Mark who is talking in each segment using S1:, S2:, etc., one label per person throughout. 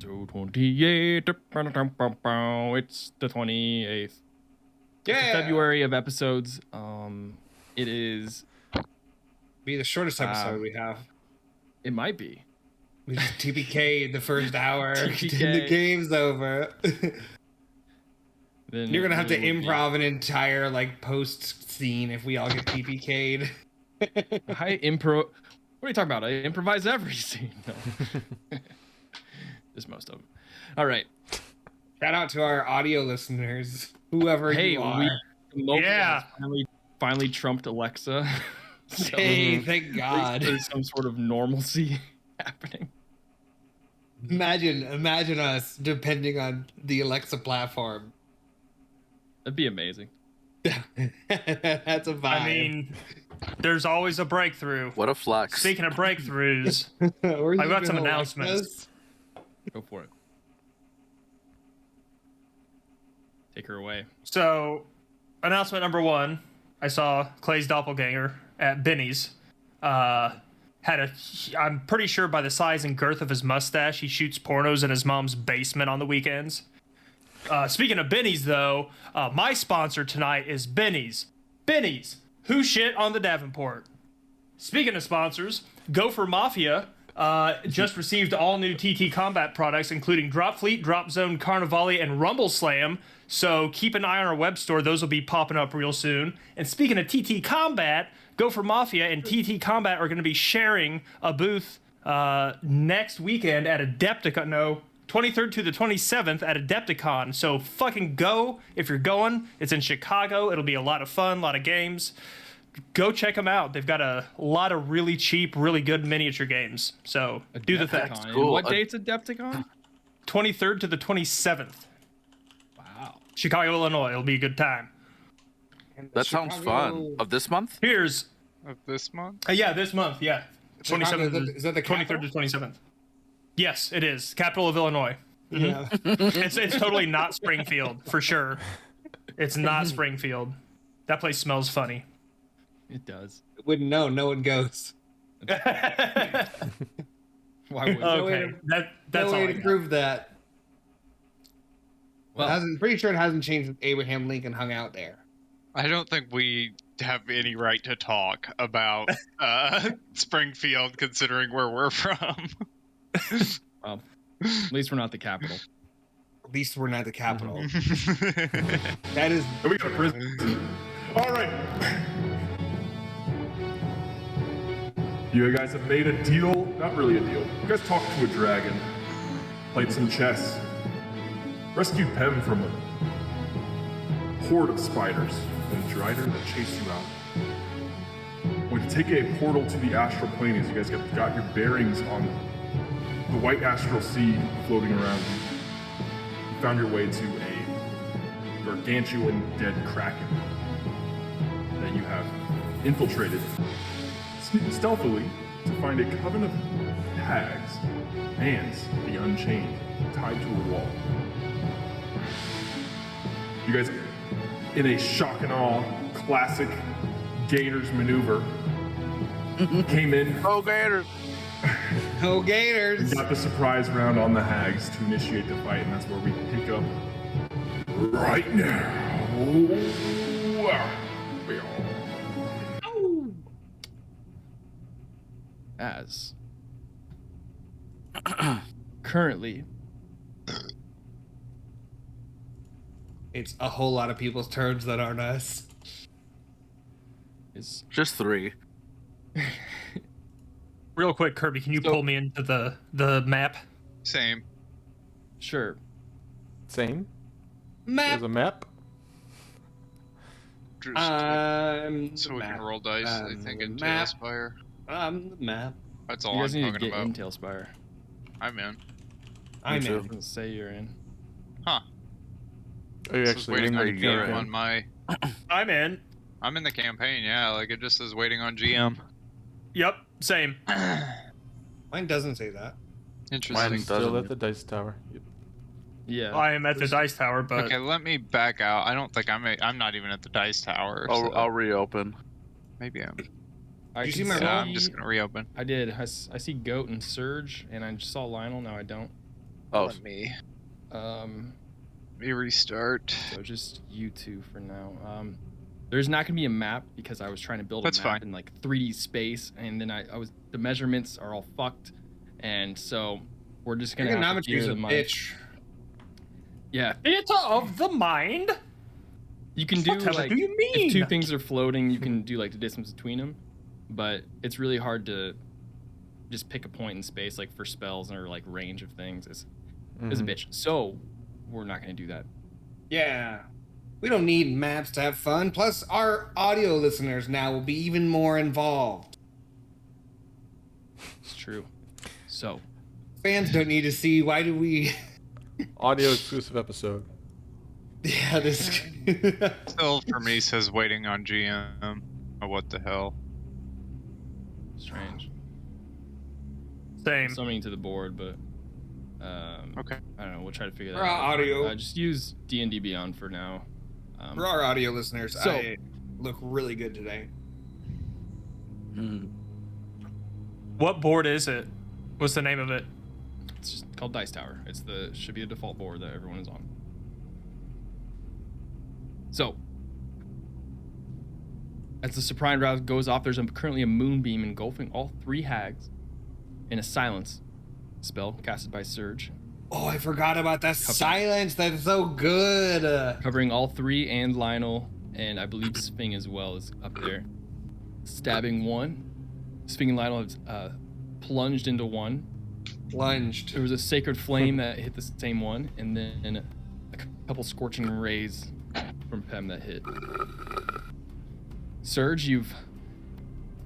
S1: C2E28. It's the 28th.
S2: Yeah.
S1: It's the February of episodes. It is.
S2: Be the shortest episode we have.
S1: It might be.
S2: We just TPK the first hour.
S1: TPK.
S2: The game's over.
S1: Then
S2: You're gonna have to
S1: it would be-
S2: improv an entire like post scene if we all get TPK'd.
S1: I impro. What are you talking about? I improvise every scene. No. Just most of them. All right.
S2: Shout out to our audio listeners, whoever you are.
S1: Yeah. Finally trumped Alexa. So
S2: Hey, thank God.
S1: There's some sort of normalcy happening.
S2: Imagine us depending on the Alexa platform.
S1: That'd be amazing.
S2: That's a vibe.
S3: I mean, there's always a breakthrough.
S4: What a flex.
S3: Speaking of breakthroughs, I've got some announcements.
S1: Go for it. Take her away.
S3: So, announcement number one, I saw Clay's doppelganger at Benny's. I'm pretty sure by the size and girth of his mustache, he shoots pornos in his mom's basement on the weekends. Speaking of Benny's, though, my sponsor tonight is Benny's. Benny's, who shit on the Davenport? Speaking of sponsors, Gopher Mafia just received all new TT Combat products, including Drop Fleet, Drop Zone, Carnivale, and Rumble Slam. So keep an eye on our web store. Those will be popping up real soon. And speaking of TT Combat, Gopher Mafia and TT Combat are going to be sharing a booth next weekend at Adepticon. No, 23rd to the 27th at Adepticon. So fucking go if you're going. It's in Chicago. It'll be a lot of fun, a lot of games. Go check them out. They've got a lot of really cheap, really good miniature games. So do the thing.
S1: Cool. What date's Adepticon?
S3: 23rd to the 27th.
S1: Wow.
S3: Chicago, Illinois. It'll be a good time.
S4: That sounds fun. Of this month?
S3: Here's
S5: Of this month?
S3: yeah, this month, yeah. 27th,
S2: Is that the
S3: 23rd to 27th. Yes, it is. Capital of Illinois.
S2: Yeah.
S3: It's totally not Springfield, for sure. It's not Springfield. That place smells funny.
S1: It does.
S2: Wouldn't know. No one goes.
S1: Why would
S3: Okay, that's
S2: no
S3: all
S2: way
S3: I
S2: to
S3: got.
S2: prove that.
S1: Well,
S2: Pretty sure it hasn't changed when Abraham Lincoln hung out there.
S5: I don't think we have any right to talk about Springfield, considering where we're from.
S1: Well, at least we're not the capital.
S2: At least we're not the capital. That is.
S6: And we got a prison. All right. You guys have made a deal. Not really a deal. You guys talked to a dragon. Played some chess. Rescued Pem from a horde of spiders and a drider that chased you out. Went to take a portal to the astral plane as you guys got your bearings on the white astral sea floating around you. You found your way to a gargantuan dead kraken that you have infiltrated stealthily to find a coven of hags, hands, the unchained, tied to a wall. You guys, in a shock and awe, classic Gators maneuver, came in.
S4: Oh, Gator!
S2: Oh,
S6: and
S2: Gators!
S6: got the surprise round on the hags to initiate the fight, and that's where we pick up right now.
S1: As currently,
S2: It's a whole lot of people's turns that aren't us.
S1: is
S4: Just 3.
S3: Real quick, Kirby, can you pull me into the map?
S5: Same.
S1: sure.
S7: Same.
S2: Map.
S7: There's a map.
S5: Just so we
S2: map.
S5: can roll dice, I think, in
S2: map.
S5: TaleSpire.
S2: The map.
S5: That's
S1: You
S5: all I'm
S1: guys need to
S5: talking
S1: get
S5: about.
S1: in TaleSpire.
S5: I'm in.
S2: I'm
S4: too.
S2: in.
S1: Doesn't say you're in.
S5: Huh.
S7: Are you
S5: This is
S7: actually
S5: waiting
S7: in
S5: on
S7: the
S5: GM
S7: campaign?
S5: on my...
S3: I'm in.
S5: I'm in the campaign, yeah. Like, it just says waiting on GM.
S3: Yep, same.
S2: Mine doesn't say that.
S5: Interesting.
S4: Mine
S7: Still
S4: doesn't.
S7: at the dice tower. Yep.
S1: Yeah.
S3: I am at the dice tower, but
S5: Okay, let me back out. I don't think I'm not even at the dice tower. So
S4: I'll reopen.
S5: maybe I'm.
S1: I
S2: Did you
S1: can
S2: see my
S1: see-
S5: Yeah, I'm just gonna reopen.
S1: I did. I see Goat and Surge, and I just saw Lionel. Now I don't.
S4: Oh,
S5: Let me restart.
S1: So just you two for now. There's not gonna be a map because I was trying to build a
S5: That's
S1: map
S5: fine.
S1: in like 3D space, and then the measurements are all fucked, and so we're just gonna have to
S2: Trigonometry's
S1: gear
S2: a
S1: the mic.
S2: bitch.
S1: Yeah,
S3: Theater of the mind.
S1: you can do
S3: Whatever
S1: like
S3: do you mean?
S1: if two things are floating, you can do like the distance between them, but it's really hard to just pick a point in space like for spells or like range of things. It's a bitch. So we're not gonna do that.
S2: Yeah. We don't need maps to have fun. Plus, our audio listeners now will be even more involved.
S1: It's true. So
S2: Fans don't need to see. Why do we?
S7: Audio exclusive episode.
S2: Yeah, this.
S5: Still for me says waiting on GM. Oh, what the hell?
S1: strange.
S3: Same.
S1: Summoning to the board, but
S5: Okay.
S1: I don't know. We'll try to figure that
S2: For
S1: out.
S2: our audio.
S1: Just use D&D Beyond for now.
S2: For our audio listeners,
S1: So-
S2: I look really good today.
S3: What board is it? What's the name of it?
S1: It's just called Dice Tower. Should be the default board that everyone is on. So, as the surprise round goes off, there's currently a moonbeam engulfing all three hags in a silence spell casted by Surge,
S2: Oh, I forgot about that silence. That's so good.
S1: covering all three and Lionel, and I believe Sphinx as well is up there. Stabbing one. Sphinx and Lionel have plunged into one.
S2: Lunged.
S1: There was a sacred flame that hit the same one, and then a couple scorching rays from Pem that hit. Surge, you've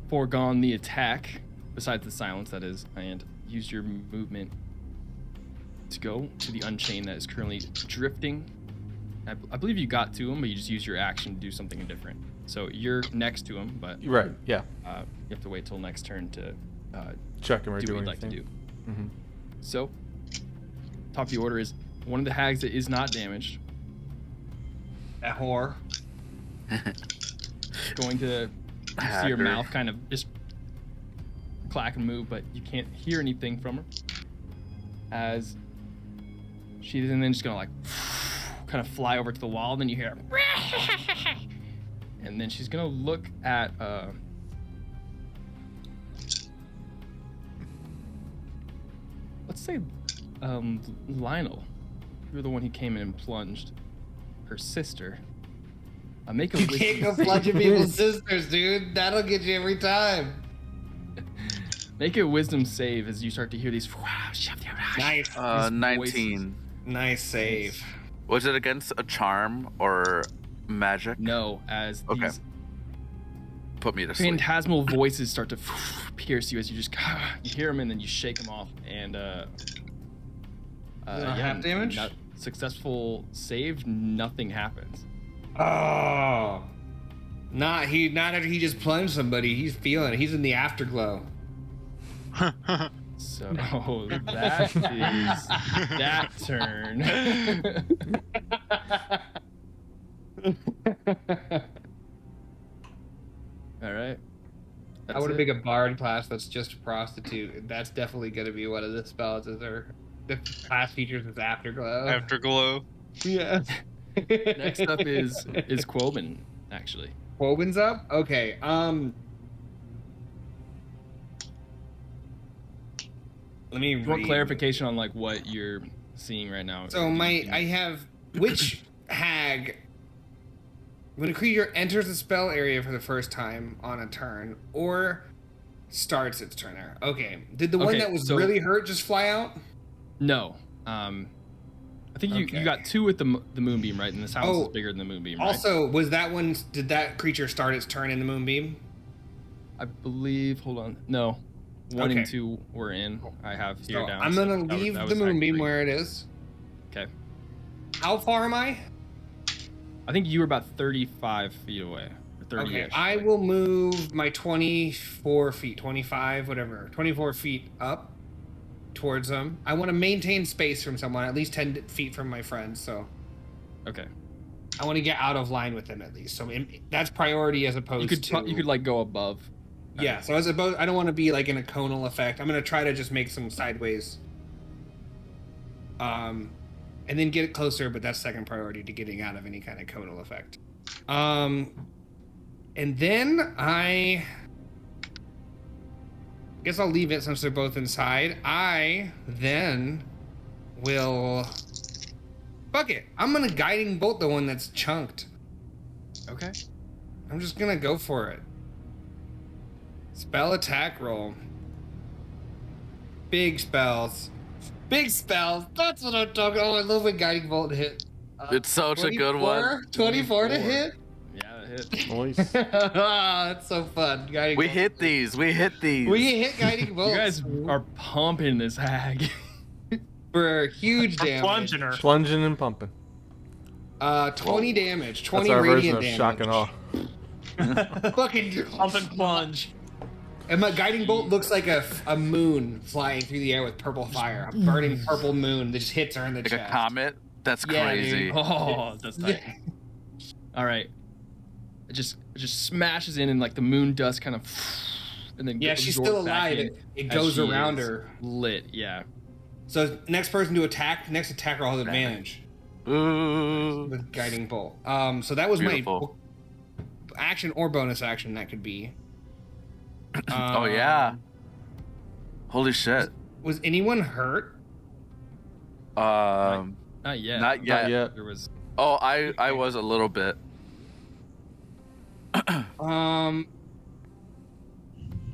S1: foregone the attack, besides the silence that is, and used your movement to go to the Unchained that is currently drifting. I believe you got to him, but you just used your action to do something different. So you're next to him, but
S7: Right. Yeah.
S1: you have to wait till next turn to
S7: Check him or
S1: do
S7: do
S1: what you'd
S7: anything.
S1: like to do.
S7: Mm-hmm.
S1: So, top of the order is one of the hags that is not damaged.
S2: That whore.
S1: Going to see your
S4: Hacker.
S1: mouth kind of just clack and move, but you can't hear anything from her. As she is then just gonna like kind of fly over to the wall, then you hear and then she's gonna look at let's say Lionel. You're the one who came in and plunged. Her sister. Make a
S2: You can't go plunging people's sisters, dude. That'll get you every time.
S1: Make a wisdom save as you start to hear these.
S2: Nice.
S4: 19.
S2: Nice save.
S4: Was it against a charm or magic?
S1: No, as
S4: Okay.
S1: these
S4: Put me to sleep.
S1: phantasmal voices start to pierce you as you just you hear them and then you shake them off and
S2: half damage?
S1: not successful save, nothing happens.
S2: Oh. Not after he just plunged somebody. He's feeling it. He's in the afterglow.
S1: So that is that turn. All right.
S2: I want to make a bard class that's just a prostitute. That's definitely going to be one of the spells. The class features is afterglow.
S5: Afterglow.
S2: Yeah.
S1: Next up is Quoben, actually.
S2: Quoben's up? Okay. Let me
S1: More
S2: read.
S1: clarification on like what you're seeing right now.
S2: So I have which hag when a creature enters the spell area for the first time on a turn or starts its turn there. Okay. Did the one
S1: Okay,
S2: that was
S1: so-
S2: really hurt just fly out?
S1: No. I think
S2: Okay.
S1: you got two with the moonbeam, right? And this house is
S2: Oh,
S1: bigger than the moonbeam, right?
S2: Also, was that one? Did that creature start its turn in the moonbeam?
S1: I believe. Hold on. No. One
S2: Okay.
S1: and two were in. I have here
S2: So
S1: down.
S2: I'm
S1: so
S2: gonna
S1: that was-
S2: leave
S1: that
S2: the
S1: was
S2: moonbeam
S1: actually-
S2: where it is.
S1: Okay.
S2: How far am I?
S1: I think you were about 35 feet away. Or 30
S2: Okay, I will move my 24 feet, 25, whatever, 24 feet up towards them. I want to maintain space from someone, at least 10 feet from my friends. So
S1: Okay.
S2: I want to get out of line with them at least. So that's priority as opposed
S1: You could
S2: to
S1: you could like go above.
S2: yeah. So as opposed, I don't want to be like in a conal effect. I'm gonna try to just make some sideways. and then get it closer, but that's second priority to getting out of any kind of conal effect. And then I guess I'll leave it since they're both inside. I then will... Fuck it. I'm gonna guiding bolt the one that's chunked.
S1: Okay.
S2: I'm just gonna go for it. Spell attack roll. Big spells. Big spells. That's what I'm talking about. Oh, I love when guiding bolt hit.
S4: It's such a good one.
S2: 24 to hit?
S1: Yeah, that hit.
S7: Nice.
S2: That's so fun. Guiding
S4: We
S2: bolt.
S4: hit these. We hit these.
S2: We hit guiding bolts.
S1: You guys are pumping this hag.
S2: for huge damage.
S3: Plunging her.
S7: Plunging and pumping.
S2: 20 damage. 20
S7: That's our version
S2: radiant
S7: of
S2: damage.
S7: shock and awe.
S2: Fucking
S3: Pump and plunge.
S2: And my guiding bolt looks like a moon flying through the air with purple fire. A burning purple moon that just hits her in the
S4: Like
S2: chest.
S4: a comet. That's
S2: Yeah,
S4: crazy.
S2: dude.
S1: Oh, that's tight. All right. It just smashes in and like the moon dust kind of, and then
S2: Yeah, she's
S1: absorbs
S2: still
S1: back
S2: alive.
S1: in
S2: It
S1: as
S2: goes
S1: she
S2: around
S1: is
S2: her.
S1: Lit, yeah.
S2: So next person to attack, next attacker will have advantage
S4: Ooh.
S2: with guiding bolt. So that was
S4: Beautiful.
S2: my action or bonus action that could be.
S4: Oh yeah. Holy shit.
S2: Was anyone hurt?
S1: Not yet.
S4: Not yet.
S7: Not yet.
S1: There was.
S4: Oh, I was a little bit.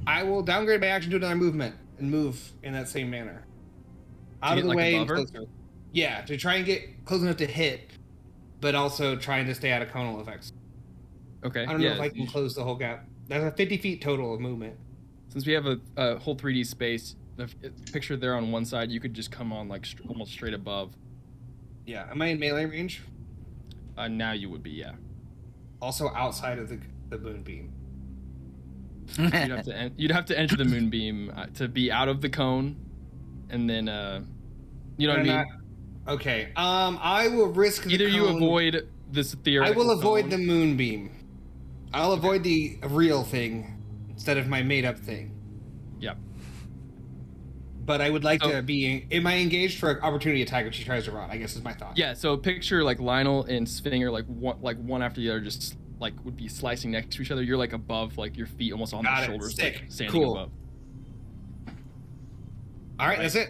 S2: I will downgrade my action to another movement and move in that same manner. Out of
S1: get,
S2: the
S1: like,
S2: way and
S1: above her?
S2: closer. Yeah, to try and get close enough to hit, but also trying to stay out of conal effects.
S1: Okay.
S2: I don't know if I can close the whole gap. That's a 50 feet total of movement.
S1: Since we have a whole 3D space, the picture there on one side, you could just come on like almost straight above.
S2: Yeah, am I in melee range?
S1: Now you would be, yeah.
S2: Also outside of the moonbeam.
S1: You'd have to enter the moonbeam to be out of the cone, and then you know what I mean.
S2: Okay. I will risk.
S1: Either
S2: the
S1: you
S2: cone.
S1: avoid this
S2: I
S1: theoretical.
S2: will avoid the
S1: cone.
S2: moonbeam. I'll avoid the real thing instead of my made-up thing.
S1: Yep.
S2: But I would like
S1: Oh.
S2: to be. Am I engaged for an opportunity attack if she tries to run? I guess is my thought.
S1: Yeah. So picture like Lionel and Svinger, like one after the other, just like would be slicing next to each other. You're like above, like your feet almost on
S2: Got
S1: their
S2: it.
S1: shoulders,
S2: Sick.
S1: like standing
S2: Cool.
S1: above.
S2: All right, that's it.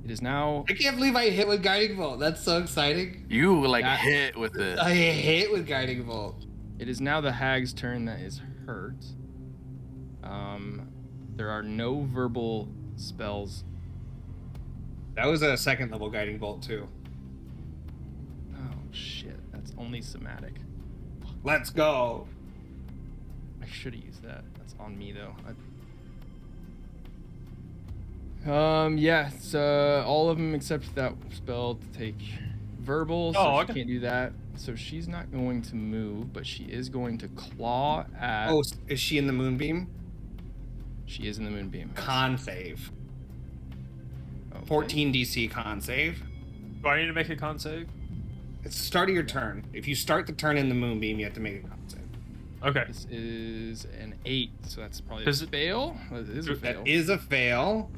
S1: It is now.
S2: I can't believe I hit with guiding bolt. That's so exciting.
S4: You like
S1: That-
S4: hit with it.
S2: I hit with guiding bolt.
S1: It is now the hag's turn that is hurt. There are no verbal spells.
S2: That was a second level guiding bolt too.
S1: Oh shit, that's only somatic.
S2: Let's go.
S1: I should have used that. That's on me though. Yeah, it's all of them except that spell to take verbal, so
S3: Dog.
S1: she can't do that. So she's not going to move, but she is going to claw at.
S2: Oh, is she in the moonbeam?
S1: She is in the moonbeam.
S2: Con save.
S1: Okay.
S2: 14 DC con save.
S3: Do I need to make a con save?
S2: It's the start of your turn. If you start the turn in the moonbeam, you have to make a con save.
S3: Okay.
S1: This is an 8, so that's probably
S3: Does
S1: a
S3: it-
S1: fail. It is a fail.
S2: That is a fail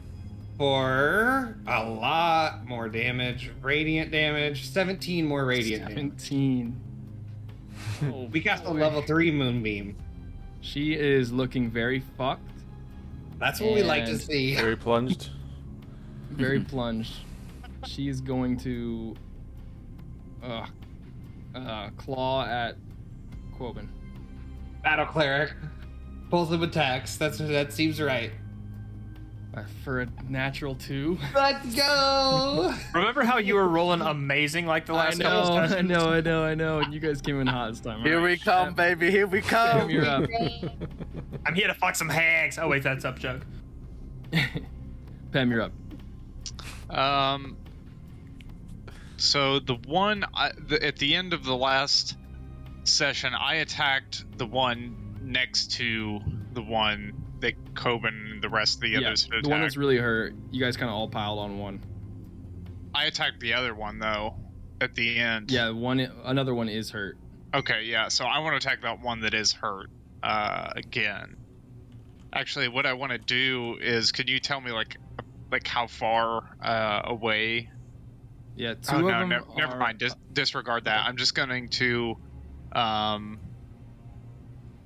S2: for a lot more damage. Radiant damage. 17 more radiant damage.
S1: 17. Oh,
S2: We cast a
S1: boy.
S2: level 3 moonbeam.
S1: She is looking very fucked.
S2: That's what we like to
S1: And-
S2: see.
S7: Very plunged.
S1: Very plunged. She is going to claw at Quoven.
S2: Battle cleric. Pulls of attacks. That seems right.
S1: For a natural 2.
S2: Let's go!
S3: Remember how you were rolling amazing like the last couple of sessions?
S1: I know. And you guys came in hot this time.
S4: Here
S1: All
S4: we
S1: right,
S4: come, baby. Here we
S1: Pam,
S4: come.
S1: you're up.
S3: I'm here to fuck some hags. Oh wait, that's up joke.
S1: Pam, you're up.
S5: So the one at the end of the last session, I attacked the one next to the one that Coben and the rest of the others had attacked.
S1: the one that's really hurt. You guys kind of all piled on one.
S5: I attacked the other one though at the end.
S1: Yeah, another one is hurt.
S5: Okay, yeah. So I want to attack that one that is hurt again. Actually, what I want to do is, can you tell me like how far away
S1: Yeah, two
S5: Oh
S1: of
S5: no,
S1: them
S5: never
S1: are-
S5: mind. Disregard that. I'm just going to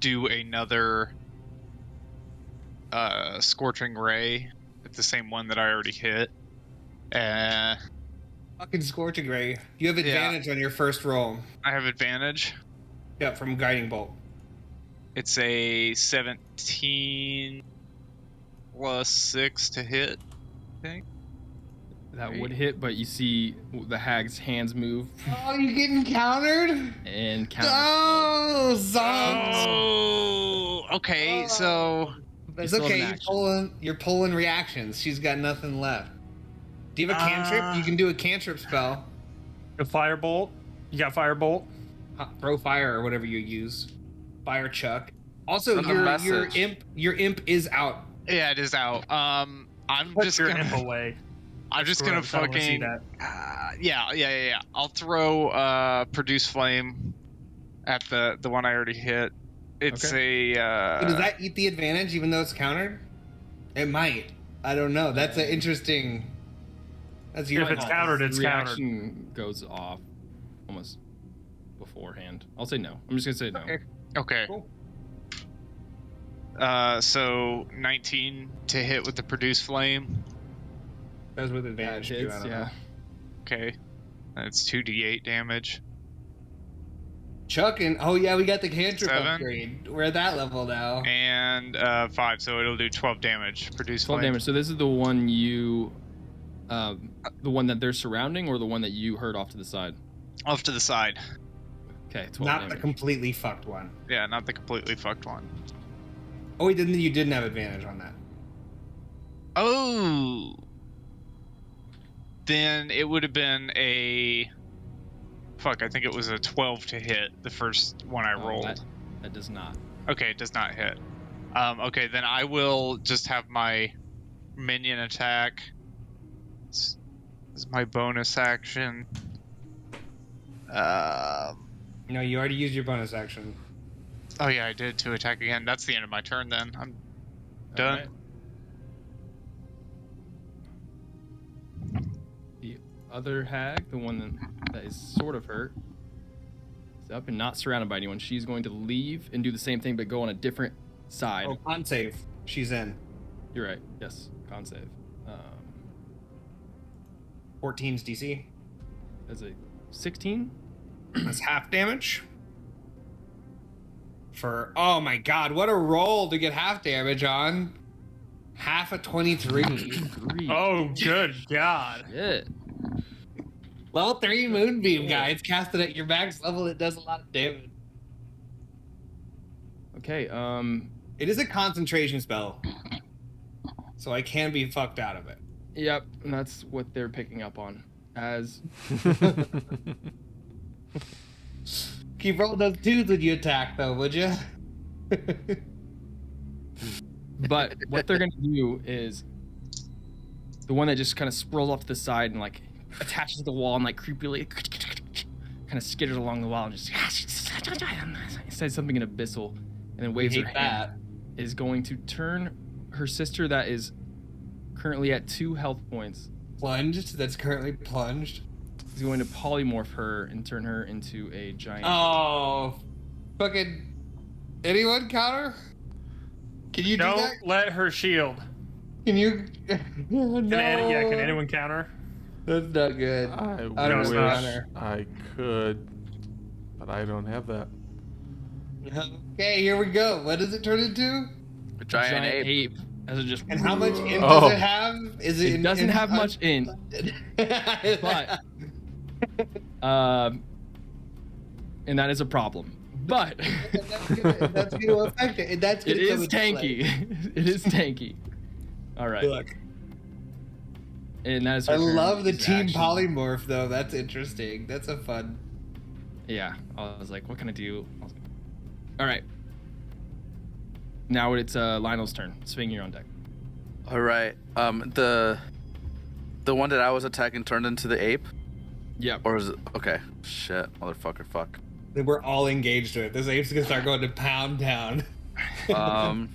S5: do another Scorching Ray at the same one that I already hit.
S2: Fucking Scorching Ray. You have advantage on your first roll.
S5: I have advantage.
S2: Yeah, from Guiding Bolt.
S5: It's a 17 plus 6 to hit, I think.
S1: That would hit, but you see the hag's hands move
S2: Oh, you getting countered?
S1: and counter.
S2: Oh, zonks.
S5: Oh, okay. So
S2: It's
S1: still have
S2: okay.
S1: an
S2: You're pulling reactions. She's got nothing left. Do you have a cantrip? You can do a cantrip spell.
S3: A firebolt. You got firebolt.
S2: Throw fire or whatever you use. Fire chuck. Also,
S4: Send a message.
S2: your imp is out.
S5: yeah, it is out. I'm
S3: Put
S5: just
S3: your
S5: gonna.
S3: imp away.
S5: I'm just gonna
S3: Screw it, I don't wanna see
S5: fucking.
S3: that.
S5: Yeah. I'll throw Produce Flame at the one I already hit. It's
S2: Does that eat the advantage even though it's countered? It might. I don't know. That's an interesting. That's your
S3: If it's
S2: call.
S3: countered, it's countered.
S1: Reaction goes off almost beforehand. I'll say no. I'm just gonna say no.
S5: Okay.
S2: Cool.
S5: So 19 to hit with the Produce Flame.
S2: That's with
S1: That
S2: advantage. too, I
S1: hits,
S2: don't know.
S1: yeah.
S5: Okay. That's 2d8 damage.
S2: Chuck and oh yeah, we got the cantrip
S5: 7.
S2: upgrade. We're at that level now.
S5: And 5, so it'll do 12 damage. Produce
S1: 12
S5: Flame.
S1: damage. So this is the one the one that they're surrounding, or the one that you heard off to the side.
S5: Off to the side.
S1: Okay, 12
S2: Not the
S1: damage.
S2: completely fucked one.
S5: Yeah, not the completely fucked one.
S2: Oh, you didn't have advantage on that.
S5: Oh. Then it would have been a. Fuck, I think it was a 12 to hit, the first one I
S1: Oh,
S5: rolled.
S1: that does not.
S5: Okay, it does not hit. Okay, then I will just have my Minion Attack. This is my bonus action.
S2: No, you already used your bonus action.
S5: Oh yeah, I did to attack again. That's the end of my turn then. I'm done.
S1: Alright. The other hag, the one that is sort of hurt, is up and not surrounded by anyone. She's going to leave and do the same thing, but go on a different side.
S2: Oh, con save. She's in.
S1: You're right. Yes, con save.
S2: 14's DC.
S1: As a 16.
S2: That's half damage. Oh my god, what a roll to get half damage on. Half a 23.
S1: 3.
S3: Oh, good God.
S1: Shit.
S2: Level 3 Moonbeam, guys. Cast it at your max level. It does a lot of damage.
S1: Okay.
S2: It is a concentration spell. So I can be fucked out of it.
S1: Yep, and that's what they're picking up on. As
S2: Keep rolling those 2s when you attack, though, would you?
S1: But what they're gonna do is the one that just kind of sprawls off to the side and like attaches to the wall and like creepily kind of skitters along the wall and just says something in abyssal and then waves her
S2: hate
S1: hand. Is going to turn her sister that is currently at 2 health points.
S2: Plunged. That's currently plunged.
S1: He's going to polymorph her and turn her into a giant.
S2: Oh, fucking anyone counter? Can you do
S3: Don't
S2: that?
S3: let her shield.
S2: Can you? No.
S3: Can anyone counter?
S2: That's not good.
S7: I
S2: don't
S3: know
S7: wish
S3: counter.
S7: I could, but I don't have that.
S2: Okay, here we go. What does it turn into?
S4: A giant ape.
S1: As it just
S2: And how much int
S7: Oh.
S2: does it have? Is it?
S1: it doesn't have much int, but and that is a problem. But
S2: that's going to affect it. That's
S1: it
S2: gonna come
S1: is
S2: into play.
S1: tanky. It is tanky. All right,
S2: Look,
S1: and that is. her
S2: I
S1: turn.
S2: love the
S1: It's
S2: team
S1: action.
S2: polymorph though. That's interesting. That's a fun.
S1: Yeah, I was like, what can I do? I was like, all right. Now it's Lionel's turn. Swing, you're on deck.
S4: All right. The one that I was attacking turned into the ape,
S1: Yep.
S4: or is it? Okay. Shit, motherfucker. Fuck.
S2: We're all engaged with it. This ape's gonna start going to pound town.
S4: I'm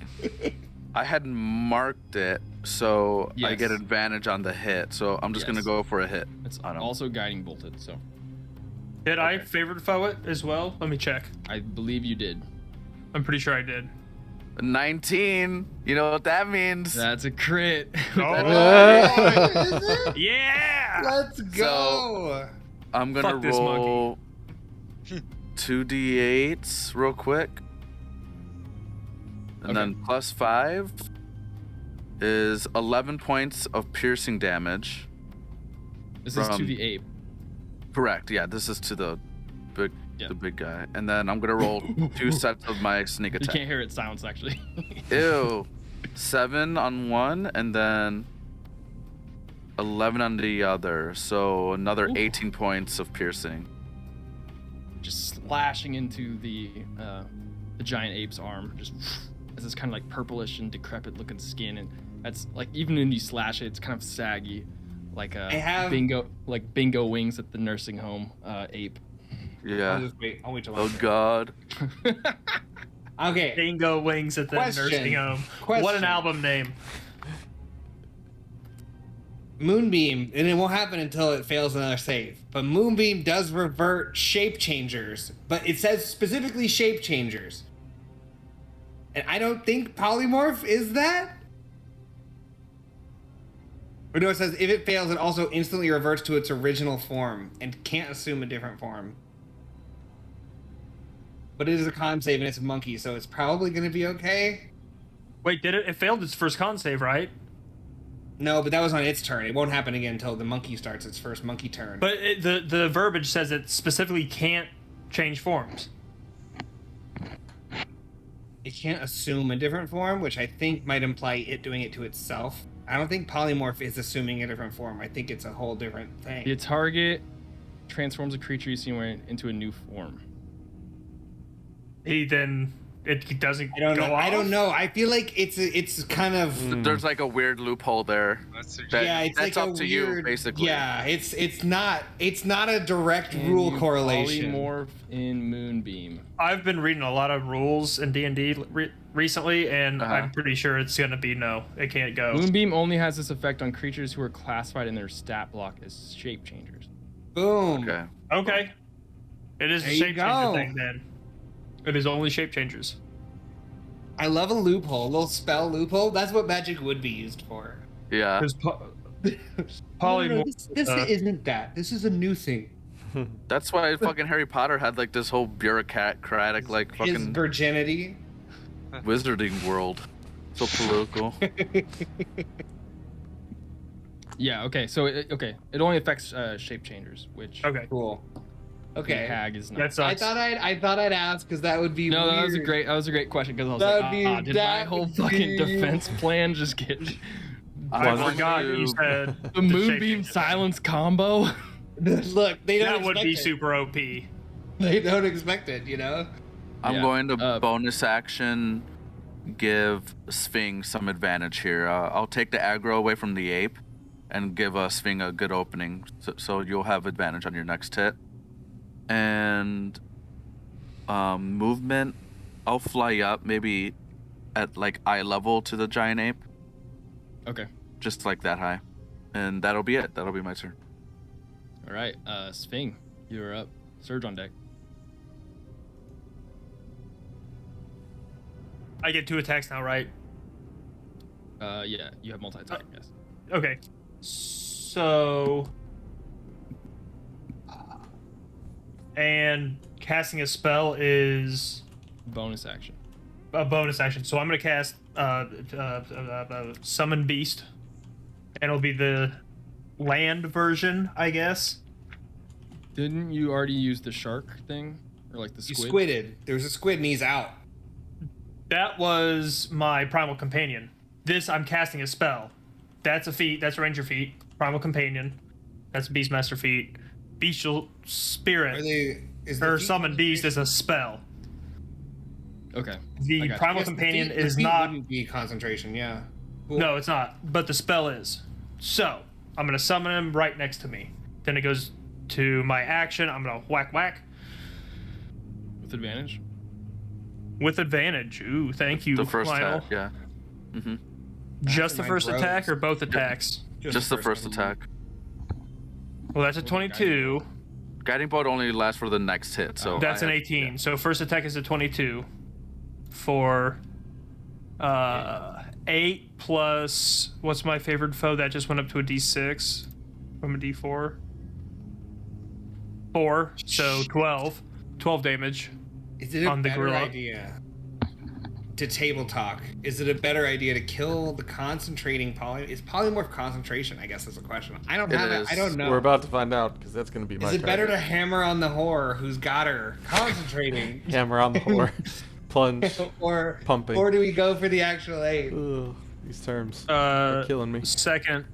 S4: I had marked it, so I
S1: Yes.
S4: get advantage on the hit. So I'm just gonna
S1: Yes.
S4: go for a hit.
S1: It's
S4: on him.
S1: also guiding bolted, so
S3: Did I
S1: Okay.
S3: favored foe it as well? Let me check.
S1: I believe you did.
S3: I'm pretty sure I did.
S4: 19. You know what that means?
S1: That's a crit.
S3: Oh, yeah!
S2: Let's go.
S4: I'm gonna
S3: Fuck this
S4: roll 2d8s real quick. And
S1: Okay.
S4: then plus 5 is 11 points of piercing damage.
S1: This is to
S4: From-
S1: the ape.
S4: Correct. Yeah, this is to the big
S1: Yeah.
S4: the big guy. And then I'm gonna roll 2 sets of my sneak
S1: You
S4: attack.
S1: can't hear it silence actually.
S4: Ew. 7 on one and then 11 on the other. So another
S1: Ooh.
S4: 18 points of piercing.
S1: Just slashing into the giant ape's arm. Just as this kind of like purplish and decrepit looking skin, and that's like even when you slash it, it's kind of saggy, like
S2: I have-
S1: bingo wings at the nursing home ape.
S4: Yeah.
S2: I'll wait till
S4: Oh
S2: after.
S4: god.
S2: Okay.
S3: Dingo wings at the
S2: Question.
S3: nursing home.
S2: Question.
S3: What an album name.
S2: Moonbeam, and it won't happen until it fails another save. But Moonbeam does revert shape changers, but it says specifically shape changers. And I don't think Polymorph is that. Or no, it says if it fails, it also instantly reverts to its original form and can't assume a different form. But it is a con save and it's a monkey, so it's probably going to be okay.
S3: Wait, did it? It failed its first con save, right?
S2: No, but that was on its turn. It won't happen again until the monkey starts its first monkey turn.
S3: But the verbiage says it specifically can't change forms.
S2: It can't assume a different form, which I think might imply it doing it to itself. I don't think Polymorph is assuming a different form. I think it's a whole different thing.
S1: The target transforms a creature you see into a new form.
S3: It doesn't
S2: I don't
S3: go
S2: know.
S3: off?
S2: I don't know. I feel like it's kind of
S4: There's like a weird loophole there.
S5: That's
S4: That-
S2: yeah. It's
S4: that's
S2: like
S4: up
S2: a
S4: to you,
S2: weird,
S4: basically.
S2: Yeah, it's not a direct
S1: Can
S2: rule
S1: you
S2: correlation.
S1: Polymorph in Moonbeam.
S3: I've been reading a lot of rules in D&D recently, and
S4: Uh-huh.
S3: I'm pretty sure it's going to be no. It can't go.
S1: Moonbeam only has this effect on creatures who are classified in their stat block as shape changers.
S2: Boom.
S4: Okay.
S3: Okay. It is
S2: There
S3: a
S2: you
S3: shape
S2: go.
S3: changer thing then. It is only shape changers.
S2: I love a loophole, a little spell loophole. That's what magic would be used for.
S4: Yeah.
S3: Because polymorph.
S2: This isn't that. This is a new thing.
S4: That's why fucking Harry Potter had like this whole bureaucratic like
S2: His
S4: fucking
S2: virginity.
S4: wizarding world. So political.
S1: Yeah. Okay. So it only affects shape changers, which
S3: Okay.
S2: Cool.
S1: the
S2: Okay.
S1: hag is not.
S3: That sucks.
S2: I thought I'd ask because that would be
S1: No, that was a
S2: weird.
S1: great question because I was
S2: That
S1: like,
S2: would be-
S1: did my
S2: that
S1: whole
S2: would
S1: fucking
S2: be-
S1: defense plan just get
S3: I
S4: One,
S3: forgot you
S4: two.
S3: said
S1: the Moonbeam silence combo?
S2: Look, they don't
S3: That would
S2: expect
S3: be
S2: it.
S3: super OP.
S2: They don't expect it, you know.
S4: I'm
S1: Yeah,
S4: going to
S1: uh,
S4: bonus action give Sphinx some advantage here. I'll take the aggro away from the ape and give Sphinx a good opening, so you'll have advantage on your next hit. And movement, I'll fly up maybe at like eye level to the giant ape,
S1: Okay.
S4: just like that high, and that'll be it. That'll be my turn.
S1: All right. Sphinx, you're up. Surge on deck.
S3: I get 2 attacks now, right?
S1: Yeah, you have multi-attack. Yes.
S3: Okay. So. And casting a spell is
S1: Bonus action.
S3: a bonus action. So I'm going to cast Summon Beast. And it'll be the land version, I guess.
S1: Didn't you already use the shark thing or like the
S2: You
S1: squid?
S2: squidded. There was a squid and he's out.
S3: That was my Primal Companion. This, I'm casting a spell. That's a feat. That's a Ranger feat. Primal Companion. That's a Beastmaster feat. Bestial Spirit. Or Summon Beast is a spell.
S1: Okay. I
S3: The
S1: got
S3: Primal
S2: Yes, the
S3: Companion
S2: feat-
S3: is
S2: the feat
S3: not...
S2: wouldn't be concentration. Yeah. Cool.
S3: No, it's not. But the spell is. So, I'm going to summon him right next to me. Then it goes to my action. I'm going to whack whack.
S1: With advantage.
S3: With advantage. Ooh, thank you,
S4: The first
S3: Lionel.
S4: attack, yeah. Mm-hmm.
S3: Just the
S2: my
S3: first
S2: bros.
S3: attack or both attacks?
S4: Just the first attack.
S3: Well, that's a 22.
S4: Guiding bolt only lasts for the next hit, so
S3: That's an 18.
S4: Yeah.
S3: So first attack is a 22 for 8 plus what's my favorite foe? That just went up to a D6 from a D4. 4, so 12. 12 damage.
S2: Is it a
S3: on the
S2: better
S3: gorilla.
S2: idea to table talk? Is it a better idea to kill the concentrating Is polymorph concentration? I guess is the question. I don't have it. I don't know.
S7: We're about to find out because that's going to be my
S2: Is it better to
S7: target.
S2: hammer on the whore who's got her concentrating,
S7: Hammer on the whore, plunge,
S2: or
S7: pumping.
S2: or do we go for the actual 8?
S7: Ugh, these terms are killing me.
S3: Second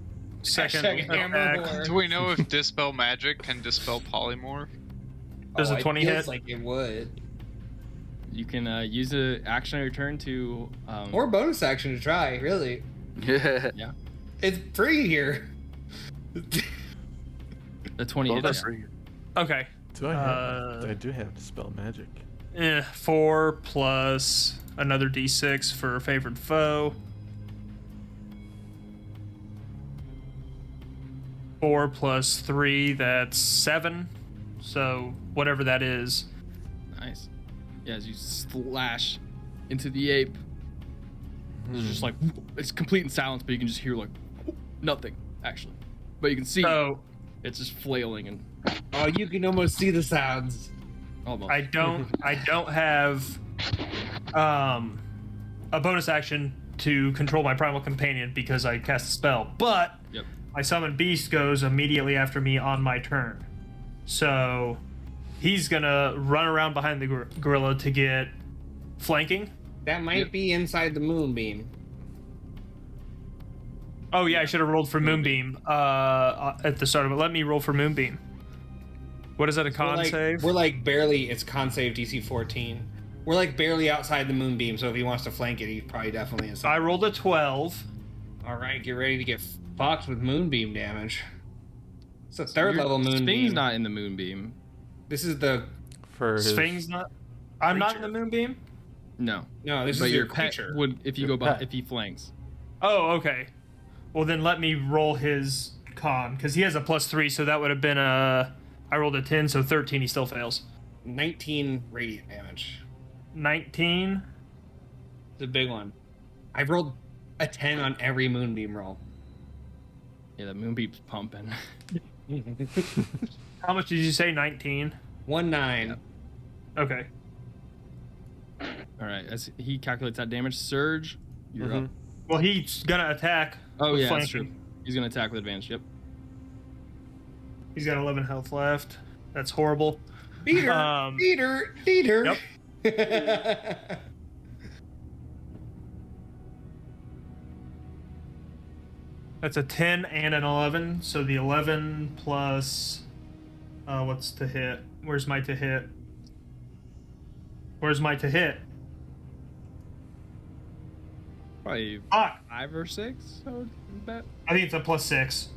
S2: Hashtag hammer
S3: attack.
S2: whore.
S5: Do we know if Dispel Magic can dispel Polymorph?
S3: Does a
S2: it
S3: 20
S2: feels
S3: hit?
S2: like it would.
S1: You can use an action on your turn to.
S2: Or bonus action to try, really.
S1: Yeah.
S2: It's free here.
S1: The 20 hits.
S4: free.
S3: Okay.
S7: Do I have? I do have Dispel Magic.
S3: 4 plus another D6 for favored foe. 4 plus 3, that's 7. So whatever that is.
S1: Nice. Yeah, as you slash into the ape, it's just like it's complete in silence, but you can just hear like nothing actually, but you can see
S3: So
S1: it's just flailing and
S2: Oh, you can almost see the sounds.
S1: almost.
S3: I don't have a bonus action to control my primal companion because I cast a spell, but
S1: Yep.
S3: my summon beast goes immediately after me on my turn. So he's gonna run around behind the gorilla to get flanking.
S2: That might be inside the moonbeam.
S3: Oh yeah, I should have rolled for Moonbeam at the start of it. Let me roll for Moonbeam. What is that, a con save?
S2: We're like barely. It's con save DC 14. We're like barely outside the moonbeam. So if he wants to flank it, he probably definitely is.
S3: I rolled a 12.
S2: All right, get ready to get fucked with moonbeam damage. It's a third level moonbeam.
S1: Sphinx not in the moonbeam.
S2: This is the
S7: For his,
S3: Sphinx not. I'm not in the Moonbeam.
S1: No.
S2: no. This
S1: But
S2: is
S1: your
S2: your
S1: pet
S2: creature.
S1: would if you
S7: Your
S1: go
S7: pet.
S1: if he flanks.
S3: Oh, okay. Well, then let me roll his con because he has a +3, so that would have been a. I rolled a 10, so 13. He still fails.
S2: 19 radiant damage.
S3: 19.
S2: It's a big one. I've rolled a 10 on every moonbeam roll.
S1: Yeah, the moonbeam's pumping.
S3: How much did you say? 19.
S2: 1-9.
S3: Okay.
S1: All right, as he calculates that damage, Surge, you're up.
S3: Well, he's gonna attack.
S1: Oh
S3: with
S1: yeah, that's
S3: flanking.
S1: true. He's gonna attack with advantage. Yep.
S3: He's got 11 health left. That's horrible.
S2: Beat her!
S3: Um,
S2: Beat her! Beat her!
S3: Yep. That's a 10 and an 11. So the 11 plus. What's to hit? Where's my to hit? Where's my to hit?
S1: Probably
S3: Fuck.
S1: 5 or 6. I would bet.
S3: I think it's a +6.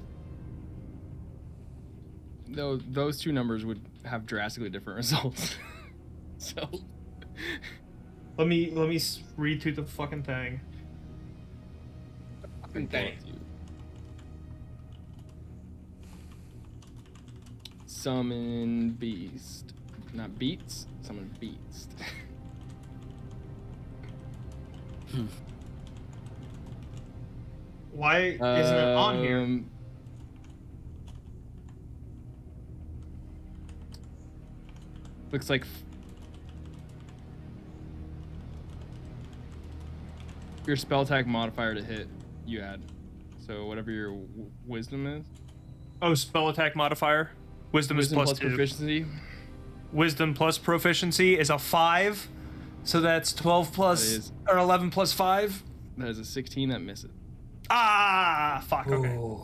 S1: Though those two numbers would have drastically different results. So.
S3: Let me read through the fucking thing.
S2: Fucking thing.
S1: Summon beast, not beats. Summon beast.
S3: Why isn't it on here?
S1: Looks like your spell attack modifier to hit you add. So whatever your wisdom is.
S3: Oh, spell attack modifier. Wisdom is
S1: Wisdom plus
S3: +2.
S1: proficiency.
S3: Wisdom plus proficiency is a 5. So that's 12 plus
S1: is.
S3: or 11 plus 5.
S1: That is a 16 that misses.
S3: Ah, fuck. Okay,
S2: Ooh.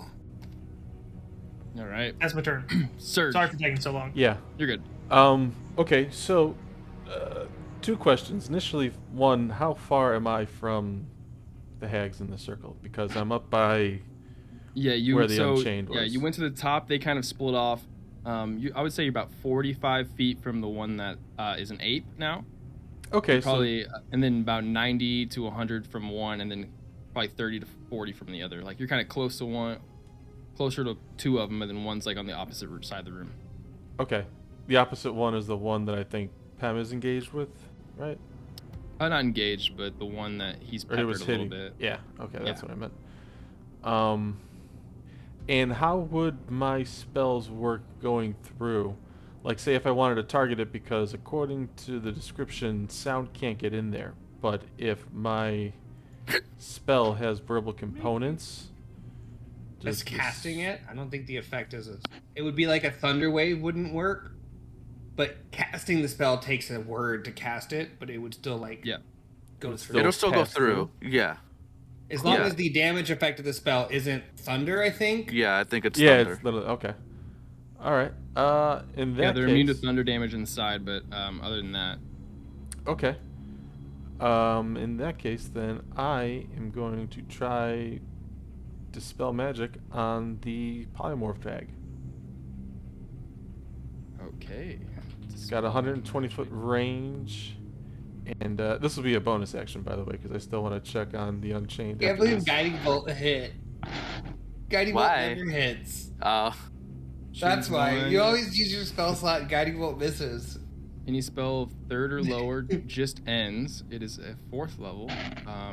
S1: All right.
S3: that's my turn.
S1: Surge.
S3: Sorry for taking so long.
S7: Yeah.
S1: You're good.
S7: Okay, so two questions. Initially, one, how far am I from the hags in the circle? Because I'm up by
S1: Yeah, you.
S7: where the
S1: so,
S7: Unchained was.
S1: Yeah, you went to the top. They kind of split off. I would say you're about 45 feet from the one that is an ape now.
S7: Okay,
S1: Probably, and then about 90 to 100 from one, and then probably 30 to 40 from the other. Like you're kind of closer to two of them, and then one's like on the opposite side of the room.
S7: Okay. The opposite one is the one that I think Pam is engaged with, right?
S1: Not engaged, but the one that he's peppered a little bit.
S7: Yeah. Okay, that's
S1: Yeah.
S7: what I meant. And how would my spells work going through? Like, say if I wanted to target it, because according to the description, sound can't get in there. But if my spell has verbal components,
S2: Just casting it, I don't think the effect is. It would be like a thunder wave wouldn't work, but casting the spell takes a word to cast it, but it would still go through.
S4: It'll still go
S7: pass
S4: through. Yeah.
S2: As long
S4: Yeah.
S2: as the damage effect of the spell isn't thunder, I think.
S4: Yeah, I think it's
S7: yeah,
S4: thunder.
S7: it's literally okay. All right. In that
S1: Yeah, they're immune to
S7: case,
S1: thunder damage inside, but other than that,
S7: okay. In that case, then I am going to try Dispel Magic on the Polymorph tag.
S1: okay.
S7: It's got 120-foot range, and this will be a bonus action, by the way, because I still want to check on the Unchained.
S2: Can't
S7: after
S2: believe
S7: this.
S2: Guiding Bolt hit. Guiding Bolt
S4: Why?
S2: never hits.
S4: Oh.
S2: That's
S1: Choose
S2: why.
S1: one.
S2: You always use your spell slot and Guiding Bolt misses.
S1: Any spell third or lower just ends. It is a 4th level.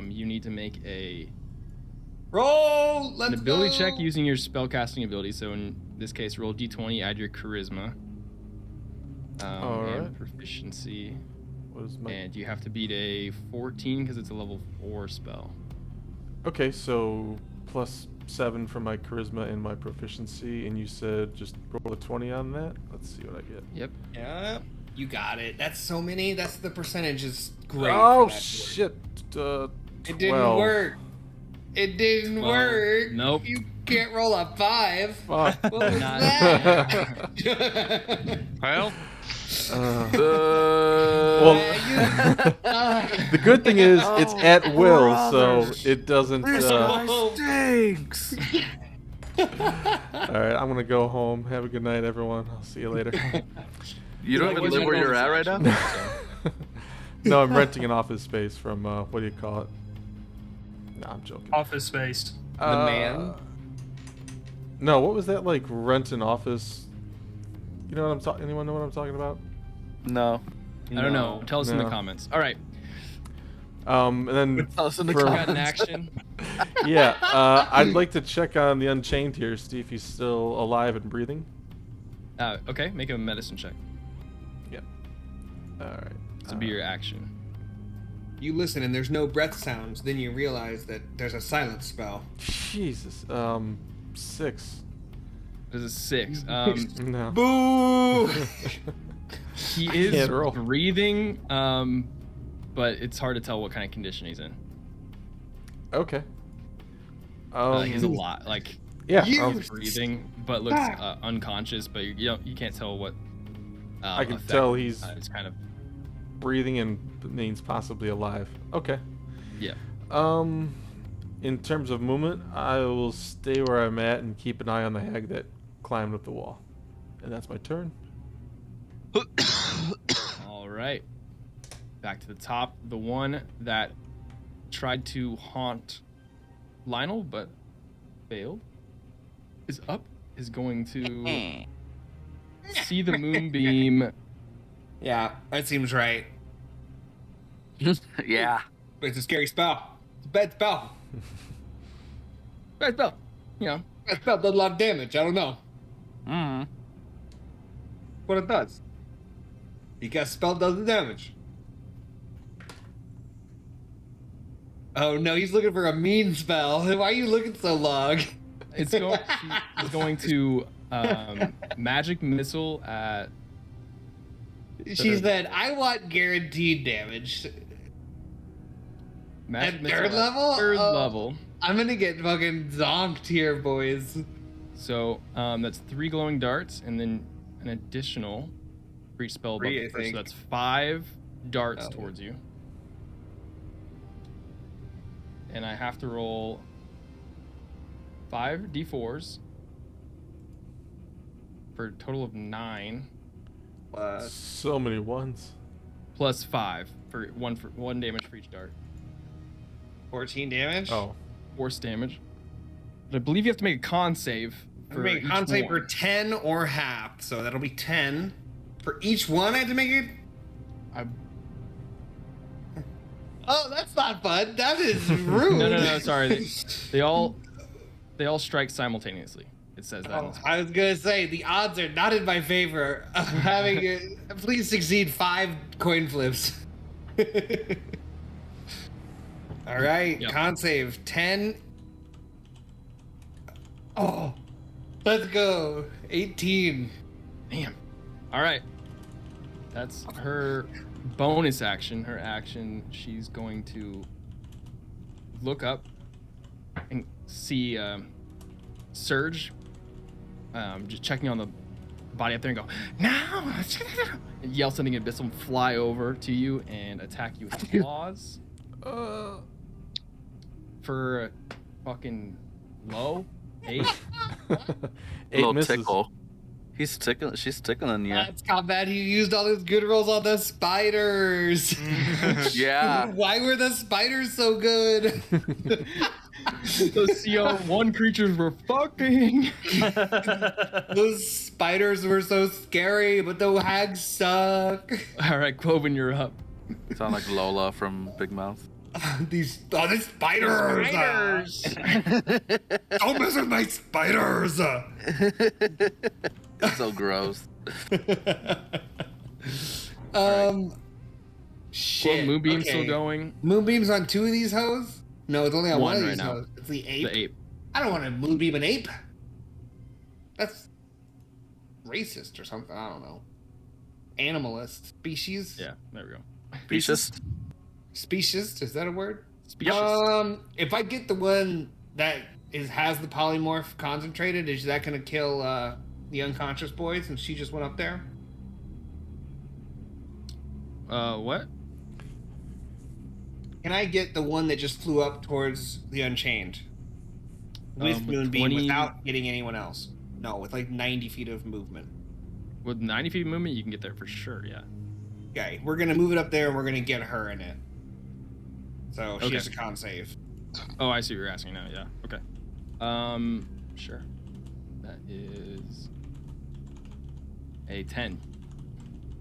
S1: You need to make
S2: Roll! Let's
S1: an ability
S2: go!
S1: check using your spellcasting ability. So in this case, roll d20, add your charisma.
S7: Alright.
S1: And proficiency.
S7: What is my...
S1: And you have to beat a 14 because it's a level 4 spell.
S7: Okay, so plus 7 for my charisma and my proficiency, and you said just roll a 20 on that? Let's see what I get.
S1: Yep.
S2: Yep. You got it. That's so many. That's the percentage is great.
S7: Oh,
S2: for that to work.
S7: shit.
S2: It didn't
S7: 12.
S2: work. It didn't
S1: Well,
S2: work.
S1: nope.
S2: You can't roll a 5.
S7: Fuck.
S2: What was
S1: Not-
S2: that?
S5: Well,
S7: Well, the good thing is it's at will, so it doesn't.
S4: Stinks.
S7: All right, I'm gonna go home. Have a good night, everyone. I'll see you later.
S4: You don't even live where you're at right now?
S7: No, I'm renting an office space from what do you call it? No, I'm joking.
S3: Office Space.
S2: The man?
S7: No, what was that like? Rent an office. You know what I'm talking? Anyone know what I'm talking about?
S4: No.
S1: I don't know. Tell us in the
S7: No.
S1: comments. All right.
S7: And then
S4: Tell us in the
S7: for-
S1: Got an action.
S7: yeah, I'd like to check on the Unchained here, see if he's still alive and breathing.
S1: Okay. Make a medicine check.
S7: Yeah. All right.
S1: This would be your action.
S2: You listen and there's no breath sounds, then you realize that there's a silence spell.
S7: Jesus. 6.
S1: This is 6.
S7: No.
S2: Boo!
S1: He is
S7: can't roll.
S1: breathing, but it's hard to tell what kind of condition he's in.
S7: Okay.
S1: He's a lot. Like
S7: Yeah.
S2: You-
S1: he's breathing, but looks unconscious. But you can't tell what.
S7: I can
S1: effect,
S7: tell he's
S1: it's kind of
S7: breathing and means possibly alive. Okay.
S1: yeah.
S7: In terms of movement, I will stay where I'm at and keep an eye on the hag that climbed up the wall. And that's my turn.
S1: All right. Back to the top. The one that tried to haunt Lionel but failed is up. Is going to see the moonbeam.
S2: Yeah, that seems right.
S4: Yeah.
S2: But it's a scary spell. It's a bad spell.
S1: Bad spell. You know.
S2: That spell does a lot of damage. I don't know
S4: Mm.
S2: what it does. Because spell does the damage. Oh no, he's looking for a mean spell. Why are you looking so long?
S1: It's going to magic missile at
S2: She said, I want guaranteed damage.
S1: magic
S2: At
S1: missile
S2: third level?
S1: Third
S2: Oh.
S1: level.
S2: I'm gonna get fucking zonked here, boys.
S1: So that's 3 glowing darts and then an additional for each spell above
S2: 3,
S1: the
S2: I
S1: first. So
S2: think.
S1: that's 5 darts
S2: Oh.
S1: towards you. And I have to roll 5 d4s for a total of 9
S7: So many ones.
S1: plus 5 for 1 damage for each dart.
S2: 14 damage?
S7: Oh.
S1: force damage. But I believe you have to make a con save. For
S2: Make a
S1: each
S2: con save for
S1: one.
S2: 10 or half. So that'll be 10. For each one, I have to make it?
S1: I-
S2: Oh, that's not fun. That is rude.
S1: No. Sorry, they all strike simultaneously. It says that.
S2: Oh, I was gonna say the odds are not in my favor of having it. Please succeed 5 coin flips. All right,
S1: Yep.
S2: con save 10. Oh, let's go 18.
S1: Damn. All right. That's her bonus action. Her action, she's going to look up and see Surge just checking on the body up there and go, no! And yell something abyssal, fly over to you and attack you with claws. For fucking low 8.
S7: 8
S4: Little
S7: misses.
S4: tickle. She's tickling you.
S2: That's combat. He used all his good rolls on the spiders.
S4: Yeah.
S2: Why were the spiders so good?
S1: Those CO1 creatures were fucking.
S2: Those spiders were so scary, but the hags suck.
S1: All right, Coven, you're up.
S4: Sound like Lola from Big Mouth.
S2: These spiders. Don't mess with my spiders.
S4: So gross.
S2: Shit.
S1: Well, Moonbeam's
S2: okay.
S1: still going.
S2: Moonbeam's on 2 of these hoes? No, it's only on one of
S1: One
S2: these
S1: right now.
S2: hoes. It's the ape.
S1: The ape.
S2: I don't want to moonbeam an ape. That's racist or something. I don't know. Animalist. Species?
S1: Yeah, there we go.
S4: Specious.
S2: Specious? Is that a word?
S1: Species.
S2: If I get the one that has the polymorph concentrated, is that going to kill the unconscious boy since she just went up there?
S1: What?
S2: Can I get the one that just flew up towards the Unchained? With
S1: With
S2: Moonbeam
S1: 20
S2: without getting anyone else? No, with like 90 feet of movement.
S1: With 90 feet of movement, you can get there for sure, yeah.
S2: Okay, we're going to move it up there and we're going to get her in it. So she
S1: Okay.
S2: has a con save.
S1: Oh, I see what you're asking now, yeah. Okay. Sure. That is a 10.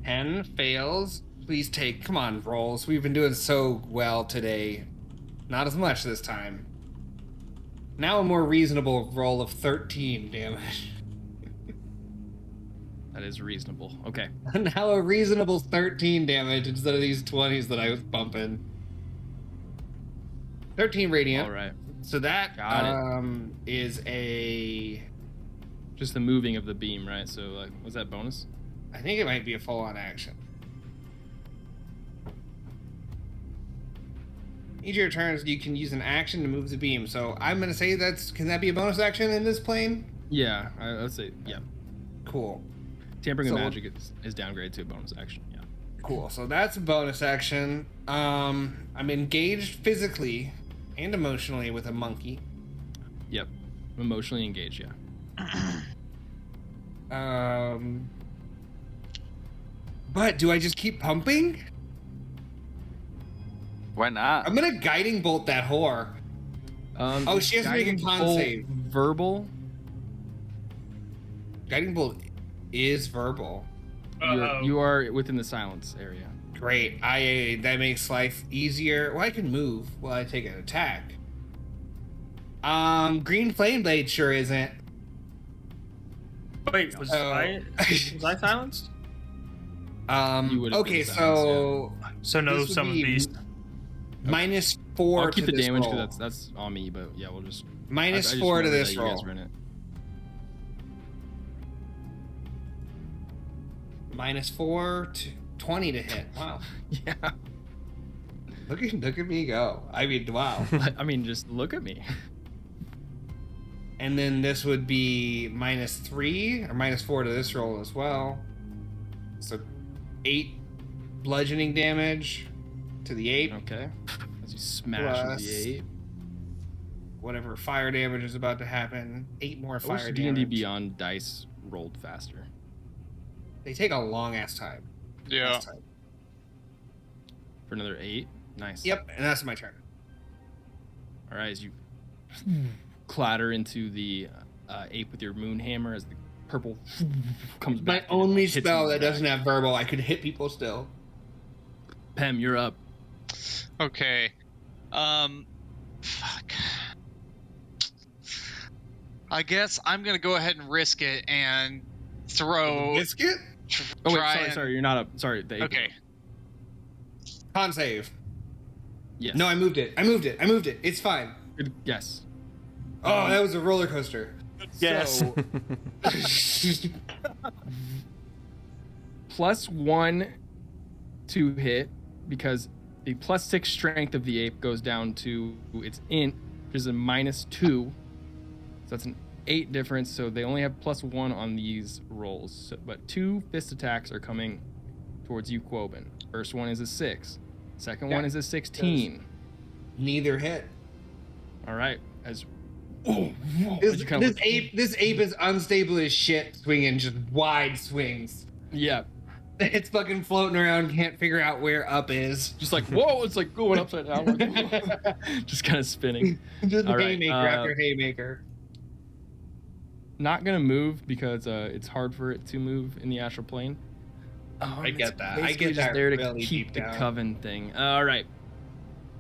S2: 10 fails. Please take, come on, rolls. We've been doing so well today. Not as much this time. Now a more reasonable roll of 13 damage.
S1: That is reasonable. Okay.
S2: Now a reasonable 13 damage instead of these 20s that I was bumping. 13 radiant.
S1: All right.
S2: So that
S1: Got
S2: is a...
S1: Just the moving of the beam, right? So, like, was that bonus?
S2: I think it might be a full-on action. Each of your turns, you can use an action to move the beam. So I'm going to say can that be a bonus action in this plane?
S1: Yeah, let's say, yeah.
S2: Cool.
S1: Tampering
S2: So-
S1: of magic is downgraded to a bonus action, yeah.
S2: Cool. So that's a bonus action. I'm engaged physically and emotionally with a monkey.
S1: Yep. Emotionally engaged, yeah.
S2: But do I just keep pumping?
S4: Why not?
S2: I'm gonna guiding bolt that whore. Oh, she has to make a
S1: guiding
S2: con
S1: bolt
S2: save.
S1: Verbal.
S2: Guiding bolt is verbal.
S1: You are within the silence area.
S2: Great. That makes life easier. Well, I can move while I take an attack. Green Flame Blade sure isn't.
S3: Wait, was I silenced?
S1: You would've
S2: Okay,
S1: been silenced,
S2: so
S3: So no
S2: This would
S3: summon
S2: be-
S3: beast.
S2: -4
S1: I'll keep
S2: to
S1: the
S2: this
S1: damage
S2: roll.
S1: because that's on me, but yeah, we'll just
S2: -4
S1: I just
S2: to
S1: remembered
S2: this
S1: that you guys
S2: roll.
S1: were in it.
S2: -4 to 20 to hit. Wow.
S1: Yeah.
S2: Look at me go. I mean, wow.
S1: I mean, just look at me.
S2: And then this would be -3 or -4 to this roll as well. So 8 bludgeoning damage to the ape.
S1: Okay. As you smash with
S2: Plus-
S1: the 8.
S2: Whatever fire damage is about to happen. 8 more
S1: I wish
S2: fire
S1: D&D
S2: damage.
S1: Beyond dice rolled faster.
S2: They take a long ass time.
S5: Yeah.
S2: Ass time.
S1: For another 8. Nice.
S2: Yep, and that's my turn.
S1: All right, as you clatter into the ape with your moon hammer as the purple comes
S2: My
S1: back.
S2: only
S1: hits
S2: spell
S1: you
S2: that
S1: in the
S2: doesn't have verbal, I could hit people still.
S1: back. Pem, you're up.
S5: Okay. Fuck. I guess I'm gonna go ahead and risk it and throw.
S2: Biscuit?
S1: Oh wait,
S5: try
S1: sorry, you're not up. Sorry, the ape.
S5: Okay.
S2: Con save.
S1: Yes.
S2: No, I moved it. It's fine.
S1: Good guess.
S2: Oh, that was a roller coaster.
S3: Yes.
S1: So, +1 to hit because the +6 strength of the ape goes down to its int, which is a -2. So that's an 8 difference. So they only have +1 on these rolls. So, but 2 fist attacks are coming towards you, Quoben. First one is a 6. Second one is a 16.
S2: Neither hit.
S1: All right. As
S2: This
S1: kind of
S2: ape is unstable as shit, swinging just wide swings.
S1: yeah,
S2: It's fucking floating around, can't figure out where up is.
S1: just like whoa, it's like going upside down, just kind of spinning.
S2: Just
S1: All right,
S2: haymaker after haymaker.
S1: Not gonna move because it's hard for it to move in the astral plane.
S2: I get that. I
S1: Basically
S2: get
S1: just
S2: that
S1: there to
S2: really
S1: keep
S2: deep
S1: the
S2: down.
S1: coven thing. All right,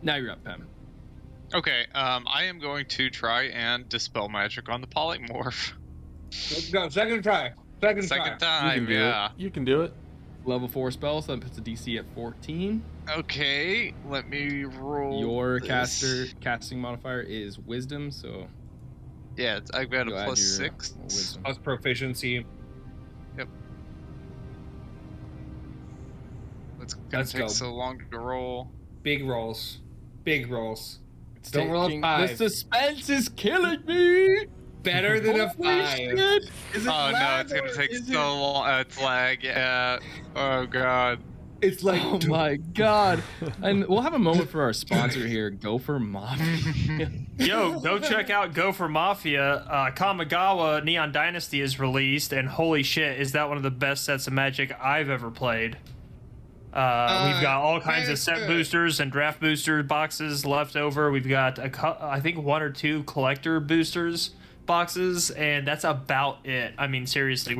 S1: now you're up, Pem.
S5: Okay. I am going to try and dispel magic on the polymorph.
S2: Let's go. Second try. Second
S5: Second
S7: You can
S5: time.
S7: do
S5: Yeah.
S7: it. You can do it.
S1: Level 4 spell, so that puts the DC at 14.
S5: Okay. Let me roll.
S1: Your
S5: this.
S1: casting modifier is Wisdom, so
S5: Yeah, I've got a
S1: go add
S5: plus
S1: your
S5: 6.
S1: Wisdom.
S2: Plus proficiency.
S5: It's gonna
S2: Let's
S5: take
S2: go.
S5: so long to roll.
S2: Big rolls. Big rolls.
S1: It's
S2: Don't roll a
S1: taking-
S2: 5.
S1: The suspense is killing me.
S2: Better than a
S1: Holy
S2: 5.
S1: shit. Is it
S5: Oh no,
S1: lag
S5: it's gonna
S1: or
S5: take
S1: is
S5: so
S1: it-
S5: long. It's lag. Yeah. Oh god.
S2: It's like
S1: Oh my god. And we'll have a moment for our sponsor here, Gopher Mafia.
S3: Yo, go check out Gopher Mafia. Kamigawa Neon Dynasty is released, and holy shit, is that one of the best sets of Magic I've ever played. We've got all kinds of set boosters and draft booster boxes left over. We've got I think 1 or 2 collector boosters boxes, and that's about it. I mean, seriously,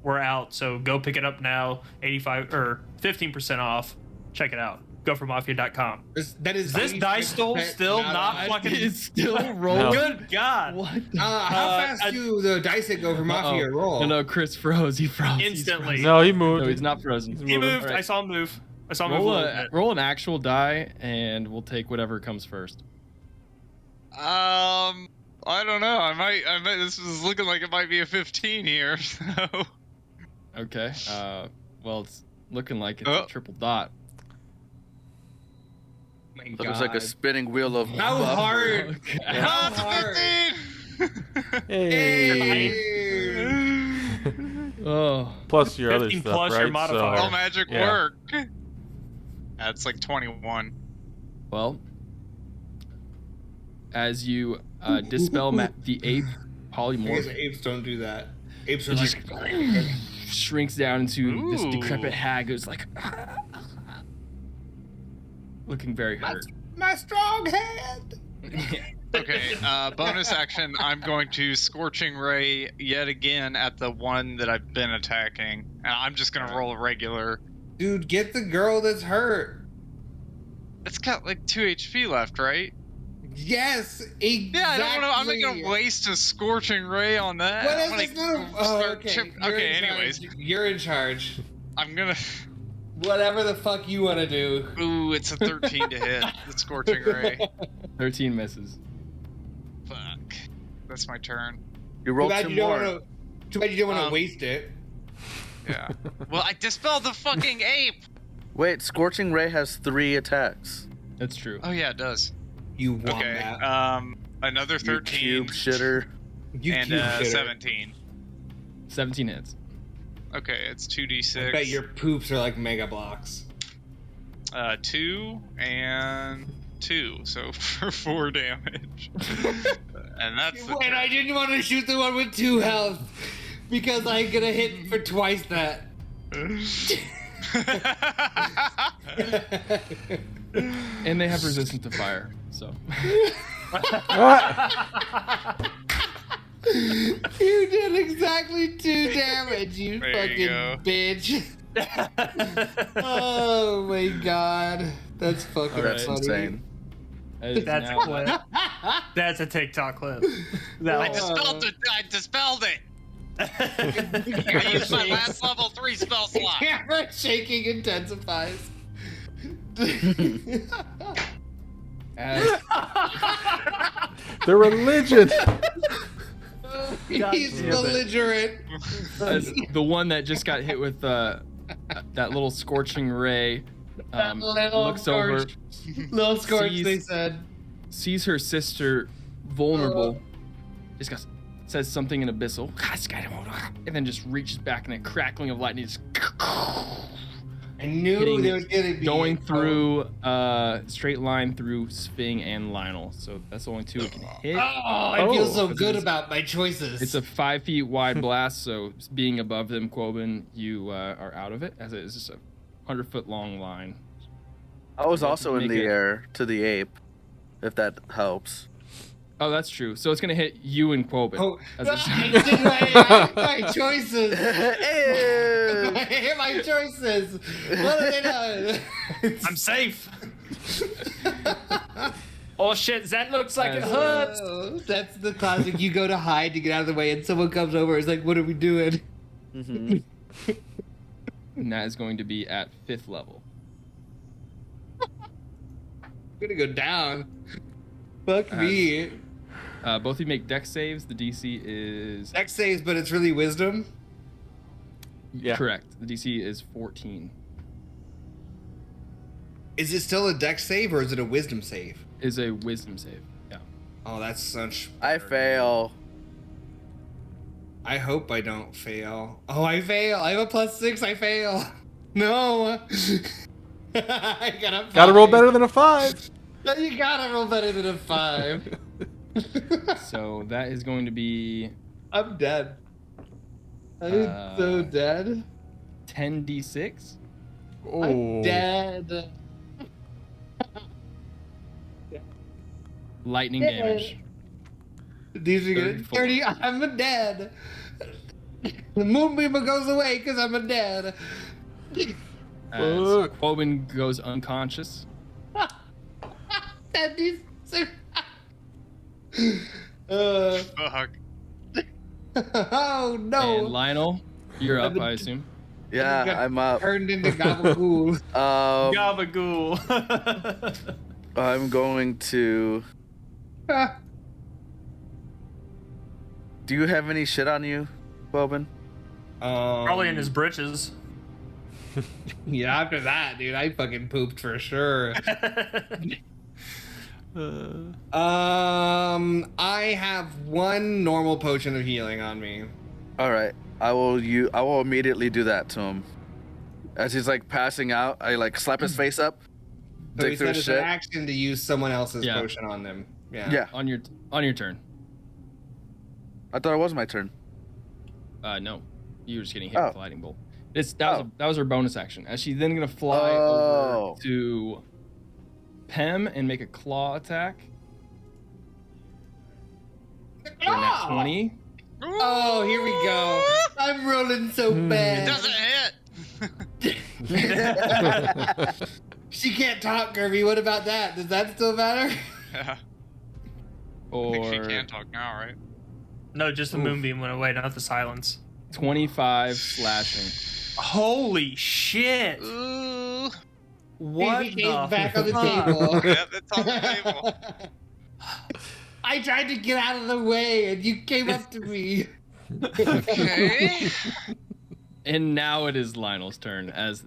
S3: we're out, so go pick it up now. 85 or 15% off. Check it out. GopherMafia.com.
S2: that is
S3: Is this dice stole still not fucking?
S1: It's still rolling.
S3: Good God!
S1: What?
S2: how fast do the dice that go for Mafia roll?
S1: No, Chris froze. He froze. He's
S3: Instantly.
S7: No, he moved.
S1: No, he's not frozen.
S3: He moved.
S1: Alright.
S3: I saw him move. I saw him move a
S1: Roll,
S3: little bit.
S1: roll an actual die, and we'll take whatever comes first.
S5: I don't know. I might. This is looking like it might be a 15 here. So.
S1: Okay. Well, it's looking like it's
S5: Oh.
S1: a triple dot.
S2: My
S4: It looks like a
S2: God.
S4: spinning wheel of
S2: How
S4: buff.
S2: hard?
S1: Okay.
S2: How
S5: It's a
S2: hard?
S5: 15.
S2: Hey.
S1: Oh.
S7: Plus your other
S3: 15
S7: stuff,
S3: plus
S7: right?
S3: your modifier.
S5: All magic
S7: Yeah.
S5: work. That's like 21.
S1: Well, as you dispel the ape
S2: I guess
S1: polymorph,
S2: apes don't do that. Apes are
S1: it
S2: like,
S1: just shrinks down into this
S5: Ooh.
S1: decrepit hag who's like looking very hurt.
S2: my strong hand.
S5: Okay, bonus action. I'm going to Scorching Ray yet again at the one that I've been attacking. And I'm just going to roll a regular.
S2: Dude, get the girl that's hurt.
S5: It's got like 2 HP left, right?
S2: Yes, exactly.
S5: Yeah, I don't know. I'm not going to waste a Scorching Ray on that.
S2: What
S5: I'm
S2: is
S5: gonna
S2: this? No,
S5: start
S2: okay.
S5: chip-
S2: You're
S5: Okay,
S2: in
S5: anyways.
S2: charge. You're in charge.
S5: I'm going to.
S2: Whatever the fuck you want to do.
S5: Ooh, it's a 13 to hit. The Scorching Ray.
S1: 13 misses.
S5: Fuck. That's my turn.
S4: You
S2: Too
S4: rolled
S2: bad
S4: 2
S2: you don't
S4: more.
S2: want to. Too bad you don't want to
S5: Um,
S2: waste it.
S5: Yeah. Well, I dispelled the fucking ape.
S4: Wait, Scorching Ray has 3 attacks.
S1: That's true.
S5: Oh yeah, it does.
S2: You want
S5: Okay.
S2: that?
S5: Another
S4: You
S5: 13
S4: cube shitter.
S2: You
S5: and
S2: cute shitter.
S5: 17.
S1: 17 hits.
S5: Okay, it's
S2: I
S5: 2d6.
S2: bet your poops are like mega blocks.
S5: 2 and 2, so for 4 damage. And that's the
S2: And I didn't want to shoot the one with 2 health because I'm gonna hit for twice that.
S1: And they have resistance to fire. So
S2: You did exactly 2 damage, you
S5: There
S2: fucking
S5: you go.
S2: bitch. Oh my god. That's fucking
S4: That's
S2: funny.
S4: insane.
S1: that is
S3: That's
S1: now-
S3: a clip. That's a TikTok clip. That
S5: I
S3: was-
S5: dispelled it. I used my last level 3 spell slot.
S2: Camera shaking intensifies.
S1: as,
S7: The religion.
S2: He's
S3: damn it.
S2: belligerent.
S1: as the one that just got hit with that little scorching ray looks over,
S2: Little scorch,
S1: sees-
S2: they said.
S1: sees her sister vulnerable, just goes, says something in abyssal, and then just reaches back and a crackling of lightning just
S2: I knew
S1: hitting-
S2: there was gonna be
S1: going through straight line through Sphing and Lionel. So that's the only 2 it can hit.
S2: Oh, I feel so
S1: because
S2: good
S1: it's-
S2: about my choices.
S1: It's a 5 feet wide blast, so being above them, Quoben, you are out of it, as it is just a 100-foot long line.
S4: I was
S1: Yeah,
S4: also in
S1: make
S4: the
S1: it-
S4: air to the ape, if that helps.
S1: Oh, that's true. So it's gonna hit you and Quoben.
S2: Oh,
S1: As a-
S2: I did my choices.
S4: Ew.
S2: I hit my choices. What are they doing?
S3: I'm safe. Oh shit, that looks like it
S1: As,
S3: hurts.
S2: Oh, that's the classic. You go to hide to get out of the way, and someone comes over. It's like, what are we doing?
S4: Mhm.
S1: and that is going to be at 5th level.
S2: I'm gonna go down. Fuck me.
S1: Both of you make dex saves. The DC is
S2: Dex saves, but it's really wisdom.
S7: Yeah.
S1: correct. The DC is 14.
S2: Is it still a dex save or is it a wisdom save?
S1: Is a wisdom save. Yeah.
S2: Oh, that's such.
S4: I fail.
S2: I hope I don't fail. Oh, I fail. I have a +6. I fail. No. I got a 5.
S7: Gotta roll better than a 5.
S2: You gotta roll better than a 5.
S1: So that is going to be
S2: I'm dead. I'm so dead.
S1: 10d6.
S7: Oh.
S2: I'm dead.
S1: Lightning damage.
S2: These are good.
S1: 34.
S2: 30. I'm dead. The moonbeam goes away because I'm a dead.
S1: As
S7: Fuck.
S1: Quoben goes unconscious.
S2: 56.
S5: Fuck.
S2: Oh
S1: And
S2: no!
S1: Lionel, you're up,
S2: I've been-
S1: I assume.
S4: Yeah,
S2: got
S4: I'm up.
S2: Turned into gabagool.
S3: Gabagool.
S4: I'm going to. Do you have any shit on you, Bobin?
S3: Probably in his britches.
S2: Yeah, after that, dude, I fucking pooped for sure. I have 1 normal potion of healing on me.
S4: All right, I will immediately do that to him. As he's like passing out, I like slap his face up,
S2: So he
S4: dig through
S2: said
S4: his
S2: it's an
S4: shit.
S2: action to use someone else's
S1: Yeah.
S2: potion on them. Yeah.
S4: Yeah,
S1: On your turn.
S4: I thought it was my turn.
S1: No, you were just getting hit
S4: Oh.
S1: with a lightning bolt. That was her bonus action. As she's then gonna fly
S4: Oh.
S1: over to Pem and make a claw attack. For a nat 20.
S2: Oh, here we go. I'm rolling so
S5: It
S2: bad.
S5: doesn't hit.
S2: She can't talk, Kirby. What about that? Does that still matter?
S5: Yeah. I
S1: Or
S5: think she can talk now, right?
S3: No, just the
S1: Oof.
S3: moonbeam went away, not the silence.
S1: 25 slashing.
S3: Holy shit!
S5: Ooh.
S3: What
S2: He
S3: the
S2: came back on the
S3: fuck?
S2: table.
S5: Yeah, that's on the table.
S2: I tried to get out of the way, and you came up to me.
S5: Okay.
S1: And now it is Lionel's turn as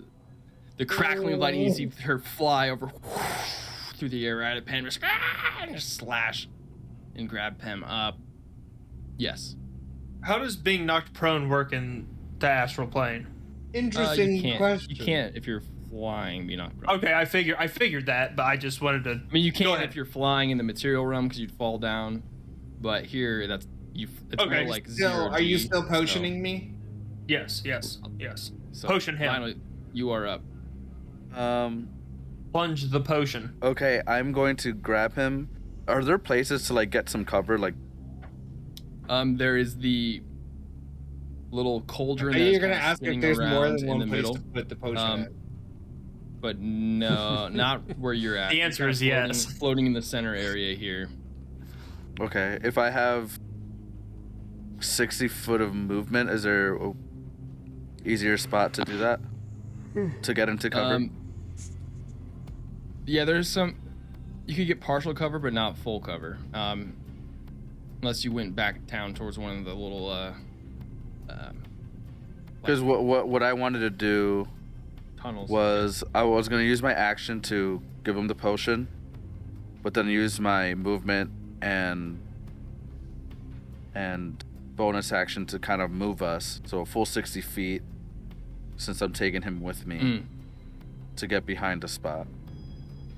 S1: the crackling of lightning, you see her fly over through the air right at Pem, just slash and grab Pem up. Yes.
S3: How does being knocked prone work in the astral plane?
S2: Interesting
S1: you can't,
S2: question.
S1: You can't if you're flying, be knocked prone.
S3: Okay, I figured that, but I just wanted to.
S1: I mean, you
S3: Go
S1: can
S3: ahead.
S1: if you're flying in the material realm because you'd fall down, but here it's
S3: Okay,
S1: more like
S2: Still,
S1: 0
S2: are you
S1: G,
S2: still potioning me?
S3: Yes.
S1: So,
S3: Potion him.
S1: Lionel, you are up.
S3: Well, plunge the potion.
S4: Okay, I'm going to grab him. Are there places to like get some cover? Like,
S1: there is the little cauldron.
S2: I think you're
S1: that's
S2: gonna
S1: kinda
S2: ask if
S1: spinning
S2: there's more
S1: around
S2: than
S1: in
S2: one
S1: the
S2: place
S1: middle.
S2: to put the potion at.
S1: But no, not where you're at.
S3: The
S1: You're
S3: answer
S1: kinda
S3: is
S1: floating,
S3: yes.
S1: Floating in the center area here.
S4: okay, if I have 60 foot of movement, is there a easier spot to do that? To get into cover?
S1: Yeah, there's some. You could get partial cover, but not full cover. Unless you went back down towards one of the little.
S4: Because what I wanted to do
S1: tunnels.
S4: was I was going to use my action to give him the potion, but then use my movement and bonus action to kind of move us, so a full 60 feet, since I'm taking him with me to get behind a spot.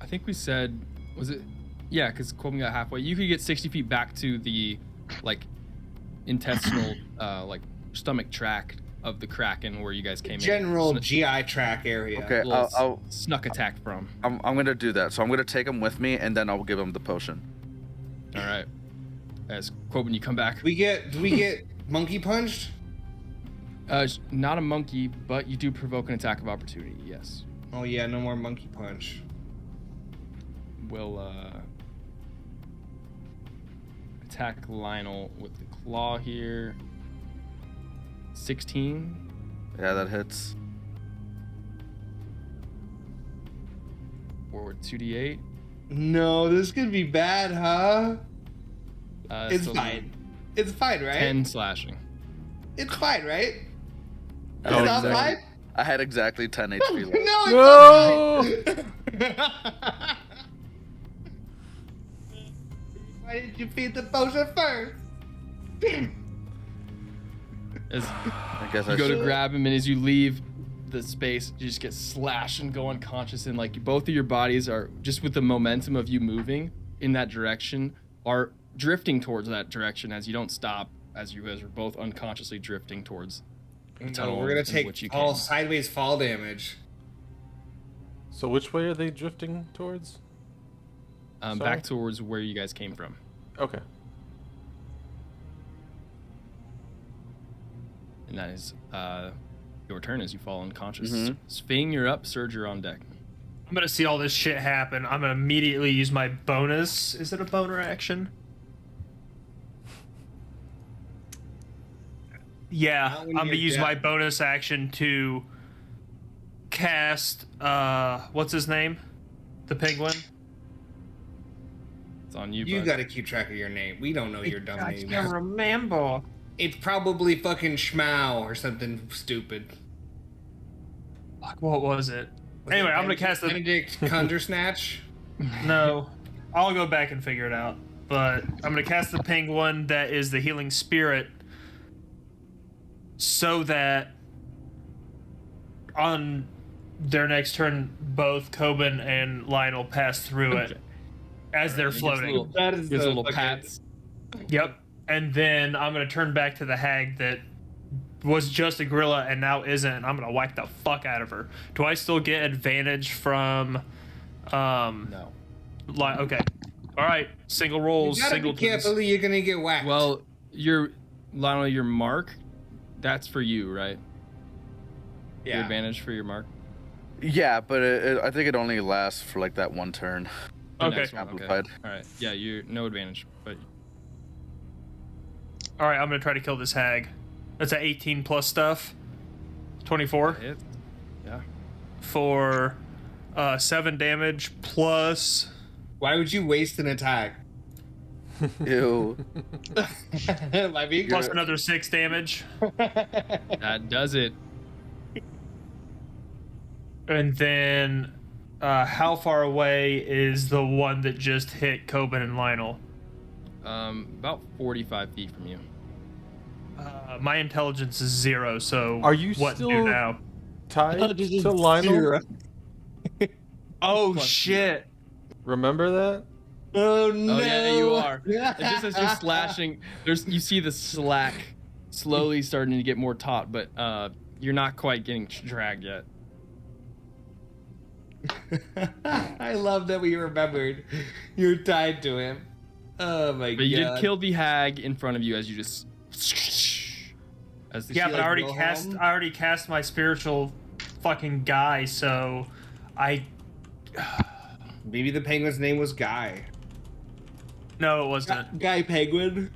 S1: I think we said, was it? Yeah, because Corbin got halfway. You could get 60 feet back to the, like, intestinal, like, stomach tract of the Kraken where you guys came
S2: General
S1: in.
S2: GI track area.
S4: Okay,
S1: Little
S4: I'll
S1: snuck attack from.
S4: I'm gonna do that. So I'm gonna take him with me, and then I'll give him the potion.
S1: All right. As Corbin, you come back.
S2: Do we get monkey punched?
S1: Not a monkey, but you do provoke an attack of opportunity. Yes.
S2: Oh yeah, no more monkey punch.
S1: Will attack Lionel with the claw here. 16.
S4: Yeah, that hits.
S1: Or 2d8.
S2: No, this could be bad, huh? It's
S1: So
S2: fine. It's fine, right?
S1: 10 slashing.
S2: It's fine, right?
S4: I
S2: It's
S4: had
S2: not
S4: exactly-
S2: fine?
S4: I had exactly 10 HP left.
S2: No, it's not fine. Why did you feed the potion first?
S1: As
S4: I guess I
S1: you go to
S4: should.
S1: grab him, and as you leave the space, you just get slashed and go unconscious, and like both of your bodies are just with the momentum of you moving in that direction are drifting towards that direction as you don't stop, as you guys are both unconsciously drifting towards the
S2: No,
S1: tunnel
S2: we're gonna
S1: in
S2: take
S1: which you
S2: all
S1: came.
S2: sideways fall damage.
S7: So which way are they drifting towards? Sorry?
S1: Back towards where you guys came from.
S7: Okay.
S1: And that is your turn as you fall unconscious.
S4: Mhm.
S1: Sphing, you're up. Surge, you're on deck.
S3: I'm gonna see all this shit happen. I'm gonna immediately use my bonus. Is it a boner action? Yeah,
S2: Not
S3: I'm
S2: when
S3: gonna
S2: you're
S3: use
S2: dead.
S3: my bonus action to cast. What's his name? The penguin.
S1: It's on you,
S2: You
S1: bud.
S2: gotta keep track of your name. We don't know your dumb
S3: I
S2: name.
S3: can't remember.
S2: It's probably fucking Schmau or something stupid.
S3: Fuck, what was it?
S2: Was
S3: Anyway,
S2: it
S3: I'm gonna cast the.
S2: Benedict Conjursnatch.
S3: No, I'll go back and figure it out. But I'm gonna cast the penguin that is the healing spirit, so that on their next turn, both Coben and Lionel pass through it as they're floating.
S2: That is
S1: Gives
S2: the
S1: little
S2: fucking-
S1: pats.
S3: Yep. And then I'm gonna turn back to the hag that was just a gorilla and now isn't, and I'm gonna whack the fuck out of her. Do I still get advantage from
S1: No.
S3: Okay. Alright. Single rolls,
S2: You gotta
S3: single
S2: be careful, or you're gonna get whacked.
S1: Well, Lionel, your mark, that's for you, right? Your
S2: yeah.
S1: advantage for your mark.
S4: Yeah, but I think it only lasts for like that one turn.
S1: The
S3: Okay.
S1: next one, okay.
S4: Amplified.
S1: All right. Yeah, you're no advantage, but
S3: Alright, I'm gonna try to kill this hag. That's at 18 plus stuff. 24
S1: hit. Yeah.
S3: for 7 damage plus.
S2: Why would you waste an attack?
S4: Ew.
S2: By being
S3: Plus another 6 damage.
S1: That does it.
S3: And then, how far away is the one that just hit Coben and Lionel?
S1: About 45 feet from you.
S3: My intelligence is 0, so
S7: Are you
S3: what
S7: still-
S3: do now?
S7: Tied to Lionel?
S3: Oh
S1: Plus
S3: shit!
S7: Remember that?
S2: Oh no!
S1: Oh yeah, you are. And just as you're slashing, you see the slack slowly starting to get more taut, but you're not quite getting dragged yet.
S2: I love that we remembered you're tied to him. Oh my god.
S1: But you did kill the hag in front of you as you just. As the
S3: Yeah,
S2: she,
S3: but
S2: like,
S3: I
S2: go home?
S3: already cast my spiritual fucking guy, so I.
S2: Maybe the penguin's name was Guy.
S3: No, it wasn't.
S2: Guy Penguin.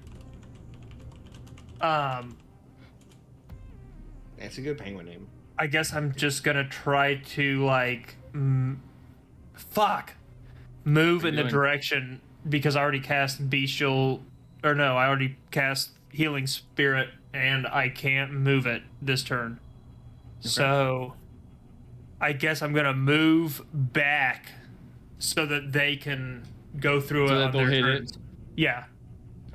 S2: That's a good penguin name.
S3: I guess I'm just gonna try to like, move
S1: What are
S3: in
S1: you
S3: the
S1: doing?
S3: direction because I already cast bestial, or no, I already cast healing spirit, and I can't move it this turn. So, I guess I'm gonna move back so that they can go through
S1: So
S3: it
S1: that
S3: on
S1: they'll
S3: their
S1: hit
S3: turns.
S1: it?
S3: Yeah,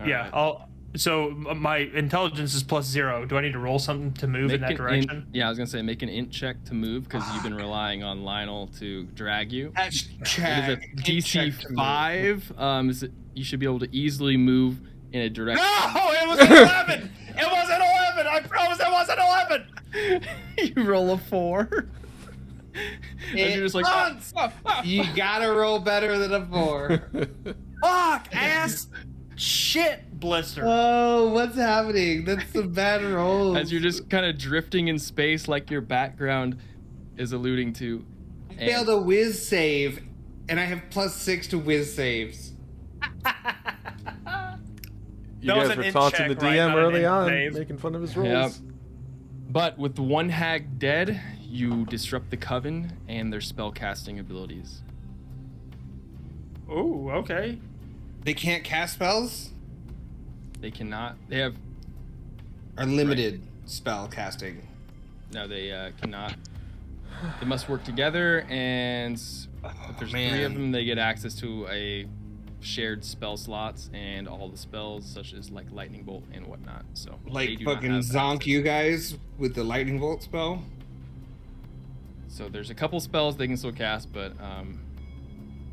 S3: yeah.
S1: Alright.
S3: So my intelligence is +0. Do I need to roll something to move in that direction?
S1: Yeah, I was gonna say make an int check to move because you've been relying on Lionel to drag you. It is a DC 5. You should be able to easily move in a direction.
S3: No, it was an 11. It was an 11. I promise it was an 11.
S1: You roll a 4. And you're just like,
S2: You gotta roll better than a 4.
S3: Fuck ass. Shit, blister.
S2: Oh, what's happening? That's some bad rolls.
S1: as you're just kind of drifting in space, like your background is alluding to.
S2: I failed a whiz save, and I have +6 to whiz saves.
S7: You
S3: That was
S7: guys
S3: an
S7: were
S3: int
S7: taunting the
S3: check, right?
S7: DM
S3: Not an
S7: early
S3: int
S7: on,
S3: save.
S7: making fun of his
S1: Yep.
S7: rolls.
S1: But with the one hag dead, you disrupt the coven and their spell casting abilities.
S3: Oh, okay.
S2: They can't cast spells?
S1: They cannot. They have.
S2: Or limited spell casting?
S1: No, they cannot. They must work together, and if there's 3 of them, they get access to a shared spell slots and all the spells, such as like lightning bolt and whatnot. So they
S2: Like
S1: do not
S2: fucking
S1: have
S2: zonk
S1: access.
S2: you guys with the lightning bolt spell?
S1: So there's a couple spells they can still cast, but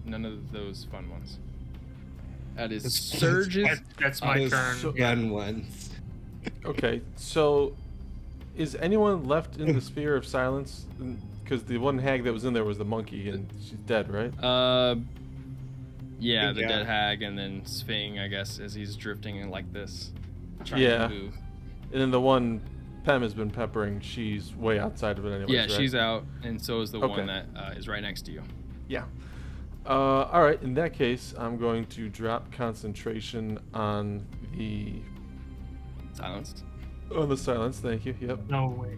S1: none of those fun ones. That is surges.
S3: That's my
S2: Those
S3: turn.
S2: Gun ones.
S7: Okay, so is anyone left in the Sphere of Silence? Because the one hag that was in there was the monkey, and she's dead, right?
S1: Yeah, the
S2: Yeah.
S1: dead hag, and then Sphing, I guess, as he's drifting in like this, trying
S7: Yeah.
S1: to move.
S7: And then the one Pem has been peppering, she's way outside of it anyways,
S1: Yeah,
S7: right?
S1: she's out, and so is the
S7: Okay.
S1: one that is right next to you.
S7: Yeah. Alright, in that case, I'm going to drop concentration on the
S1: Silenced.
S7: silence, thank you, yep.
S3: No way.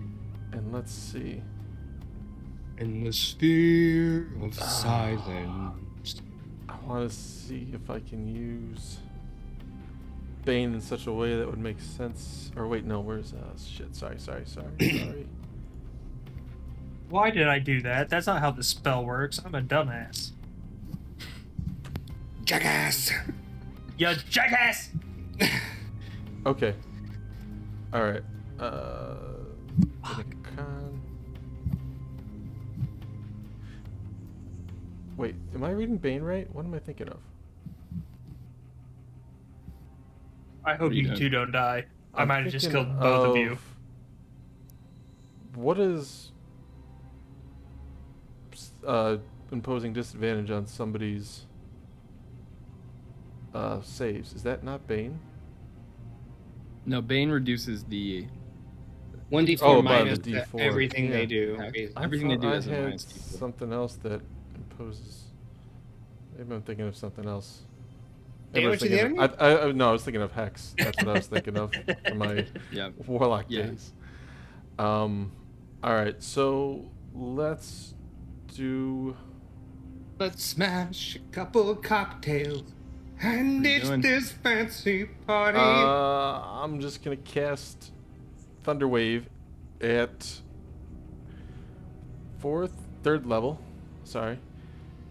S7: And let's see.
S2: In the sphere of silence.
S7: I want to see if I can use Bane in such a way that would make sense. Or wait, no, where's shit, sorry.
S3: Why did I do that? That's not how the spell works. I'm a dumbass.
S2: Jackass!
S3: You jackass!
S7: Okay. Alright. Con. Wait, am I reading Bane right? What am I thinking of?
S3: I hope
S1: What are you
S3: you
S1: doing?
S3: two don't die. I
S7: I'm
S3: might have just
S7: thinking
S3: killed both of you.
S7: What is imposing disadvantage on somebody's saves? Is that not Bane?
S1: No, Bane reduces the
S2: 1d4
S7: Oh, by
S2: minus
S7: the D4,
S2: everything
S7: yeah.
S2: they do.
S1: Everything they
S7: thought
S1: do
S7: I
S1: has a
S7: had
S1: minus D4.
S7: something else that imposes. Maybe I'm thinking of something else.
S2: Damage to the enemy?
S7: No, I was thinking of Hex. That's what I was thinking of for my
S1: Yeah.
S7: Warlock
S1: Yeah.
S7: days. Alright, so let's do.
S2: Let's smash a couple of cocktails and
S1: What are you
S2: ditch
S1: doing?
S2: this fancy party.
S7: I'm just gonna cast Thunderwave at third level. Sorry,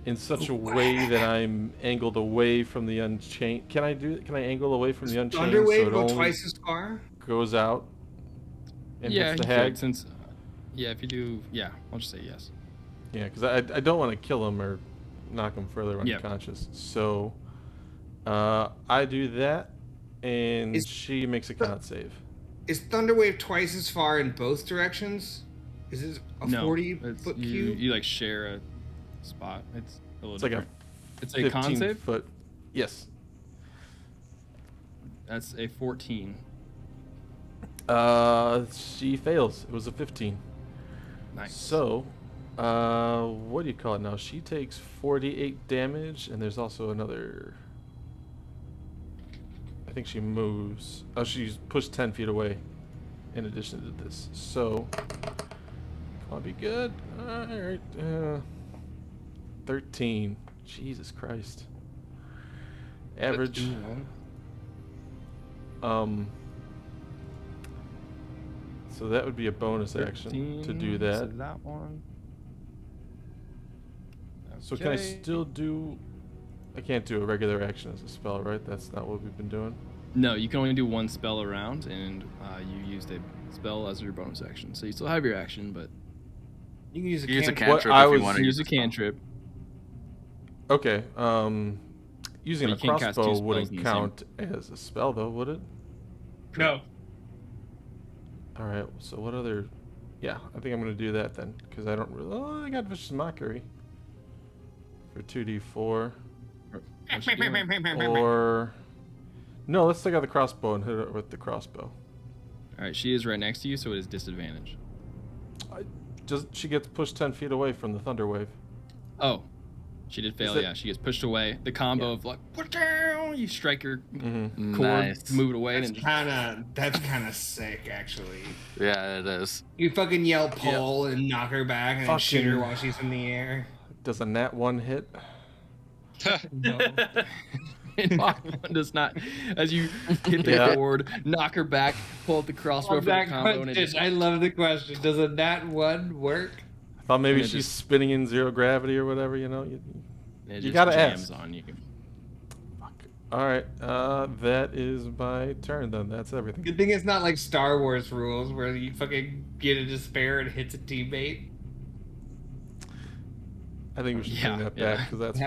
S7: in such a way that I'm angled away from the Unchained. Can I angle away from the Unchained so
S2: Thunderwave
S7: it
S2: go
S7: only
S2: twice as far?
S7: goes out and
S1: Yeah,
S7: hits
S1: you
S7: the hag?
S1: could, since. Yeah, if you do, yeah, I'll just say yes.
S7: Yeah, because I don't want to kill him or knock him further
S1: Yep.
S7: unconscious. So I do that, and
S2: Is-
S7: she makes a con save.
S2: Is Thunderwave twice as far in both directions? Is it a
S1: No,
S2: 40-foot
S1: you,
S2: cube?
S1: you like share a spot. It's a little
S7: It's like a
S1: different. It's a con
S7: 15
S1: save.
S7: foot. Yes.
S1: That's a 14.
S7: She fails. It was a 15.
S1: Nice.
S7: So, what do you call it now? She takes 48 damage, and there's also another. I think she moves. Oh, she's pushed 10 feet away. In addition to this, so I'll be good. All right, 13. Jesus Christ. Average. So that would be a bonus action to do
S1: 13,
S7: that.
S1: So that one.
S7: So can I
S1: Okay.
S7: still do? I can't do a regular action as a spell, right? That's not what we've been doing.
S1: No, you can only do one spell a round, and you used a spell as your bonus action. So you still have your action, but
S2: You can use a
S4: Use a
S2: cantrip.
S4: cantrip
S7: I
S4: if you
S7: was-
S4: want to
S1: use a
S4: a spell.
S1: cantrip.
S7: Okay. Using
S1: But
S7: a
S1: you can't cast two
S7: crossbow
S1: spells
S7: wouldn't
S1: in the
S7: count as a spell, though, would it?
S3: No.
S7: All right. So what other? Yeah, I think I'm gonna do that then, because I don't really. Oh, I got vicious mockery for 2d4. Or no, let's take out the crossbow and hit it with the crossbow.
S1: All right, she is right next to you, so it is disadvantage.
S7: Just she gets pushed 10 feet away from the thunder wave.
S1: Oh, she did fail.
S7: it-
S1: Yeah, she gets pushed away. The combo of like, put down, you strike her
S7: Mm-hmm.
S1: cord,
S4: Nice.
S1: move it away, and
S2: That's
S1: then just
S2: kind of sick, actually.
S4: Yeah, it is.
S2: You fucking yell pull and knock her back and then shoot her
S7: Fucking-
S2: while she's in the air.
S7: Does a nat 1 hit?
S2: No.
S1: does not. As you hit the
S7: Yeah.
S1: cord, knock her back, pull out the crossbow for the
S2: that
S1: combo, and it
S2: question,
S1: just
S2: I love the question. Does a nat 1 work?
S7: I thought maybe
S1: And it
S7: she's
S1: just-
S7: spinning in zero gravity or whatever. You know.
S1: it
S7: You
S1: just
S7: gotta
S1: jams
S7: ask.
S1: on you.
S7: Fuck. All right. That is my turn then. That's everything.
S2: Good thing it's not like Star Wars rules where you fucking get a despair and hits a teammate.
S7: I think we should
S1: Yeah,
S7: bring that
S1: yeah.
S7: back because that's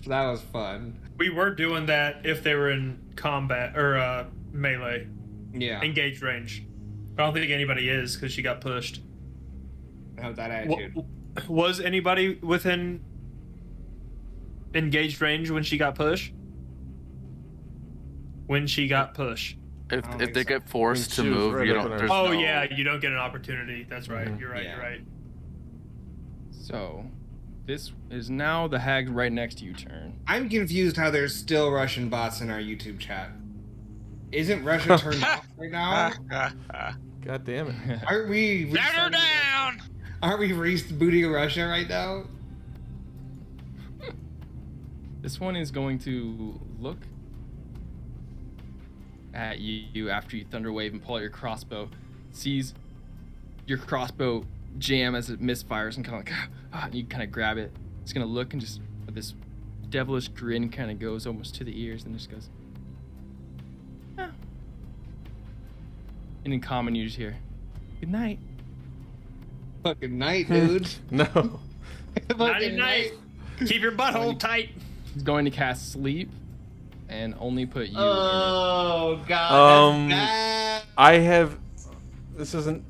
S2: That was fun.
S3: We were doing that if they were in combat or melee,
S2: Yeah.
S3: engaged range. I don't think anybody is because she got pushed.
S2: Have that attitude.
S3: Was anybody within engaged range when she got pushed? When she got pushed.
S4: If
S2: I don't
S4: if
S2: think
S4: they
S2: so.
S4: get forced to
S7: When she was
S4: move,
S7: right
S4: you
S7: up
S4: don't.
S7: in
S4: There's
S7: our-
S3: Oh
S4: no,
S3: yeah, you don't get an opportunity. That's right.
S7: Mhm.
S3: You're right.
S2: Yeah.
S3: You're right.
S1: So, this is now the hag right next to you turn.
S2: I'm confused how there's still Russian bots in our YouTube chat. Isn't Russia turned off right now?
S7: God damn it.
S2: Aren't we?
S5: Let her down!
S2: Aren't we rebooting Russia right now?
S1: This one is going to look at you after you thunder wave and pull out your crossbow. Sees your crossbow jam as it misfires and kind of like, and you kind of grab it. It's gonna look and just with this devilish grin kind of goes almost to the ears and just goes, "Ah." And in common you just hear, "Good night."
S2: Fucking night, dude.
S7: No.
S3: Nighty
S2: Fucking
S3: night. Keep your butthole tight.
S1: He's going to cast sleep and only put you in it.
S2: Oh god. That's bad.
S7: I have. This isn't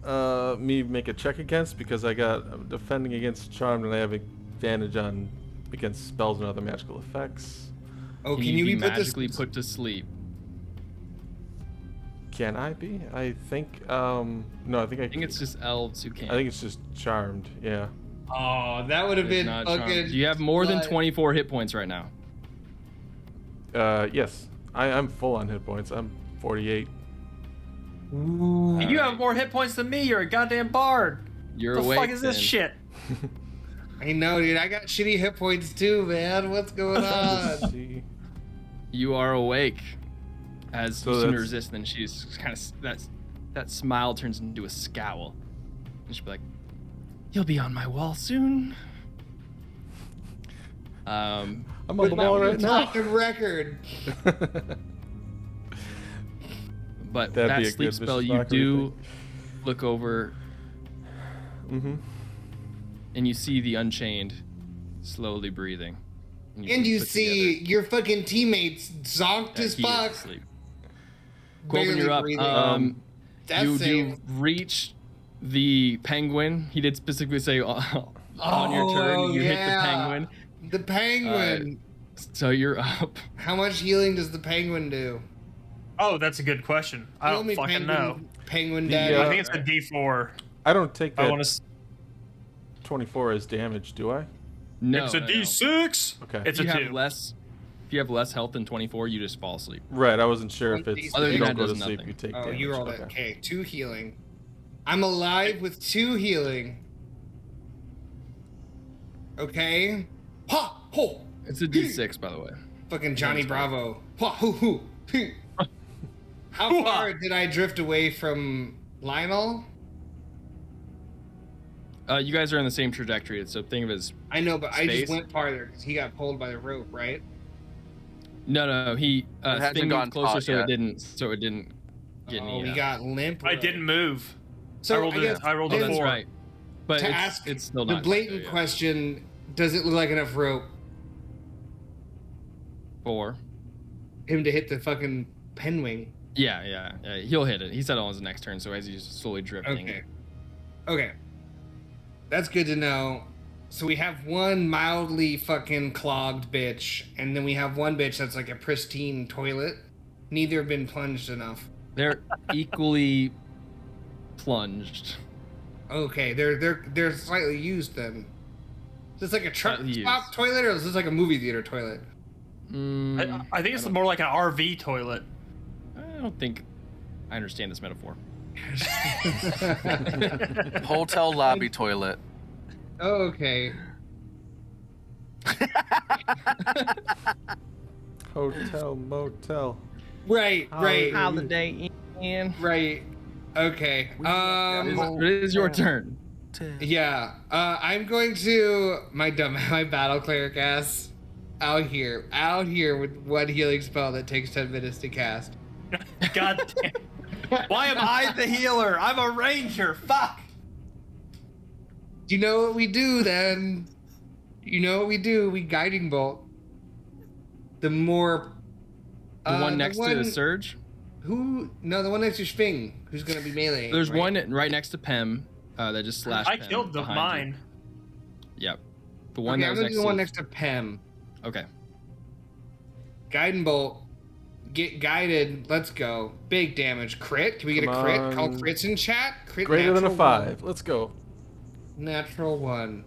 S7: me make a check against because I'm defending against charmed and I have advantage on against spells and other magical effects.
S2: Oh,
S1: Can
S2: can
S1: you
S2: you
S1: be
S2: be put
S1: magically
S2: this?
S1: put to sleep?
S7: Can I be? I think. No, I think
S1: I think it's just elves who can.
S7: I think it's just charmed. Yeah.
S2: Oh, that would have
S1: It's
S2: been
S1: not
S2: fucking.
S1: charmed. Do you have more than
S2: blood.
S1: 24 hit points right now?
S7: Yes. I'm full on hit points. I'm 48.
S2: Ooh.
S3: And you have more hit points than me. You're a goddamn bard.
S1: You're
S3: What the
S1: awake.
S3: fuck is this
S1: then.
S3: shit?
S2: I know, dude. I got shitty hit points too, man. What's going
S7: Let's
S2: on?
S7: see.
S1: You are awake. As
S7: So
S1: you seem to
S7: that's-
S1: resist, then she's kind of that smile turns into a scowl, and she'll be like, "You'll be on my wall soon."
S7: I'm on
S2: But
S7: the
S2: not
S7: wall
S2: with
S7: right
S2: a
S7: now.
S2: fucking record.
S1: But
S7: That'd
S1: that
S7: be a
S1: sleep
S7: good
S1: spell,
S7: vicious
S1: you
S7: mockery
S1: do look over
S7: Mm-hmm.
S1: and you see the Unchained slowly breathing.
S2: And
S1: can
S2: you
S1: put
S2: see
S1: together
S2: your fucking teammates zonked
S1: that
S2: as
S1: he is
S2: fuck.
S1: asleep. Colvin,
S2: Barely
S1: you're up.
S2: breathing. That's
S1: You
S2: safe.
S1: do reach the penguin. He did specifically say on your turn.
S2: Oh,
S1: You hit the
S2: yeah.
S1: penguin.
S2: The penguin.
S1: So you're up.
S2: How much healing does the penguin do?
S3: Oh, that's a good question. I
S2: Heal
S3: don't
S2: me,
S3: fucking know.
S2: Penguin
S7: The,
S2: daddy.
S3: I think it's a D4.
S7: I don't take
S3: I
S7: that
S3: want to.
S7: 24 as damage, do I?
S1: No,
S3: It's a
S1: no,
S3: D6.
S7: Okay.
S3: It's
S1: If
S3: a
S1: you
S3: 2.
S1: have less, if you have less health than 24, you just fall asleep.
S7: Right, I wasn't sure if it's
S1: Other
S7: if you
S1: than
S7: don't
S1: that,
S7: go to
S1: does
S7: sleep,
S1: nothing.
S7: you take
S2: Oh,
S7: damage.
S2: you rolled it.
S7: Okay.
S2: Okay, 2 healing. I'm alive with 2 healing. Okay. Ha! Ho!
S1: It's a D6, by the way.
S2: Fucking Johnny Bravo. Ha! Hoo! Hoo! Hoo. How far did I drift away from Lionel?
S1: You guys are in the same trajectory, so think of it as...
S2: I know, but I
S1: Space?
S2: just went farther because he got pulled by the rope, right?
S1: No, he
S4: hasn't
S1: Sting
S4: gone
S1: moved closer,
S4: taut
S1: so
S4: yet.
S1: it didn't get
S2: Oh,
S1: any...
S2: we got limp.
S3: I
S2: rope.
S3: didn't move.
S2: So
S3: I rolled
S2: guess
S3: I rolled
S1: Oh,
S3: a
S1: that's
S3: 4.
S1: right. But
S2: to
S1: it's,
S2: ask
S1: it's still
S2: the
S1: not...
S2: blatant question, does it look like enough rope
S1: 4.
S2: him to hit the fucking penwing?
S1: Yeah, he'll hit it. He said it on his next turn, so as he's slowly drifting.
S2: Okay. That's good to know. So we have one mildly fucking clogged bitch, and then we have one bitch that's like a pristine toilet. Neither have been plunged enough.
S1: They're equally plunged.
S2: Okay, they're slightly used then. Is this like a truck
S1: Slightly
S2: stop
S1: used.
S2: toilet, or is this like a movie theater toilet?
S3: I think it's more like an RV toilet.
S1: I don't think I understand this metaphor.
S4: Hotel lobby toilet.
S2: Oh, okay.
S7: Hotel, motel.
S2: Right.
S1: Holiday Inn.
S2: Right. Okay.
S1: It is your turn.
S2: Yeah. I'm going to my battle cleric ass out here with one healing spell that takes 10 minutes to cast.
S3: God damn. Why am I the healer? I'm a ranger. Fuck.
S2: You know what we do then? You know what we do? We guiding bolt. The more.
S1: The one next to the surge.
S2: Who? No, the one next to Shving. Who's gonna be melee?
S1: There's
S2: right?
S1: one right next to Pem that just slashed.
S3: I
S1: Pem
S3: killed the
S1: behind
S3: mine.
S1: you. Yep. The one
S2: Okay,
S1: that
S2: I'm
S1: was
S2: gonna
S1: next
S2: do the
S1: to
S2: one next to Pem.
S1: Okay.
S2: Guiding bolt. Get guided. Let's go. Big damage. Crit. Can we get
S7: Come
S2: a crit?
S7: on.
S2: Call crits in chat. Crit.
S7: Greater than a
S2: natural
S7: 5. Let's go.
S2: 1. Natural 1.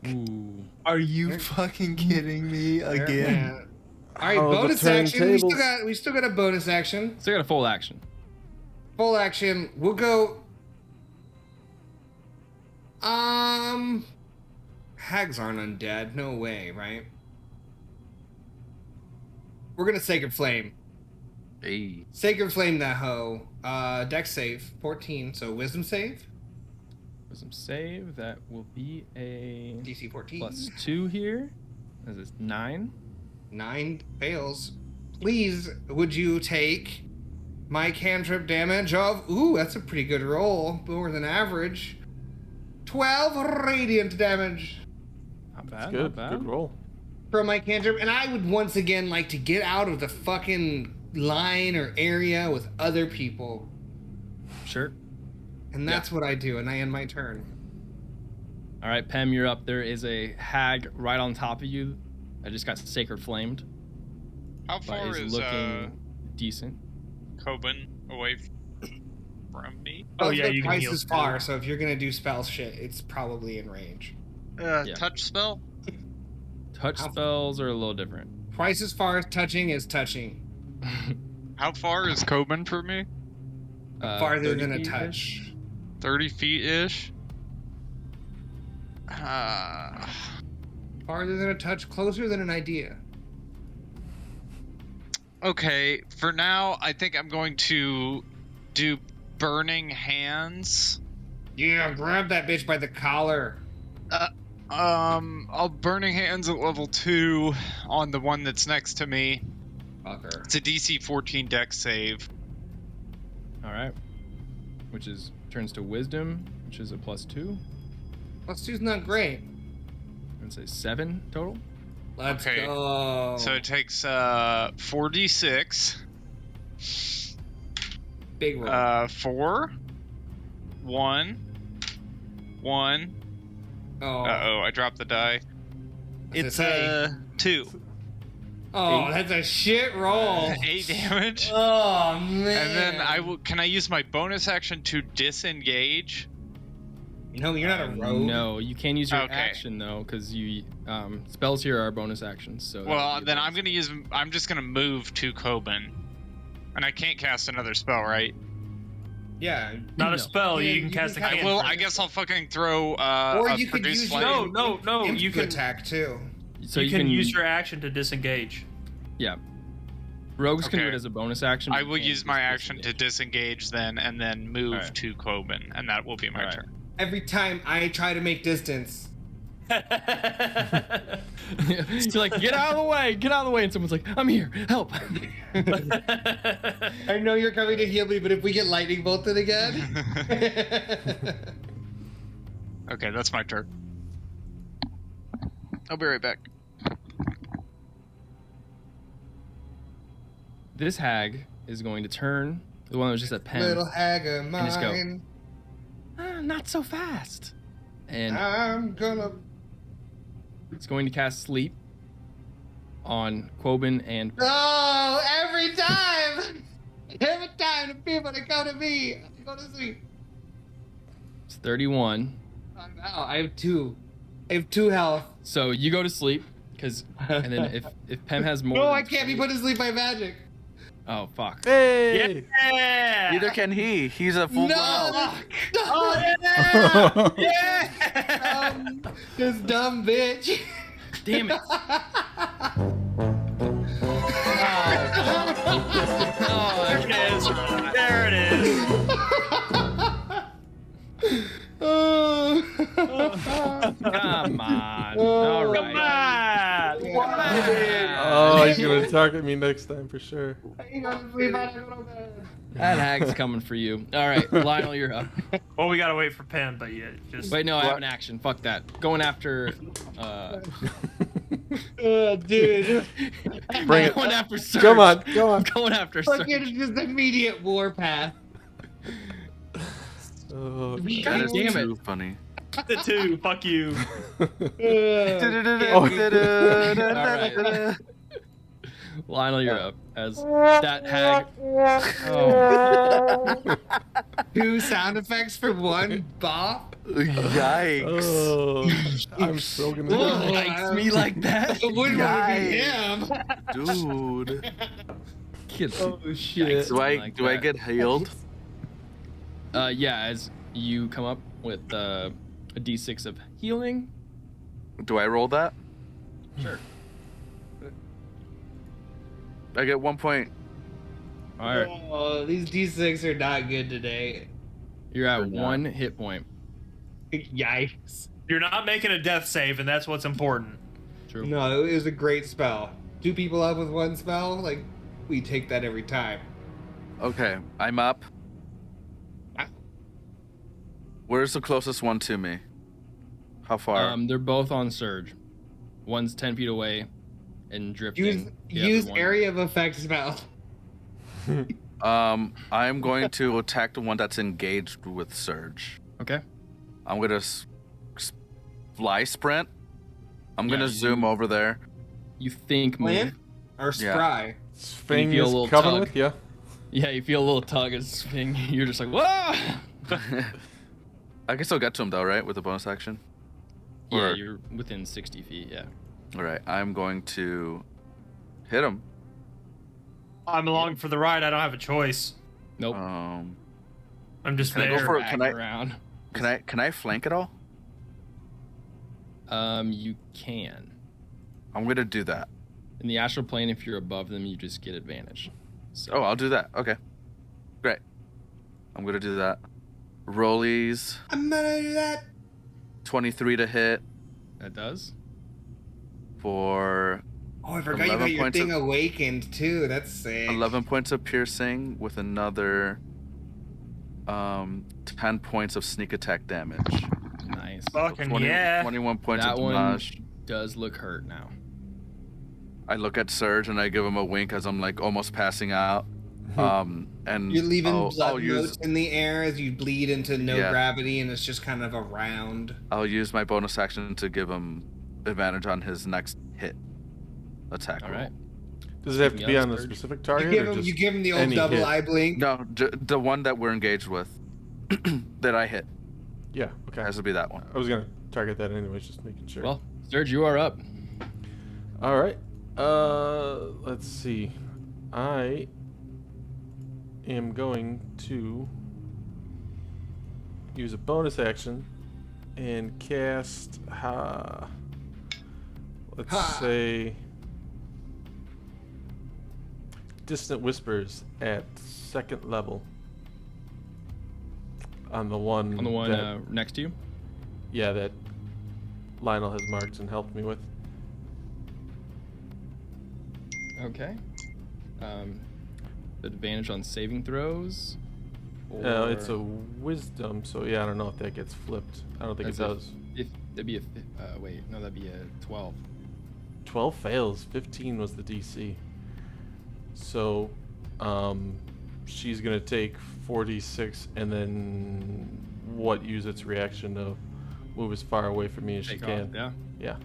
S1: Ooh.
S8: Are you fucking kidding me again?
S2: Man. All right,
S7: Oh, the
S2: bonus action. We
S7: turntables.
S2: still got a bonus action.
S1: So I got a full action.
S2: Full action. We'll go. Hags aren't undead. No way, right? We're gonna Sacred Flame.
S4: Hey.
S2: Sacred Flame that hoe. Dex save 14. So Wisdom save.
S1: Wisdom save. That will be a
S2: DC 14.
S1: +2 here. This is 9.
S2: 9 fails. Please, would you take my cantrip damage of... Ooh, that's a pretty good roll. More than average. 12 radiant damage
S1: Not bad.
S7: That's good.
S1: Not bad.
S7: Good roll.
S2: from my cantrip. And I would once again like to get out of the fucking line or area with other people.
S1: Sure.
S2: And that's what I do, and I end my turn.
S1: All right, Pem, you're up. There is a hag right on top of you. I just got sacred flamed.
S5: How
S1: But
S5: far
S1: is
S5: is
S1: looking decent.
S5: Coben away from me?
S3: Oh,
S2: Spells
S3: yeah,
S2: go
S3: you can
S2: twice
S3: heal
S2: as far, so if you're gonna do spell shit, it's probably in range.
S1: Yeah.
S5: Touch spell?
S1: Touch
S2: How-
S1: spells are a little different.
S2: Twice as far as touching is touching.
S5: How far is Coben from me?
S2: Farther
S1: 30
S2: than a
S1: feet-ish?
S2: touch.
S5: 30 feet ish.
S2: Farther than a touch, closer than an idea.
S5: Okay, for now, I think I'm going to do Burning Hands.
S2: Yeah, grab that bitch by the collar.
S5: I'll Burning Hands at level 2 on the one that's next to me.
S2: Fucker.
S5: It's a DC 14 dex save.
S1: All right. Which is turns to wisdom, which is a +2.
S2: Plus 2's not great.
S1: I'd say 7 total.
S2: Let's
S5: Okay,
S2: go.
S5: So it takes 4d6.
S2: Big roll.
S5: 4. 1. 1.
S2: Oh.
S5: Uh-oh, I dropped the die. It's
S2: a
S5: 2.
S2: Oh, that's a shit roll.
S5: 8 damage.
S2: Oh man.
S5: And then can I use my bonus action to disengage?
S2: No, you're not a rogue.
S1: No, you can use your
S5: Okay.
S1: action though, because you spells here are bonus actions. So
S5: Well, then I'm just gonna move to Coben, and I can't cast another spell, right?
S2: Yeah.
S3: Not
S1: No.
S3: a spell.
S2: Yeah,
S3: you can
S2: you
S3: cast
S2: can
S3: a
S2: cast-
S3: cantrip.
S5: I guess I'll fucking throw
S2: Or
S5: a
S2: you could
S5: produce
S2: use
S5: flame.
S3: No,
S2: Imp
S3: you can
S2: attack too.
S1: so
S3: you can use your action to disengage.
S1: yeah. Rogues can do
S5: Okay.
S1: it as a bonus action.
S5: I
S1: but you
S5: will
S1: can't
S5: use my
S1: just
S5: action to
S1: disengage.
S5: disengage then, and then move
S1: Alright.
S5: to Coben, and that will be my
S1: Alright.
S5: turn.
S2: Every time I try to make distance,
S1: You're like, get out of the way, get out of the way, and someone's like, I'm here, help.
S2: I know you're coming to heal me, but if we get lightning bolted again.
S5: Okay, that's my turn. I'll be right back.
S1: This hag is going to turn the one that was just at Pen.
S2: Little hag of
S1: just go.
S2: mine.
S1: Not so fast. And
S2: I'm gonna.
S1: it's going to cast sleep on Quoben and
S2: Oh, every time! Every time the people that go to me, I go to sleep.
S1: it's 31.
S2: Oh, no, I have 2. I have 2 health.
S1: So you go to sleep, and then if Pem has more.
S2: No,
S1: than
S2: I can't be
S1: 20
S2: put to sleep by magic.
S1: Oh fuck.
S7: Hey!
S3: Yeah.
S4: Neither can he. He's a full
S2: No!
S4: blown.
S2: Oh, yeah! Yeah! This dumb bitch.
S1: Damn it.
S3: There it is. There it is.
S1: Come on. All right.
S3: Come on.
S7: Oh, he's gonna target me next time for sure.
S1: That hag's coming for you. All right, Lionel, you're up.
S3: Well, we gotta wait for Pen, but yeah, just
S1: Wait, no, I have an action. Fuck that. Going after.
S2: Dude.
S7: Bring it.
S1: Going after Surge.
S7: Come on, come on.
S1: Going after Surge.
S2: Fucking just immediate warpath.
S7: Oh,
S1: God
S4: That is
S1: damn
S4: too
S1: it.
S4: funny.
S3: the 2. Fuck you.
S1: Alright. Lionel, you're up. As that hag. Oh.
S2: 2 sound effects for 1 bop.
S4: Yikes.
S7: oh, I'm so gonna.
S1: Likes me like that.
S2: It wouldn't want to be him.
S4: Dude.
S1: Kid.
S2: Oh shit.
S4: Do I
S1: Like
S4: do I
S1: that.
S4: get healed?
S1: Yeah, as you come up with a d6 of healing.
S4: Do I roll that?
S1: Sure.
S4: I get 1 point.
S1: All right.
S2: Oh, these D6 are not good today.
S1: You're at
S4: Yeah.
S1: 1 hit point.
S2: Yikes.
S3: You're not making a death save, and that's what's important.
S1: True.
S2: No, it was a great spell. 2 people up with 1 spell, like, we take that every time.
S4: Okay, I'm up. Where's the closest one to me? How far?
S1: They're both on Surge. One's 10 feet away and drifting.
S2: Use
S1: The other
S2: use
S1: one-
S2: area of effect spell.
S4: I'm going to attack the one that's engaged with Surge.
S1: Okay.
S4: I'm gonna fly sprint. I'm gonna
S1: you-
S4: zoom over there.
S1: You think move.
S2: Land or
S4: Yeah.
S2: spry?
S7: Sphinx
S1: feel a
S7: is
S1: little
S7: coming
S1: tug.
S7: with you.
S1: Yeah, you feel a little tug as swing. You're just like, whoa!
S4: I can still get to him though, right? With the bonus action.
S1: Yeah,
S4: Or-
S1: you're within 60 feet. Yeah.
S4: All right, I'm going to hit him.
S3: I'm along for the ride. I don't have a choice.
S1: Nope.
S4: Um,
S3: I'm just
S4: Can I
S3: there.
S4: go for it?
S1: Back
S4: Can I-
S1: around.
S4: can I flank at all?
S1: You can.
S4: I'm gonna do that.
S1: In the astral plane, if you're above them, you just get advantage. So,
S4: Oh, I'll do that. Okay, great. I'm gonna do that. Rollies,
S2: I'm gonna do that.
S4: 23 to hit
S1: that does.
S4: for
S2: Oh, I forgot you
S4: 11
S2: got your
S4: points
S2: thing
S4: of-
S2: awakened too. That's sick.
S4: 11 points of piercing with another 10 points of sneak attack damage.
S1: Nice.
S3: Fucking
S4: 20
S3: yeah.
S4: 21 points
S1: That
S4: of
S1: one
S4: damage.
S1: does look hurt now.
S4: I look at Surge and I give him a wink as I'm like almost passing out. And
S2: You're leaving
S4: I'll
S2: blood
S4: use
S2: notes in the air as you bleed into no
S4: Yeah.
S2: gravity, and it's just kind of a round.
S4: I'll use my bonus action to give him advantage on his next hit attack.
S1: All
S4: roll.
S1: right.
S7: Does it have to be on a
S1: Sturge.
S7: specific target?
S2: You
S7: or just
S2: give him the old
S7: any
S2: double
S7: hit?
S2: eye blink.
S4: No, the one that we're engaged with that I hit
S7: Yeah, okay.
S4: has to be that one.
S7: I was going to target that anyways, just making sure.
S1: Well, Sturge, you are up.
S7: All right. Let's see. I am going to use a bonus action and cast let's say Distant Whispers at 2nd level on the one that,
S1: Next to you.
S7: yeah, that Lionel has marked and helped me with.
S1: Okay. Advantage on saving throws.
S7: No, it's
S1: or-
S7: a wisdom, so yeah, I don't know if that gets flipped. I don't think it
S1: That's
S7: does.
S1: If that'd be a wait, no, that'd be a 12.
S7: 12 fails. 15 was the DC. So, she's gonna take 46 and then use its reaction to move as far away from me as she
S1: Take
S7: can.
S1: off, yeah.
S7: Yeah.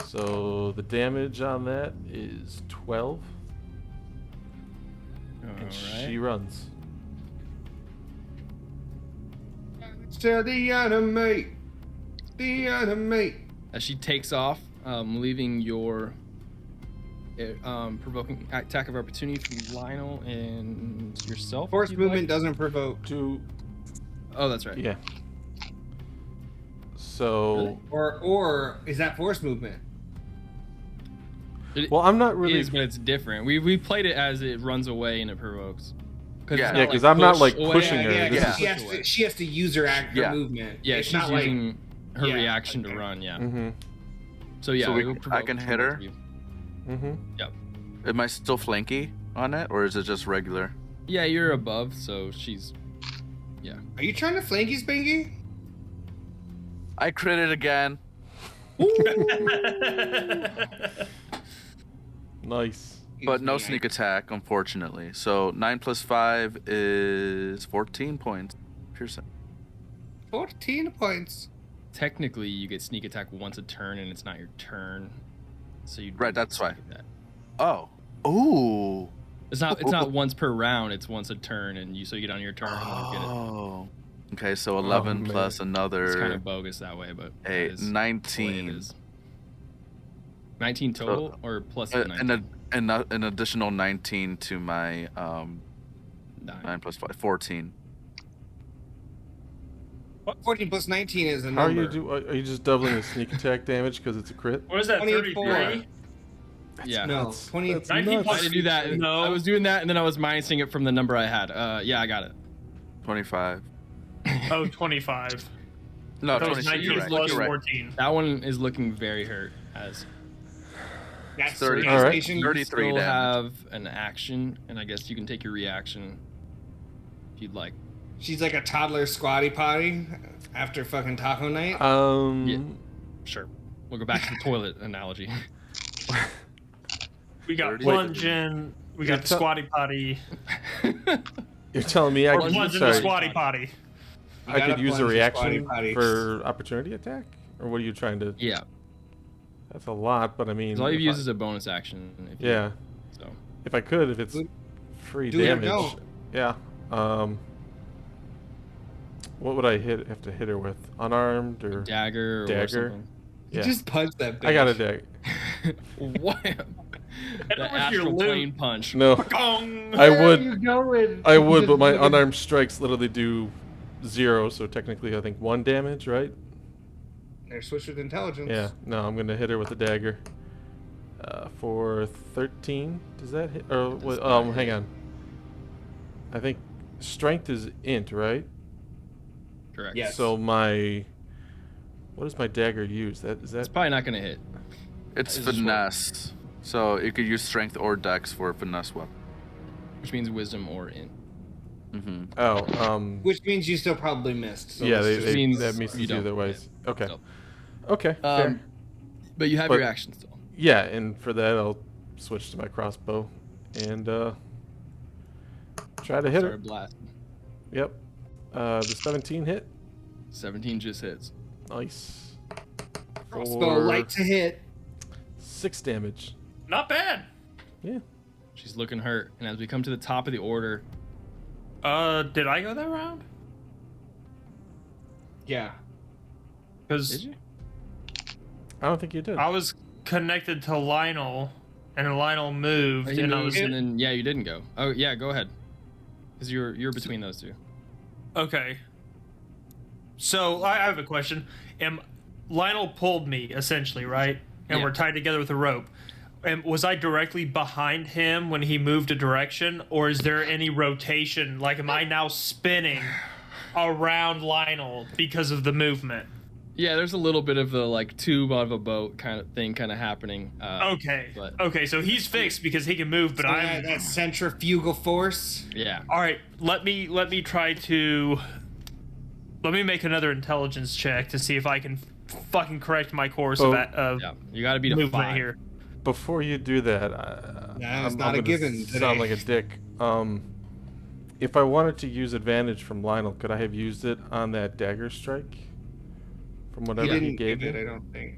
S7: So the damage on that is 12, and she runs.
S2: Tell the enemy. The enemy.
S1: As she takes off, leaving your provoking attack of opportunity from Lionel and yourself.
S2: Force
S1: if you'd
S2: movement
S1: like.
S2: doesn't provoke.
S1: Oh, that's right.
S7: Yeah. So,
S2: Or is that force movement?
S1: It
S7: well, I'm not really.
S1: is, but it's different. We played it as it runs away and it provokes.
S4: Yeah.
S7: Yeah, 'cause I'm not, like,
S1: push away.
S7: pushing her.
S2: Yeah,
S7: This
S2: yeah,
S7: is-
S2: she has to use her
S4: Yeah.
S2: movement.
S1: Yeah,
S2: It's
S1: she's
S2: not like-
S1: using her
S2: Yeah,
S1: reaction
S2: okay.
S1: to run. Yeah.
S7: Mm-hmm.
S1: So yeah,
S4: So
S1: it will provoke
S4: I can
S1: from
S4: hit
S1: both
S4: her?
S1: of you.
S7: Mm-hmm.
S1: Yep.
S4: Am I still flanky on it, or is it just regular?
S1: Yeah, you're above, so she's. Yeah.
S2: Are you trying to flanky Spanky?
S4: I critted again.
S7: Nice.
S4: But no sneak attack, unfortunately. So 9 plus 5 is 14 points. Piercing.
S2: 14 points.
S1: Technically, you get sneak attack once a turn, and it's not your turn. So you.
S4: Right, that's why.
S1: That.
S4: Oh. Ooh.
S1: It's not once per round. It's once a turn, and so you get on your turn and then you get it.
S4: Oh. Okay, so 11
S7: man.
S4: plus another.
S1: It's kind of bogus that way, but that is the way it
S4: 19.
S1: is. 19 total, or plus the 19?
S4: An additional 19 to my 9
S1: 9.
S4: plus 5, 14.
S2: 14 plus 19 is a
S7: How
S2: number.
S7: are you just doubling the sneak attack damage because it's a crit?
S3: What is that?
S2: 24.
S3: 33?
S1: Yeah.
S2: No,
S7: That's
S2: 20.
S7: nuts.
S3: 19
S1: I
S3: plus
S1: did do that.
S3: No.
S1: I was doing that, and then I was minusing it from the number I had. Yeah, I got it.
S4: 25.
S3: Oh, 25.
S4: No,
S3: That was
S4: 26.
S3: 19
S4: You're right.
S3: plus
S4: You're right.
S3: 14.
S1: That one is looking very hurt. As
S2: That's
S4: 30.
S2: the
S7: All right.
S2: station.
S4: 33
S1: still
S4: damage.
S1: have an action, and I guess you can take your reaction if you'd like.
S2: She's like a toddler squatty potty after fucking taco night.
S1: Yeah. Sure. We'll go back to the toilet analogy.
S3: We got
S4: 30.
S3: plunge in. We got
S7: You're
S3: squatty potty.
S7: You're telling me I
S3: Or
S7: can
S3: plunge in the
S7: sorry,
S3: squatty potty.
S2: You
S7: I
S2: gotta
S7: could use a
S2: plunge the squatty
S7: reaction
S2: potty.
S7: for opportunity attack, or what are you trying to?
S1: Yeah.
S7: That's a lot, but I mean,
S1: 'Cause all you've
S7: if I-
S1: used is a bonus action. If you-
S7: yeah.
S1: So.
S7: If I could, if it's
S2: Do-
S7: free
S2: do it or
S7: damage,
S2: don't.
S7: yeah. What would I have to hit her with? Unarmed or
S1: Dagger or
S7: Dagger?
S1: something.
S2: You
S7: Yeah.
S2: just punch that bitch.
S7: I got a dagger.
S1: Wham!
S3: Hit
S1: The
S3: her with your
S1: astral
S3: loot.
S1: plane punch.
S7: No,
S3: Gong!
S7: I
S2: Where are
S7: would.
S2: you going?
S7: I would,
S2: Just
S7: but my
S2: fucking-
S7: unarmed strikes literally do 0, so technically I think 1 damage, right?
S2: They're switched with intelligence.
S7: Yeah. No, I'm gonna hit her with a dagger. For 13. Does that hit? Or
S1: Does
S7: what?
S1: not
S7: Hang
S1: hit.
S7: on. I think strength is int, right?
S1: Correct.
S2: Yes.
S7: So my. What does my dagger use? That is
S1: It's
S7: that.
S1: probably not going to hit.
S4: It's
S1: Is this
S4: finesse. So you could use strength or dex for a finesse weapon.
S1: Which means wisdom or int.
S4: Mm-hmm.
S7: Oh.
S2: Which means you still probably missed. So
S7: Yeah,
S2: it's just-
S1: means
S7: that means
S1: you
S7: it's
S1: don't
S7: either ways.
S1: hit.
S7: Okay.
S1: So,
S7: Okay. fair.
S1: but you have
S7: But-
S1: your action still.
S7: Yeah, and for that I'll switch to my crossbow and try to hit her.
S1: Start blasting.
S7: Yep. The 17 hit.
S1: 17 just hits.
S7: Nice.
S2: Crossbow light to hit.
S7: 6 damage.
S3: Not bad.
S7: Yeah.
S1: She's looking hurt. And as we come to the top of the order,
S3: Did I go that round?
S2: Yeah.
S3: Because
S1: did you?
S7: I don't think you did.
S3: I was connected to Lionel, and Lionel moved,
S1: He
S3: and I
S1: moved,
S3: was
S1: and then you didn't go. Oh yeah, go ahead. Because you're between those two.
S3: okay. So I have a question. Lionel pulled me essentially, right? And
S1: Yeah.
S3: we're tied together with a rope. And was I directly behind him when he moved a direction, or is there any rotation? Like, am I now spinning around Lionel because of the movement?
S1: Yeah, there's a little bit of the like tube out of a boat kind of thing happening.
S3: Okay.
S1: But-
S3: Okay, so he's fixed because he can move, but
S2: So
S3: I'm
S2: that centrifugal force.
S1: Yeah.
S3: all right. Let me make another intelligence check to see if I can fucking correct my course
S7: Oh.
S3: of
S1: Yeah. You got to beat a
S3: movement
S1: 5
S3: here.
S7: Before you do that,
S2: That is
S7: I'm
S2: not a
S7: gonna
S2: given
S7: sound
S2: today.
S7: like a dick. If I wanted to use advantage from Lionel, could I have used it on that dagger strike? From
S2: He
S7: whatever he
S2: didn't
S7: gave
S2: give
S7: me?
S2: it, I don't think.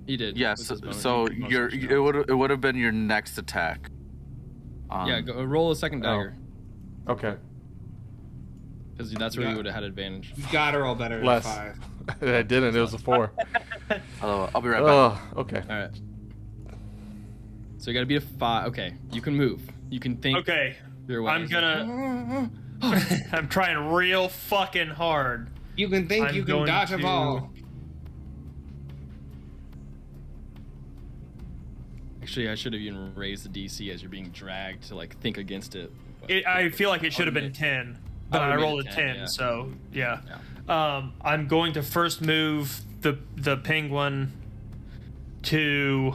S1: He did.
S4: Yes.
S1: with his bonus.
S4: So
S1: He
S4: your
S1: mostly
S4: it would have been your next attack.
S1: Yeah, go roll a second dagger.
S7: Okay.
S1: Because that's where
S2: Yeah.
S1: you would have had advantage.
S2: You gotta roll better than
S7: Less.
S2: 5.
S7: I didn't. It was a 4.
S4: I'll be right back.
S7: Oh, okay.
S1: All right. So you got to beat a 5. Okay. You can move. You can think
S3: Okay.
S1: your way.
S3: I'm gonna I'm trying real fucking hard.
S2: You can think
S3: I'm
S2: you can
S3: going
S2: dodge a
S3: to-
S2: ball.
S1: Actually, I should have even raised the DC as you're being dragged to like think against it. But-
S3: I feel like it should have been
S1: admit-
S3: 10, but
S1: I
S3: I
S1: would've made
S3: rolled
S1: it
S3: a
S1: 10,
S3: 10,
S1: yeah.
S3: so yeah. I'm going to first move the penguin to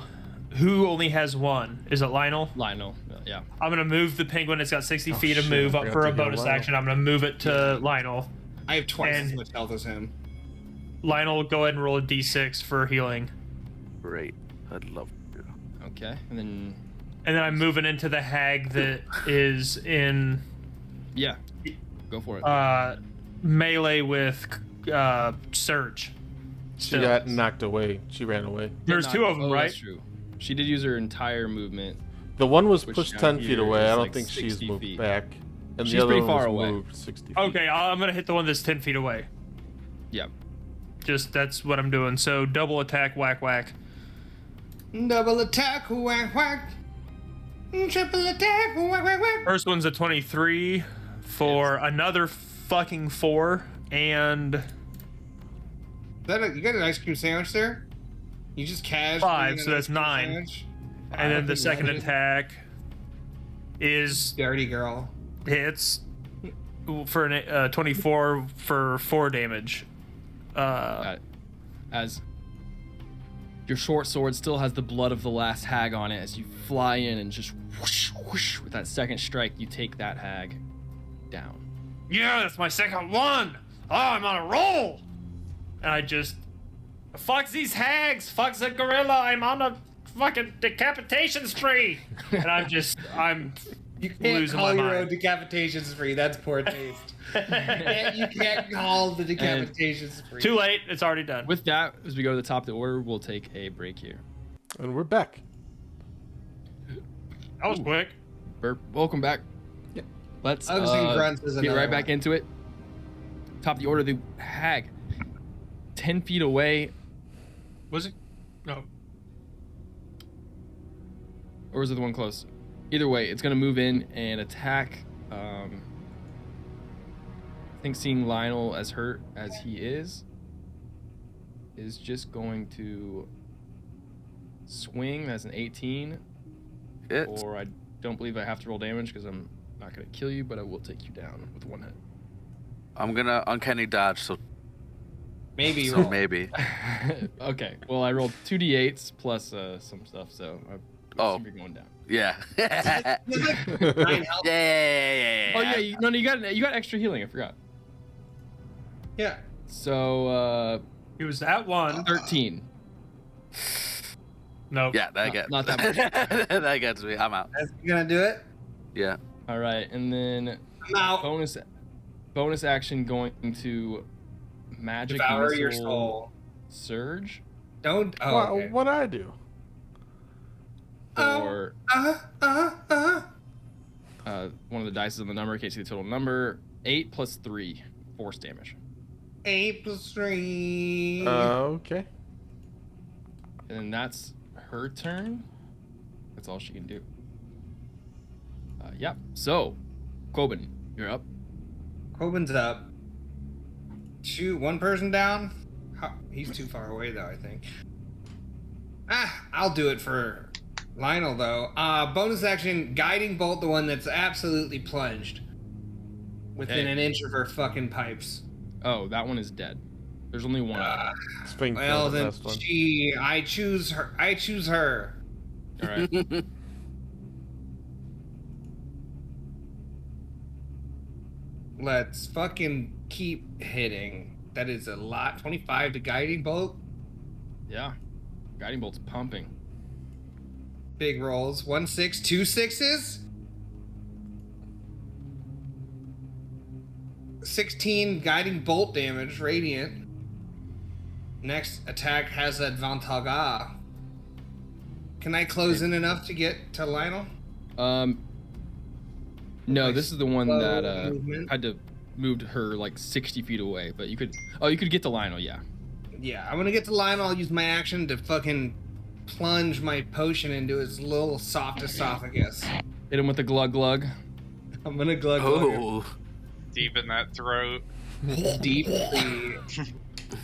S3: who only has 1. Is it Lionel?
S1: Lionel. Yeah.
S3: I'm gonna move the penguin. It's got 60 feet of
S7: shit,
S3: move
S7: I
S3: up
S7: forgot
S3: for
S7: to
S3: a
S7: heal
S3: bonus
S7: Lionel.
S3: action. I'm gonna move it to Lionel.
S2: I have twice as
S3: And-
S2: much health as him.
S3: Lionel, go ahead and roll a d6 for healing.
S4: Great. I'd love to.
S1: Okay. And then
S3: And then I'm moving into the hag that is in
S1: yeah, go for it.
S3: melee with Surge.
S7: She
S3: Still.
S7: got knocked away. She ran away.
S3: There's 2 of them, right?
S1: That's true. She did use her entire movement.
S7: The one was
S1: Which
S7: pushed
S1: down
S7: 10 feet
S1: here
S7: away.
S1: is
S7: I don't
S1: like
S7: think she's
S1: 60
S7: moved
S1: feet.
S7: back. And
S1: She's
S7: the other
S1: pretty
S7: one
S1: far
S7: was
S1: away.
S7: moved 60 feet.
S3: Okay, I'm gonna hit the one that's 10 feet away.
S1: Yeah.
S3: Just that's what I'm doing. So double attack, whack whack.
S2: Double attack, whack whack. Triple attack, whack whack whack.
S3: First one's a 23 for another fucking 4, and
S2: You got an ice cream sandwich there? You just casually
S3: 5,
S2: eat
S3: so
S2: an
S3: that's
S2: ice cream
S3: 9.
S2: sandwich?
S3: and then the
S2: think
S3: second
S2: that is-
S3: attack is
S2: Dirty girl.
S3: hits for an 24 for 4 damage.
S1: As your short sword still has the blood of the last hag on it, as you fly in and just whoosh, whoosh, with that second strike, you take that hag down.
S3: Yeah, that's my second one. Oh, I'm on a roll. And I just fuck these hags, fuck the gorilla. I'm on a fucking decapitation spree. And I'm
S2: You can't
S3: losing
S2: call
S3: my
S2: your own
S3: mind.
S2: decapitation spree. That's poor taste. you can't call the decapitation spree.
S3: Too late. It's already done.
S1: With that, as we go to the top of the order, we'll take a break here.
S7: And we're back.
S3: That was quick.
S1: Burp, welcome back. Let's
S2: I was thinking grunts is
S1: get
S2: another
S1: right back
S2: one.
S1: into it. Top of the order, the hag. 10 feet away,
S3: Was it? No.
S1: or was it the one close? Either way, it's going to move in and attack. I think seeing Lionel as hurt as he is just going to swing. That's an 18.
S4: It's
S1: Or I don't believe I have to roll damage because I'm not going to kill you, but I will take you down with one hit.
S4: I'm gonna uncanny dodge, so
S2: Maybe
S4: so
S2: roll.
S4: maybe.
S1: Okay, well, I rolled 2d8s plus some stuff, so I
S4: Oh.
S1: assume you're going down.
S4: Yeah.
S2: Nine health.
S4: Yeah.
S1: Oh, yeah, you got extra healing, I forgot.
S2: Yeah.
S1: So,
S3: He was at 1.
S1: 13.
S3: Nope.
S4: Yeah, that gets
S1: not that much.
S4: that gets me. I'm out.
S2: You gonna do it?
S4: Yeah.
S1: All right, and then
S2: I'm out.
S1: bonus action going to magic
S2: Devour your
S1: missile
S2: soul.
S1: surge.
S2: Don't. Oh, okay.
S7: What I do?
S1: For one of the dice is on the number. Can't see the total number. 8 plus 3, force damage.
S2: 8 plus 3.
S7: Okay.
S1: And then that's her turn. That's all she can do. Yep. So, Coben, you're up.
S2: Coben's up. Shoot, one person down. He's too far away, though, I think. I'll do it for Lionel, though. Bonus action, Guiding Bolt, the one that's absolutely plunged. Within an inch of her fucking pipes.
S1: Oh, that one is dead. There's only one.
S7: Sphinx.
S2: Well,
S7: the
S2: then
S7: last one.
S2: I choose her. I choose her.
S1: All right.
S2: Let's fucking keep hitting. That is a lot. 25 to Guiding Bolt.
S1: Yeah. Guiding Bolt's pumping.
S2: Big rolls. 1 6, 2 6s. 16 Guiding Bolt damage, radiant. Next attack has advantage. Can I close in enough to get to Lionel?
S1: No,
S2: Like
S1: this is the one that
S2: movement?
S1: had to move her like 60 feet away, but you could. Oh, you could get to Lionel, yeah.
S2: Yeah, I'm gonna get to Lionel. I'll use my action to fucking plunge my potion into his little soft esophagus.
S1: Hit him with the glug glug.
S2: I'm gonna glug glug
S4: Oh.
S5: Deep in that throat.
S2: deeply.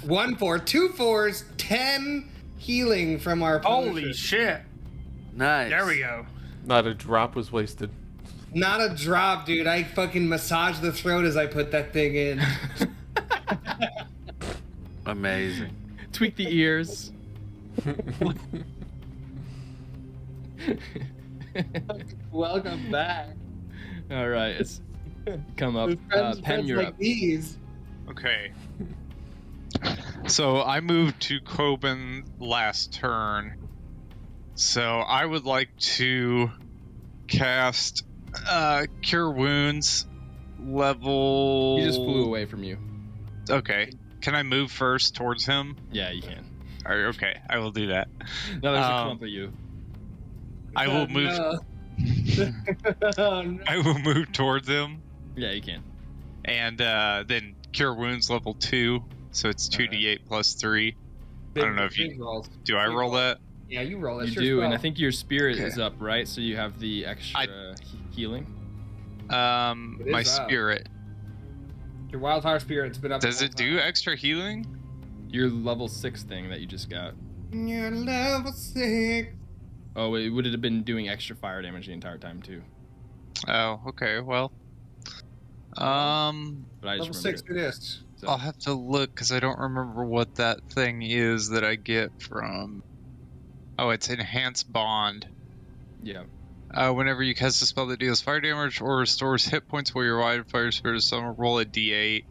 S2: 1 4, 2 4s, 10 healing from our potion.
S3: Holy shit.
S4: Nice.
S3: There we go.
S7: Not a drop was wasted.
S2: Not a drop, dude. I fucking massaged the throat as I put that thing in.
S4: Amazing.
S1: Tweak the ears.
S2: Welcome back.
S1: All right, it's come up. Pen, you're up.
S2: These.
S5: Okay. So I moved to Coben last turn. So I would like to cast Cure Wounds level.
S1: He just flew away from you.
S5: Okay. Can I move first towards him?
S1: Yeah, you can.
S5: All right, okay, I will do that.
S1: Now there's a clump of you.
S5: I will move.
S2: No. Oh, no.
S5: I will move towards him,
S1: Yeah, you can.
S5: and then Cure Wounds level 2. So it's 2d8 plus 3. I don't know if you-
S2: Big rolls.
S5: Do I
S2: Big
S5: roll
S2: rolls.
S5: that?
S2: Yeah, you roll it.
S1: You do, and I
S2: spell.
S1: think your spirit
S5: Okay.
S1: is up, right? So you have the extra healing.
S2: It
S5: My
S2: is up.
S5: spirit.
S2: Your wildfire spirit's been up.
S5: Does
S2: the
S5: it
S2: whole
S5: do
S2: time.
S5: extra healing?
S1: Your level 6 thing that you just got.
S2: You're level 6.
S1: Oh, it would have been doing extra fire damage the entire time too.
S5: Oh, okay. Well,
S1: But I
S2: Level
S1: just
S2: 6
S1: remembered
S2: it is.
S1: it. So,
S5: I'll have to look because I don't remember what that thing is that I get from. Oh, it's Enhanced Bond.
S1: yeah.
S5: Whenever you cast a spell that deals fire damage or restores hit points while your wildfire spirit is summoned, roll a d8.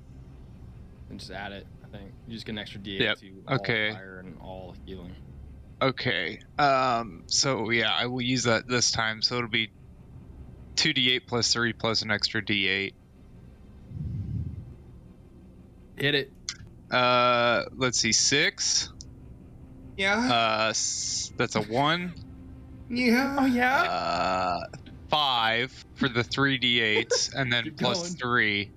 S1: And just add it, I think. You just get an extra D8
S5: Yep,
S1: to all
S5: okay.
S1: fire and all healing.
S5: Okay. So yeah, I will use that this time. So it'll be 2d8 plus 3 plus an extra d8.
S1: Hit it.
S5: Let's see, 6.
S2: Yeah.
S5: That's a 1.
S2: Yeah.
S1: yeah?
S5: 5 for the 3d8s, and then
S1: Keep
S5: plus
S1: going.
S5: 3.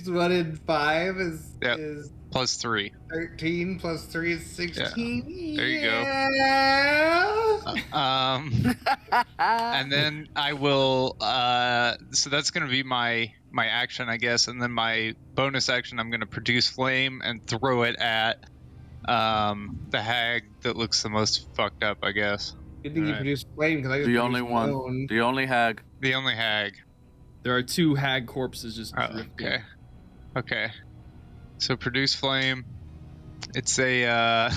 S2: 1 in 5 is
S5: Yep.
S2: is
S5: Plus 3.
S2: 13 plus 3 is 16.
S5: There you go.
S2: Yeah.
S5: And then I will. So that's gonna be my action, I guess, and then my bonus action, I'm gonna produce flame and throw it at the hag that looks the most fucked up, I guess.
S2: Good thing you
S1: Alright.
S2: produced flame because I just
S4: The only
S2: produced my
S4: one.
S2: own.
S4: The only hag.
S5: The only hag.
S1: There are 2 hag corpses just
S5: Oh,
S1: drifting.
S5: okay. Okay. So produce flame. It's a.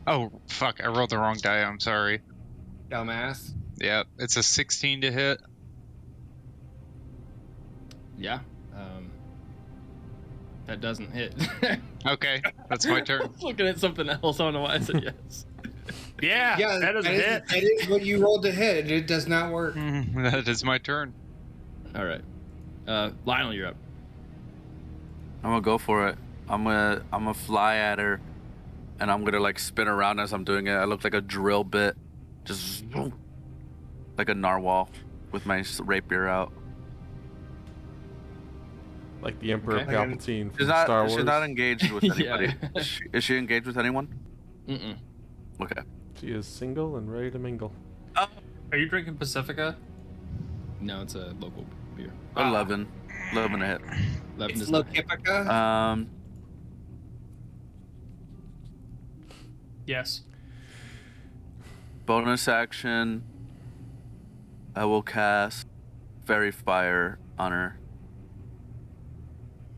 S5: Oh fuck! I rolled the wrong die. I'm sorry.
S2: Dumbass.
S5: Yeah, it's a 16 to hit.
S1: Yeah. That doesn't hit.
S5: Okay, that's my
S1: I
S5: turn.
S1: was looking at something else. I don't know why I said yes.
S3: Yeah,
S2: Yeah,
S3: that doesn't hit.
S2: That is what you rolled to hit. It does not work.
S5: That is my turn.
S1: All right. Lionel, you're up.
S4: I'm gonna go for it. I'm gonna fly at her and I'm gonna like spin around as I'm doing it. I look like a drill bit, just like a narwhal with my rapier out.
S7: Like the Emperor
S1: Okay.
S7: Palpatine from
S4: She's not.
S7: Star Wars.
S4: She's not engaged with anybody.
S1: Yeah.
S4: Is she engaged with anyone?
S1: Mm-mm.
S4: Okay.
S7: She is single and ready to mingle.
S3: Are you drinking Pacifica?
S1: No, it's a local beer.
S4: 11. 11 to hit.
S1: 11
S2: It's
S1: does not hit.
S2: Lokipica.
S3: Yes.
S4: Bonus action. I will cast Fairy Fire on her.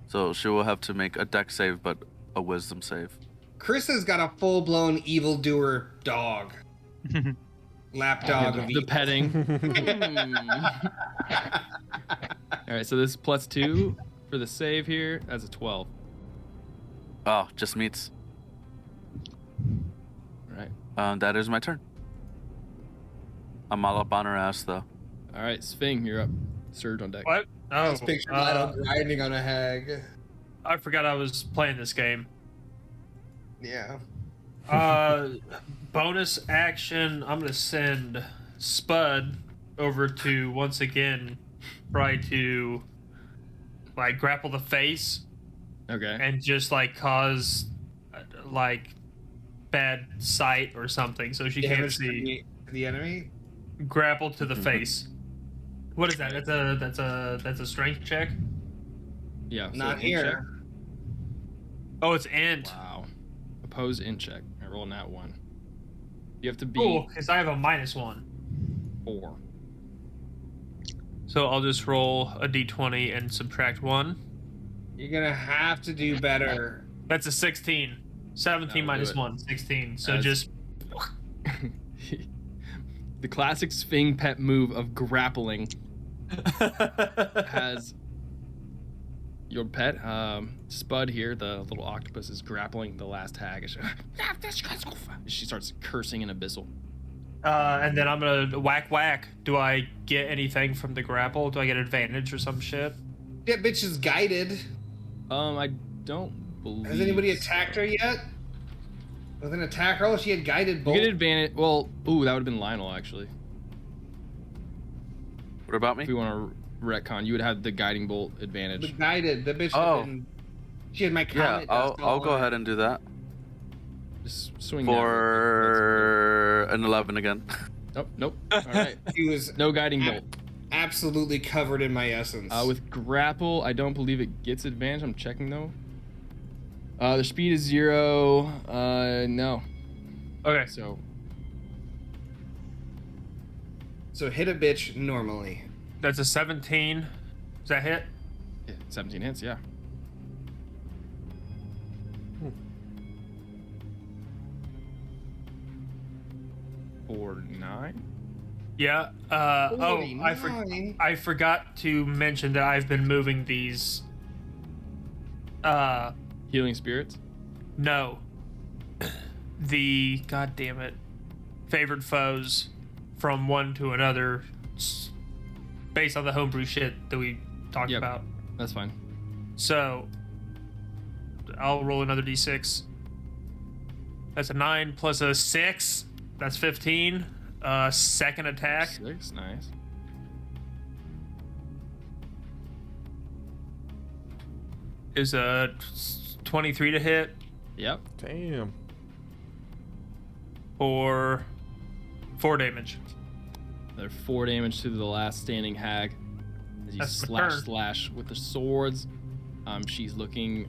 S4: So she will have to make a dex save, but a wisdom save.
S2: Chris has got a full-blown evildoer dog. Lapdog of
S1: The
S2: evil.
S1: petting. All right, so this is +2 for the save here. That's a 12.
S4: Oh, just meets.
S1: All right.
S4: That is my turn. I'm all up on her ass, though.
S1: All right, Sphinx, you're up. Surge on deck.
S3: What? Oh,
S2: Just picture Lionel grinding on a hag.
S3: I forgot I was playing this game.
S2: Yeah.
S3: Bonus action. I'm gonna send Spud over to once again try to like grapple the face
S1: Okay.
S3: and just like cause like bad sight or something, so she can't
S2: Damage to
S3: see.
S2: the enemy.
S3: Grapple to the face. What is that? That's a strength check.
S1: Yeah. so
S2: Not
S1: int
S2: here.
S1: check.
S3: Oh, it's int.
S1: Wow. Oppose int check. I roll nat 1. You have to be
S3: Cool, because I have a -1.
S1: 4.
S3: So I'll just roll a d20 and subtract 1.
S2: You're gonna have to do better.
S3: That's a 16. 17
S1: That'll do
S3: minus
S1: it.
S3: 1, 16. So
S1: That's-
S3: just
S1: The classic Sphinx pet move of grappling has your pet, Spud here, the little octopus, is grappling the last hag. She starts cursing in Abyssal.
S3: and then I'm gonna whack. Do I get anything from the grapple? Do I get advantage or some shit?
S2: That bitch is guided.
S1: I don't believe.
S2: Has anybody attacked her yet? With an attack roll, she had guided
S1: You
S2: bolt.
S1: get advantage. Well, ooh, that would have been Lionel actually.
S4: What about
S1: If
S4: me?
S1: we want to retcon, you would have the guiding bolt
S2: The
S1: advantage.
S2: guided. The bitch.
S4: Oh.
S2: Had been, she had my
S4: Yeah,
S2: comet.
S4: I'll go ahead and do that.
S1: Just swing that.
S4: For an 11 again.
S1: Nope. All right.
S2: She was
S1: No guiding bolt.
S2: absolutely covered in my essence.
S1: With grapple, I don't believe it gets advantage. I'm checking though. The speed is 0. No.
S3: Okay.
S1: So
S2: So hit a bitch normally.
S3: That's a 17. Does that hit?
S1: yeah, 17 hits. Yeah. Or 9.
S3: Yeah. I forgot to mention that I've been moving these.
S1: Healing spirits.
S3: No. The goddamn it, favored foes from one to another, based on the homebrew shit that we talked
S1: Yep.
S3: about.
S1: That's fine.
S3: So I'll roll another d6. That's a 9 plus a 6. That's 15. Second attack
S1: 6. Nice.
S3: is a 23 to hit
S1: Yep.
S7: Damn.
S3: for 4 damage.
S1: Another 4 damage to the last standing hag. As you
S3: That's my turn.
S1: slash with the swords. She's looking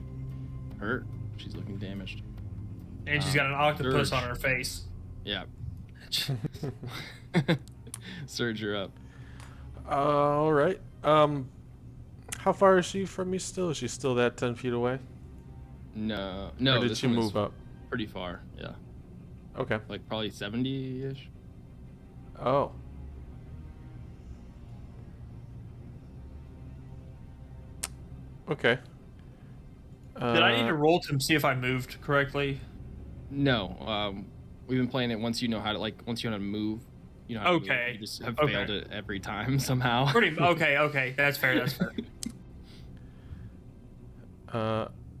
S1: hurt. She's looking damaged.
S3: And she's got an octopus
S1: Surge.
S3: on her face.
S1: Yeah. Surge, you're up.
S7: All right. How far is she from me still? Is she still that 10 feet away?
S1: No,
S7: Or did
S1: this
S7: she
S1: one is
S7: move up?
S1: pretty far. Yeah,
S7: Okay.
S1: like probably 70-ish.
S7: Oh. Okay.
S3: Did I need to roll to see if I moved correctly?
S1: No, we've been playing it once you know how to once you know how to move. You know how to move.
S3: Okay.
S1: You just have
S3: Okay.
S1: failed it every time somehow.
S3: Okay, that's fair. That's fair.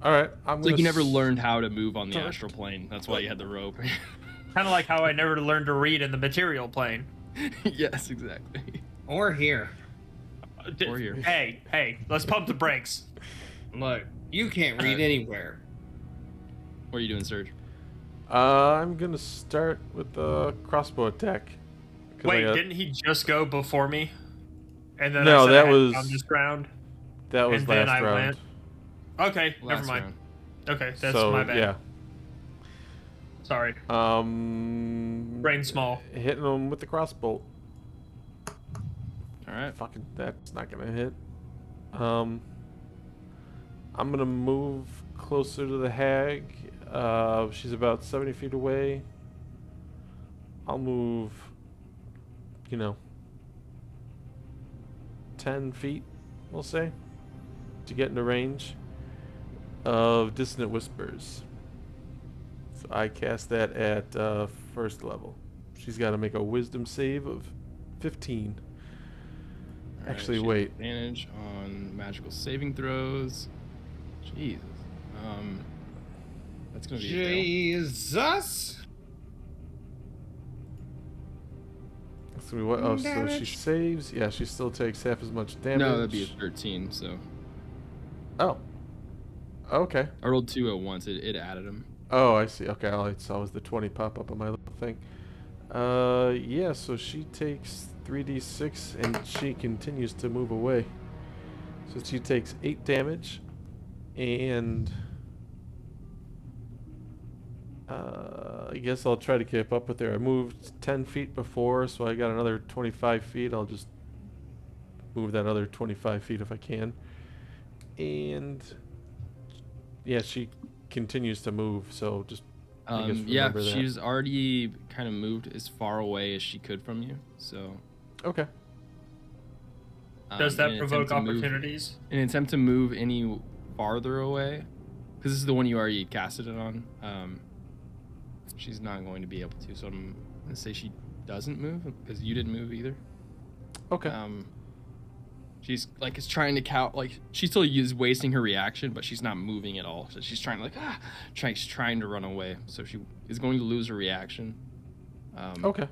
S7: All right, I'm
S1: It's like
S7: gonna
S1: you never
S7: s-
S1: learned how to move on the astral plane. That's why you had the rope.
S3: Kind of like how I never learned to read in the material plane.
S1: Yes, exactly.
S2: Or here.
S1: Or here.
S3: Hey, let's pump the brakes.
S2: Look, you can't read anywhere.
S1: What are you doing, Serge?
S7: I'm gonna start with the crossbow attack. 'Cause
S3: Wait,
S7: I got-
S3: didn't he just go before me? And then
S7: No,
S3: I said
S7: that
S3: I had
S7: was-
S3: on this round.
S7: that was
S3: and then
S7: last
S3: I
S7: round.
S3: went. Okay, never
S1: Last
S3: mind.
S1: round.
S3: Okay, that's
S7: so
S3: my bad.
S7: yeah,
S3: Sorry. Brain small.
S7: hitting him with the crossbow.
S1: All right.
S7: Fucking, that's not gonna hit. I'm gonna move closer to the hag. She's about 70 feet away. I'll move, 10 feet, we'll say, to get into range of Dissonant Whispers. So I cast that at first level. She's got to make a wisdom save of 15.
S1: All right,
S7: Actually,
S1: she has
S7: wait.
S1: Advantage on magical saving throws. Jesus. That's gonna be a fail.
S2: Jesus.
S7: So we what? Oh, so she
S2: Damage.
S7: saves. Yeah, she still takes half as much damage.
S1: No, that'd be a 13. So
S7: Oh. Okay.
S1: I rolled 2 at once. It added them.
S7: Oh, I see. Okay, all I saw was the 20 pop up on my little thing. Yeah. So she takes 3d6 and she continues to move away. So she takes 8 damage, and I guess I'll try to keep up with her. I moved 10 feet before, so I got another 25 feet. I'll just move that other 25 feet if I can. And yeah, she continues to move, so just I guess
S1: Yeah,
S7: remember that.
S1: she's already kind of moved as far away as she could from you. So
S7: Okay.
S3: Does
S1: in
S3: that
S1: an
S3: provoke
S1: attempt to move-
S3: opportunities?
S1: In an attempt to move any farther away, because this is the one you already casted it on, she's not going to be able to. So I'm gonna say she doesn't move because you didn't move either.
S7: Okay.
S1: She's like is trying to count, like she still is wasting her reaction, but she's not moving at all. So she's trying she's trying to run away. So she is going to lose her reaction.
S7: Okay.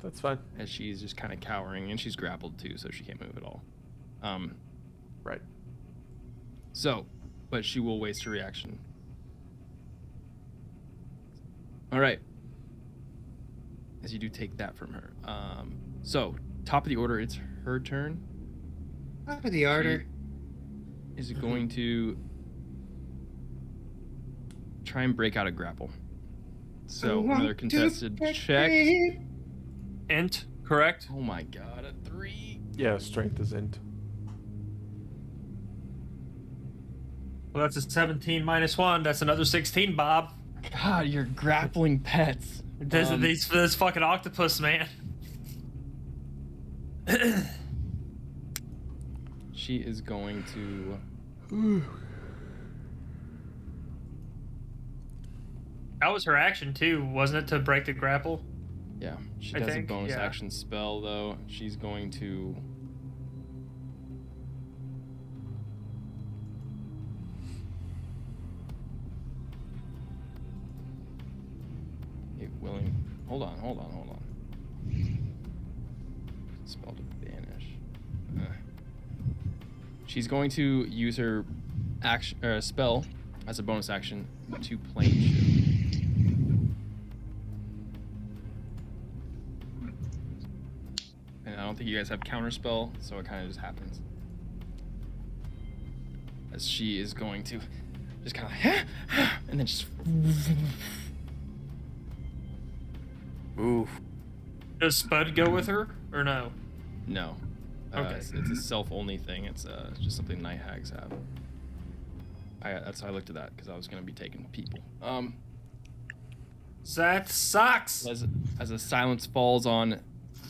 S7: That's fine.
S1: As she's just kind of cowering, and she's grappled too, so she can't move at all.
S7: Right.
S1: So, but she will waste her reaction. All right. As you do take that from her. So, top of the order, it's her turn.
S2: Top of the order.
S1: Is it going to try and break out a grapple? So, another contested check.
S3: Int, correct?
S1: Oh my god, a 3.
S7: Yeah, strength is int.
S3: Well, that's a 17 minus 1. That's another 16, Bob.
S1: God, you're grappling pets.
S3: This fucking octopus, man.
S1: She is going to...
S3: That was her action, too, wasn't it, to break the grapple?
S1: Yeah, she
S3: I
S1: does
S3: think,
S1: a bonus
S3: yeah.
S1: action spell, though. She's going to... willing... Hold on. Spell to banish. She's going to use her action spell as a bonus action to plane shift. And I don't think you guys have counterspell, so it kind of just happens. As she is going to just kind of and then just
S4: Oof.
S3: Does Spud go with her, or no?
S1: no.
S3: Okay.
S1: It's a self-only thing. It's just something night hags have. That's why I looked at that because I was gonna be taking people.
S3: That sucks.
S1: As a silence falls on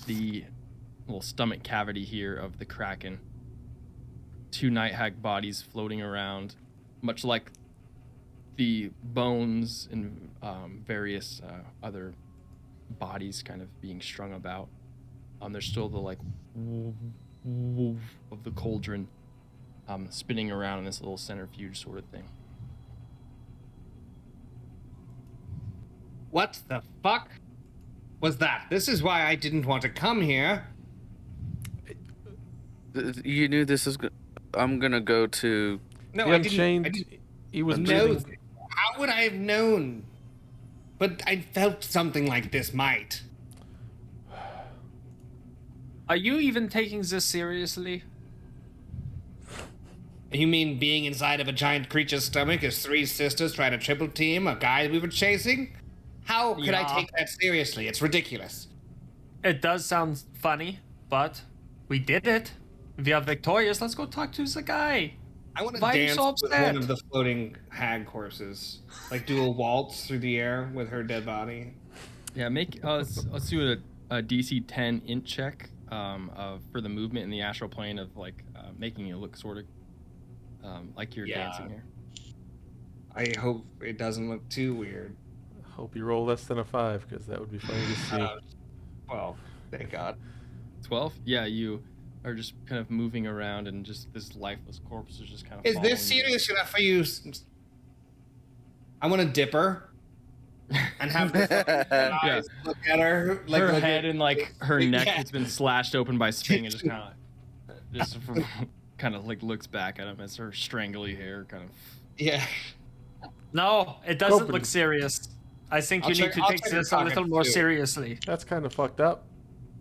S1: the little stomach cavity here of the Kraken, 2 night hag bodies floating around, much like the bones and various other bodies kind of being strung about. There's still the like of the cauldron spinning around in this little centrifuge sort of thing.
S2: What the fuck was that? This is why I didn't want to come here.
S4: You knew this was. I'm gonna go to.
S2: No,
S7: The
S2: I
S7: Unchained,
S2: didn't.
S7: he was
S2: No,
S7: breathing.
S2: how would I have known? But I felt something like this might.
S3: Are you even taking this seriously?
S2: You mean being inside of a giant creature's stomach as three sisters try to triple team a guy we were chasing? How could I
S3: Yeah.
S2: take that seriously? It's ridiculous.
S3: It does sound funny, but we did it. We are victorious. Let's go talk to the guy.
S2: I want to
S3: Why are you
S2: dance
S3: so
S2: with
S3: upset?
S2: one of the floating hag corpses. Like do a waltz through the air with her dead body.
S1: Yeah, let's do a DC 10 int check for the movement in the astral plane of like making it look sort of like you're
S2: Yeah.
S1: dancing here.
S2: I hope it doesn't look too weird.
S7: Hope you roll less than a 5, because that would be funny to see.
S2: Well, thank God.
S1: 12? Yeah, you are just kind of moving around and just this lifeless corpse is just kind of
S2: Is
S1: following
S2: this serious enough for you? I want to dip her and have the
S1: Yeah.
S2: eyes look at her. Like,
S1: her
S2: look
S1: head
S2: at-
S1: and like her neck
S2: Yeah.
S1: has been slashed open by Sping and just kind of like looks back at him as her strangly hair kind of.
S2: Yeah.
S3: No, it doesn't
S7: Open.
S3: look serious. I think
S2: I'll
S3: you
S2: check-
S3: need
S2: I'll
S3: to take
S2: check your
S3: this a little
S2: pockets,
S3: more
S2: too.
S3: seriously.
S7: That's kind of fucked up.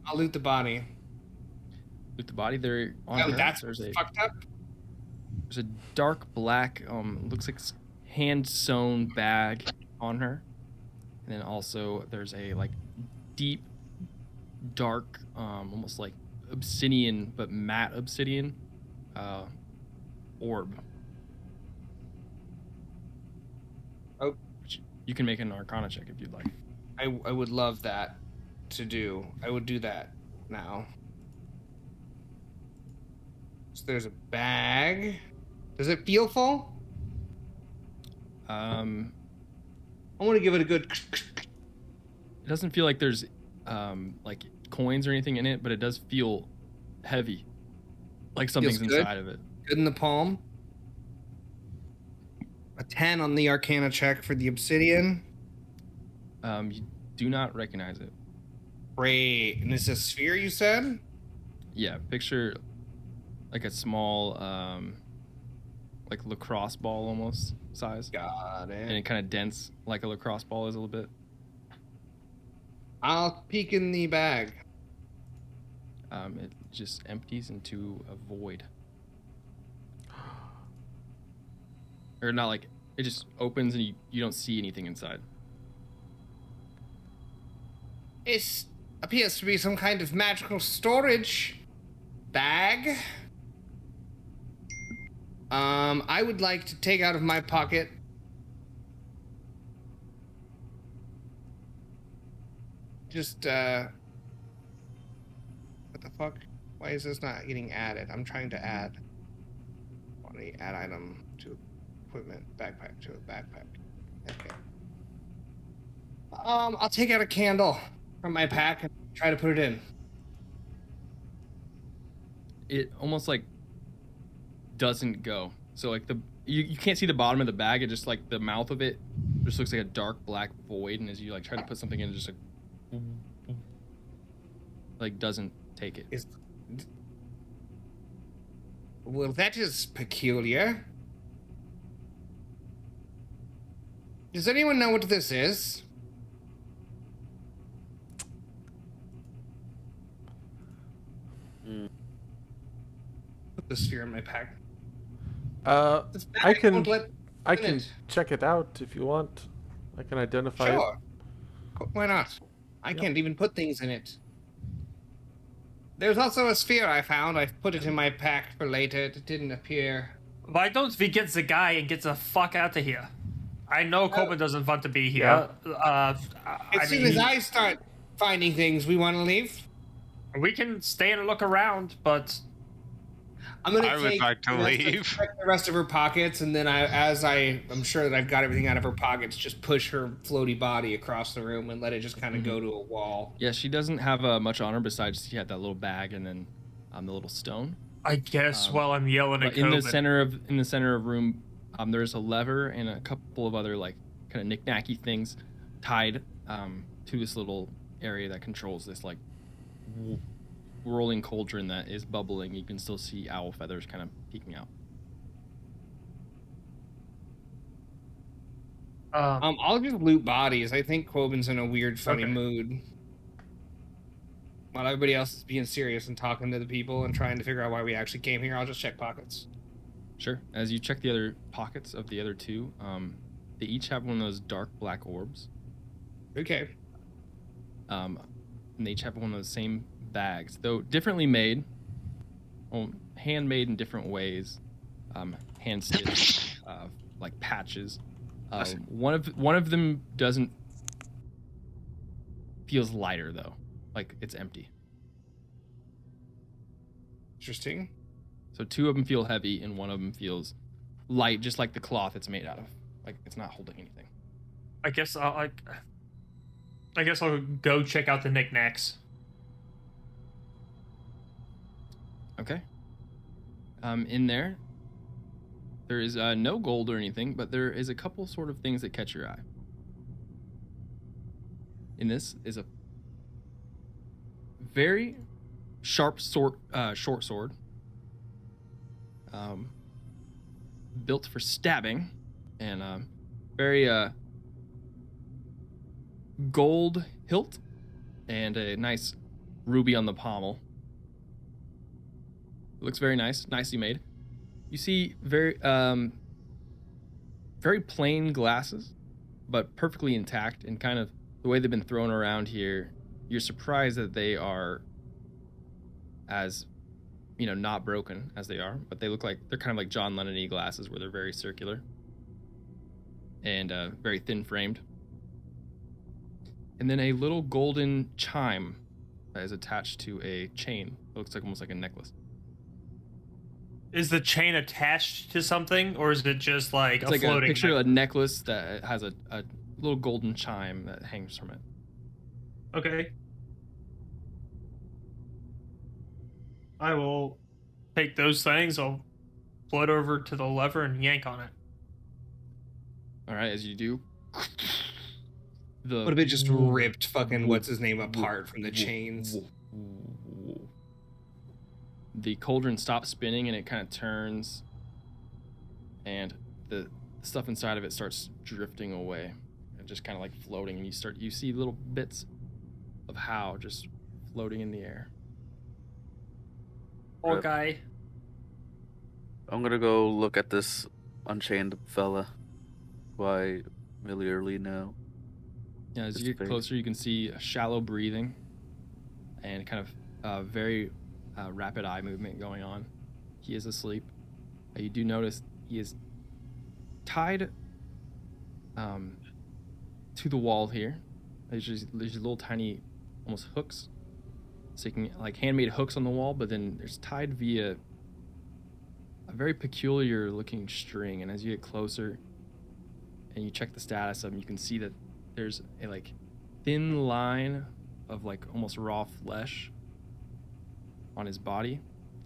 S2: I'll loot the body.
S1: With the body there on
S2: Oh,
S1: her,
S2: that's
S1: there's a
S2: fucked up.
S1: dark black looks like hand sewn bag on her, and then also there's a like deep dark almost like obsidian but matte obsidian orb.
S2: Oh.
S1: Which you can make an arcana check if you'd like.
S2: I would love that to do. I would do that now. So there's a bag. Does it feel full? I want to give it a good.
S1: It doesn't feel like there's like coins or anything in it, but it does feel heavy, like something's
S2: Feels good?
S1: inside of it.
S2: Good in the palm. A 10 on the Arcana check for the obsidian.
S1: You do not recognize it.
S2: Great. And this is a sphere, you said?
S1: Yeah, picture like a small like lacrosse ball almost size,
S2: Got
S1: and
S2: it.
S1: it kind of dents like a lacrosse ball is a little bit.
S2: I'll peek in the bag.
S1: It just empties into a void, or not like it just opens and you don't see anything inside.
S2: It appears to be some kind of magical storage bag. I would like to take out of my pocket just what the fuck? Why is this not getting added? I'm trying to add. Want to add item to equipment backpack to a backpack. Okay. I'll take out a candle from my pack and try to put it in.
S1: It almost like doesn't go. So like you can't see the bottom of the bag. It just like the mouth of it just looks like a dark black void, and as you like try to put something in, it just like doesn't take it.
S2: Well, that is peculiar. Does anyone know what this is? Put the sphere in my pack. This bag
S7: I can
S2: won't let
S7: I
S2: in
S7: can
S2: it.
S7: check it out if you want. I can identify it.
S2: Sure. Why not? I can't even put things in it. There's also a sphere I found. I've put it in my pack for later. It didn't appear.
S3: Why don't we get the guy and get the fuck out of here? I know Coben doesn't want to be here.
S2: As soon as I start finding things, we want to leave.
S3: We can stay and look around, but
S2: I'm gonna
S5: I would
S2: take
S5: like to leave.
S2: check the rest of her pockets, and then I'm sure that I've got everything out of her pockets, just push her floaty body across the room and let it just kind of go to a wall.
S1: Yeah, she doesn't have much on her besides she had that little bag and then the little stone.
S3: I guess while I'm yelling at
S1: But in the
S3: Coben,
S1: center of room, there's a lever and a couple of other like kind of knick-knacky things tied to this little area that controls this like rolling cauldron that is bubbling. You can still see owl feathers kind of peeking out.
S2: I'll just loot bodies. I think Quoven's in a weird, funny mood. While everybody else is being serious and talking to the people and trying to figure out why we actually came here, I'll just check pockets.
S1: Sure. As you check the other pockets of the other two, they each have one of those dark black orbs.
S2: Okay.
S1: And they each have one of those same bags, though differently made, handmade in different ways, hand stitched, like patches. One of them feels lighter though, like it's empty.
S2: Interesting.
S1: So two of them feel heavy, and one of them feels light, just like the cloth it's made out of. Like it's not holding anything.
S3: I guess I'll go check out the knickknacks.
S1: Okay. In there is no gold or anything, but there is a couple sort of things that catch your eye. In this is a very sharp short sword, built for stabbing, and very gold hilt, and a nice ruby on the pommel. It looks very nice, nicely made. You see very plain glasses, but perfectly intact, and kind of the way they've been thrown around here, you're surprised that they are as, not broken as they are, but they look like they're kind of like John Lennon-y glasses, where they're very circular and very thin framed. And then a little golden chime that is attached to a chain. It looks like almost like a necklace.
S3: Is the chain attached to something, or is it just like
S1: it's
S3: a
S1: like
S3: floating?
S1: A picture of a necklace that has a little golden chime that hangs from it.
S3: Okay. I will take those things. I'll float over to the lever and yank on it.
S1: All right, as you do.
S2: What if it just ripped fucking what's his name apart from the chains?
S1: The cauldron stops spinning and it kind of turns, and the stuff inside of it starts drifting away and just kind of like floating, and you see little bits of how just floating in the air.
S3: Poor guy.
S4: I'm gonna go look at this unchained fella who I familiarly know.
S1: Yeah, as you get closer, you can see a shallow breathing and kind of very rapid eye movement going on. He is asleep. You do notice he is tied to the wall here. There's little tiny, almost hooks, so you can like handmade hooks on the wall, but then there's tied via a very peculiar looking string. And as you get closer and you check the status of him, you can see that there's a like thin line of like almost raw flesh on his body.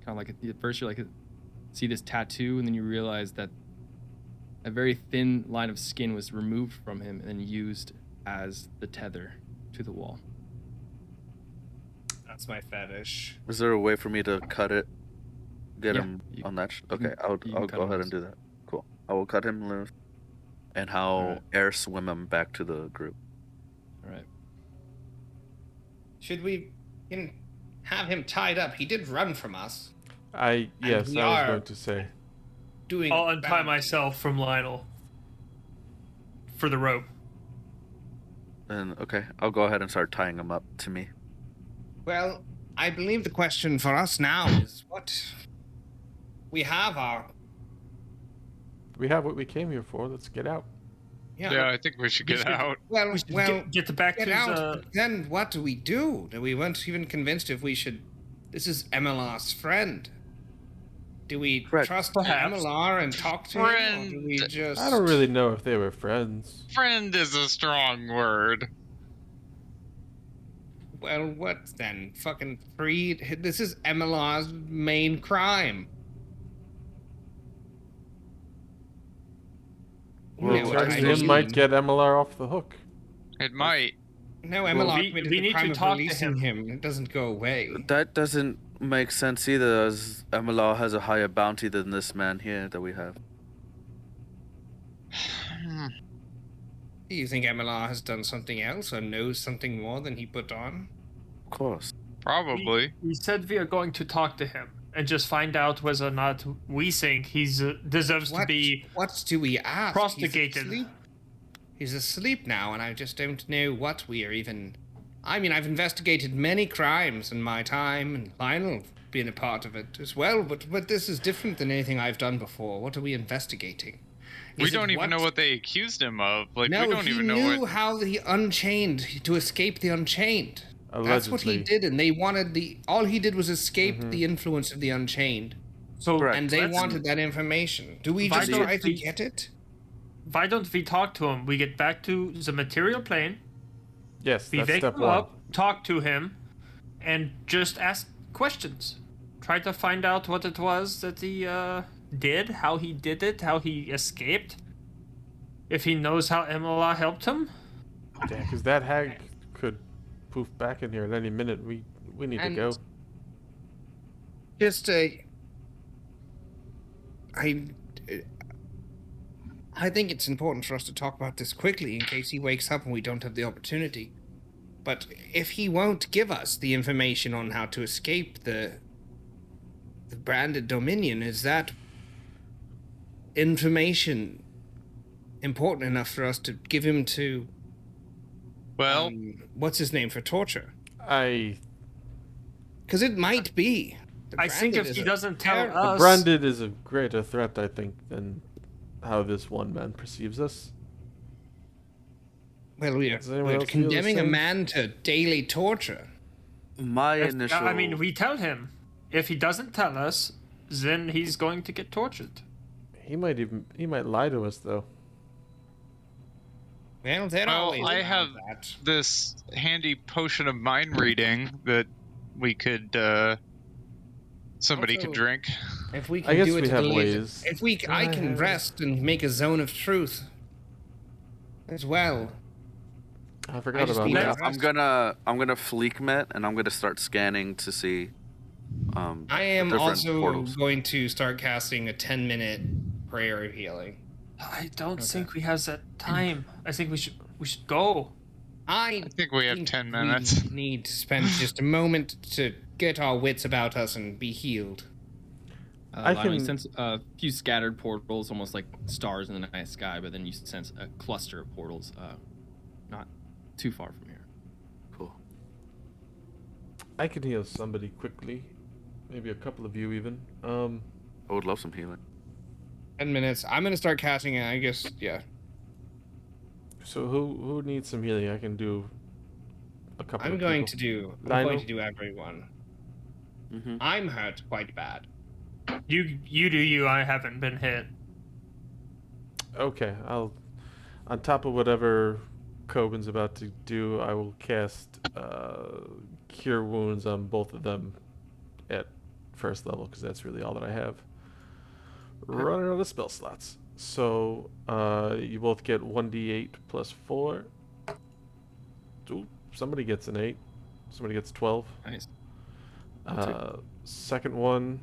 S1: Kind of like at first you're like see this tattoo, and then you realize that a very thin line of skin was removed from him and then used as the tether to the wall.
S2: That's my fetish.
S4: Is there a way for me to cut it? Get him on that? Okay, I'll go ahead and do that. Cool. I will cut him loose, and I'll air swim him back to the group.
S1: All right.
S2: Should we have him tied up? He did run from us.
S7: I was going to say.
S3: I'll untie myself from Lionel for the rope.
S4: And okay, I'll go ahead and start tying him up to me.
S2: Well, I believe the question for us now is what we have
S7: what we came here for. Let's get out.
S5: Yeah, I think we should get out.
S2: Well,
S3: get the back
S2: get
S3: to
S2: out. Then what do? We weren't even convinced if we should. This is Emelar's friend. Do we trust Emelar and talk to him? Or do we just...
S7: I don't really know if they were friends.
S5: Friend is a strong word.
S2: Well, what then? Fucking freed? This is Emelar's main crime.
S7: Well, it might get Emelar off the hook.
S5: It might.
S2: No, Emma
S3: we
S2: committed
S3: need
S2: the
S3: to
S2: crime of
S3: talk to
S2: releasing him. It doesn't go away.
S4: That doesn't make sense either, as Emma has a higher bounty than this man here that we have.
S2: Do you think Emma has done something else or knows something more than he put on?
S4: Of course.
S5: Probably.
S3: We said we are going to talk to him and just find out whether or not we think he's deserves to be
S2: What do we ask?
S3: prostigated.
S2: He's asleep now, and I just don't know what we are even... I mean, I've investigated many crimes in my time, and Lionel being a part of it as well, but this is different than anything I've done before. What are we investigating?
S5: We don't even know what they accused him of. Like,
S2: No,
S5: we don't
S2: he
S5: even know
S2: knew
S5: what...
S2: how he unchained, to escape the Unchained.
S7: Allegedly.
S2: That's what he did, and they wanted all he did was escape the influence of the Unchained.
S3: So
S4: Correct.
S2: And they
S3: let's-
S2: wanted that information. Do we
S3: Why
S2: just
S3: don't
S2: try to
S3: we-
S2: get it?
S3: Why don't we talk to him? We get back to the material plane.
S7: Yes,
S3: We
S7: that's
S3: wake
S7: step
S3: him
S7: one.
S3: up, talk to him, and just ask questions. Try to find out what it was that he did, how he did it, how he escaped. If he knows how Emila helped him.
S7: Yeah, because that hag could poof back in here at any minute. We need to
S2: And-
S7: go.
S2: Just I think it's important for us to talk about this quickly in case he wakes up and we don't have the opportunity. But if he won't give us the information on how to escape the branded Dominion, is that information important enough for us to give him to
S5: Well,
S2: what's his name for torture?
S7: I
S2: Because it might be. The
S3: I think
S2: Branded
S3: if
S2: is
S3: he
S2: a
S3: doesn't tell
S2: terrible-
S3: us...
S7: branded is a greater threat, I think, than how this one man perceives us.
S2: Well,
S7: Does anyone
S2: we're
S7: else feel the
S2: condemning a
S7: same?
S2: man to daily torture.
S4: My
S3: If-
S4: initial...
S3: I mean, we tell him. If he doesn't tell us, then he's going to get tortured.
S7: He might lie to us though.
S2: Well, they're
S5: Well,
S2: always
S5: I
S2: around
S5: have
S2: that.
S5: this handy potion of mind reading that we could, somebody could
S2: Also-
S5: drink.
S2: If we can
S7: I guess
S2: do it
S7: we
S2: to
S7: have
S2: the
S7: ways.
S2: If we, I can rest and make a zone of truth as well.
S7: I forgot
S2: just
S7: about
S2: need
S7: that.
S2: to-
S4: I'm gonna fleek met, and I'm gonna start scanning to see.
S2: I am
S4: different
S2: also
S4: portals.
S2: going to start casting a 10-minute prayer of healing.
S3: I don't think we have that time. I think we should go.
S2: I
S5: think we have 10 minutes.
S2: We need to spend just a moment to get our wits about us and be healed.
S7: I
S1: Lionel, you
S7: can-
S1: sense a few scattered portals, almost like stars in the night sky, but then you sense a cluster of portals not too far from here.
S4: Cool.
S7: I can heal somebody quickly. Maybe a couple of you even.
S4: I would love some healing.
S2: 10 minutes. I'm going to start casting it, I guess, yeah.
S7: So who needs some healing? I can do a couple
S2: I'm
S7: of
S2: going
S7: people.
S2: to do everyone.
S4: Mm-hmm.
S2: I'm hurt quite bad.
S3: You do you. I haven't been hit.
S7: Okay, I'll on top of whatever Coben's about to do, I will cast Cure Wounds on both of them at first level because that's really all that I have. Running out of spell slots. So you both get 1d8 plus 4. Ooh, somebody gets an 8. Somebody gets 12.
S1: Nice.
S7: Second one.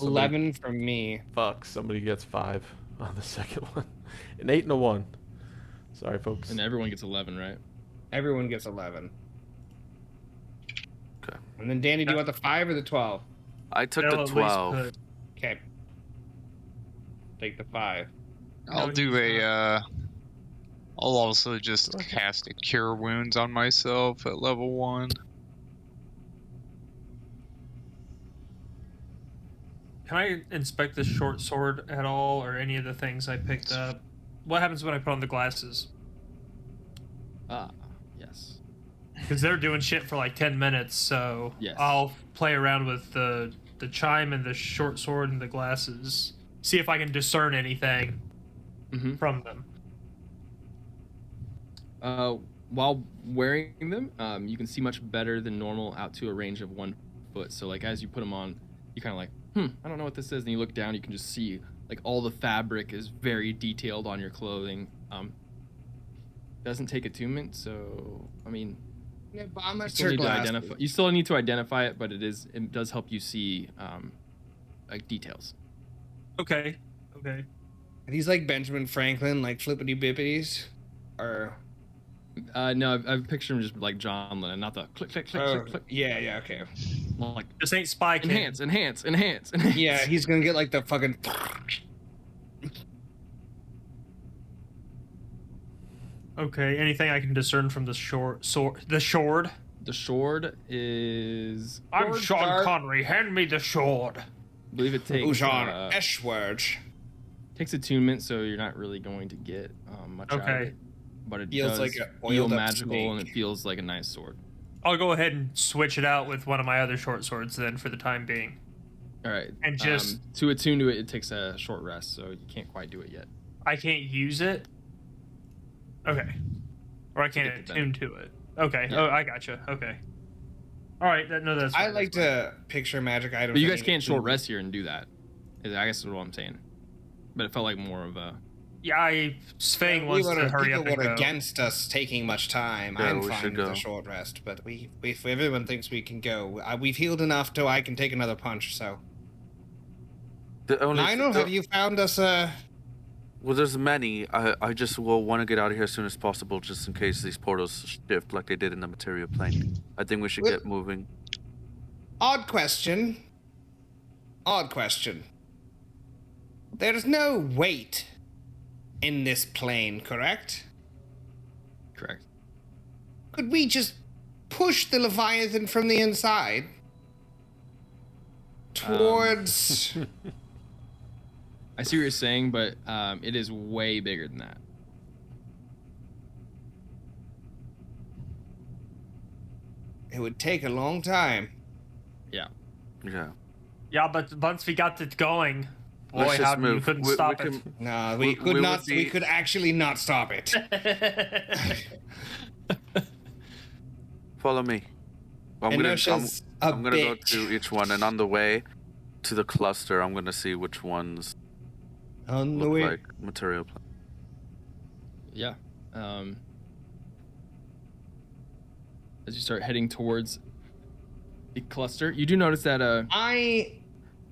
S2: 11 from me.
S7: Fuck, somebody gets 5 on the second one. An 8 and a 1. Sorry, folks.
S1: And everyone gets 11, right?
S2: Everyone gets 11.
S4: Okay.
S2: And then Danny, do you want the 5 or the 12?
S4: I took
S3: They'll
S4: the
S3: at least
S4: 12.
S3: put-
S2: Okay. Take the 5.
S5: I'll do I'll also just cast a Cure Wounds on myself at level 1.
S3: Can I inspect this short sword at all, or any of the things I picked up? What happens when I put on the glasses?
S1: Ah, yes.
S3: Because they're doing shit for like 10 minutes, so
S1: Yes.
S3: I'll play around with the chime and the short sword and the glasses. See if I can discern anything
S1: Mm-hmm.
S3: from them.
S1: While wearing them, you can see much better than normal out to a range of 1 foot. So, like, as you put them on, you kind of like, I don't know what this is. And you look down, you can just see, like, all the fabric is very detailed on your clothing. doesn't take attunement, so I mean,
S2: Yeah, bomb
S1: you still need to identify. You still need to identify it, but it does help you see like details.
S3: Okay. Okay.
S2: Are these like Benjamin Franklin, like flippity bippities, or?
S1: No, I've pictured him just like John Lennon, not the click, click, click, click, click.
S2: Yeah, okay.
S1: Like
S3: This ain't Spy King.
S1: enhance.
S2: Yeah, he's gonna get like the fucking.
S3: Okay. Anything I can discern from the sword? The sword.
S1: The sword is,
S3: I'm
S2: Sword
S3: Sean
S2: dart.
S3: Connery. Hand me the sword.
S1: I believe it takes
S2: Ujan Eshword.
S1: takes attunement, so you're not really going to get much out of
S3: Okay.
S1: it. But it
S2: Feels
S1: does
S2: like a
S1: feel
S2: oiled up
S1: magical, and
S2: snake.
S1: it feels like a nice sword.
S3: I'll go ahead and switch it out with one of my other short swords then for the time being.
S1: All right.
S3: And just-
S1: to attune to it, it takes a short rest, so you can't quite do it yet.
S3: I can't use it. Okay. Or I can't
S1: Get the
S3: attune to it. Okay.
S1: Yeah.
S3: Oh, I gotcha. Okay. All right. That's.
S2: I
S3: fine,
S2: like
S3: that's
S2: to picture magic items.
S1: But you
S2: that
S1: guys
S2: need
S1: can't short
S2: attunement.
S1: rest here and do that. I guess is what I'm saying. But it felt like more of a.
S3: fine. Yeah, Sfang
S2: We
S3: wants
S2: were,
S3: to hurry
S2: people
S3: up and
S2: were
S3: go.
S2: against us taking much time.
S4: Yeah,
S2: I'm
S4: we
S2: fine
S4: should
S2: with
S4: go.
S2: a short rest, but if everyone thinks we can go, we've healed enough till I can take another punch. So,
S4: The only
S2: Lionel, have you found us a?
S4: Well, there's many. I just will want to get out of here as soon as possible, just in case these portals shift like they did in the material plane. I think we should
S2: Well-
S4: get moving.
S2: Odd question. Odd question. There's no weight in this plane, correct?
S1: Correct.
S2: Could we just push the Leviathan from the inside towards?
S1: I see what you're saying, but it is way bigger than that.
S2: It would take a long time.
S1: Yeah.
S4: Yeah.
S3: Yeah, but once we got it going, boy,
S4: Let's just
S3: how you
S4: move.
S3: couldn't
S4: We
S3: stop
S4: can-
S3: it.
S2: No,
S4: We-
S2: we could
S4: we
S2: not.
S4: would be-
S2: We could actually not stop it.
S4: Follow me. I'm
S2: Inertia's
S4: I'm gonna go
S2: bitch.
S4: to each one, and on the way to the cluster, I'm gonna see which ones
S2: On the
S4: look
S2: way.
S4: like material plane.
S1: Yeah. As you start heading towards the cluster, you do notice that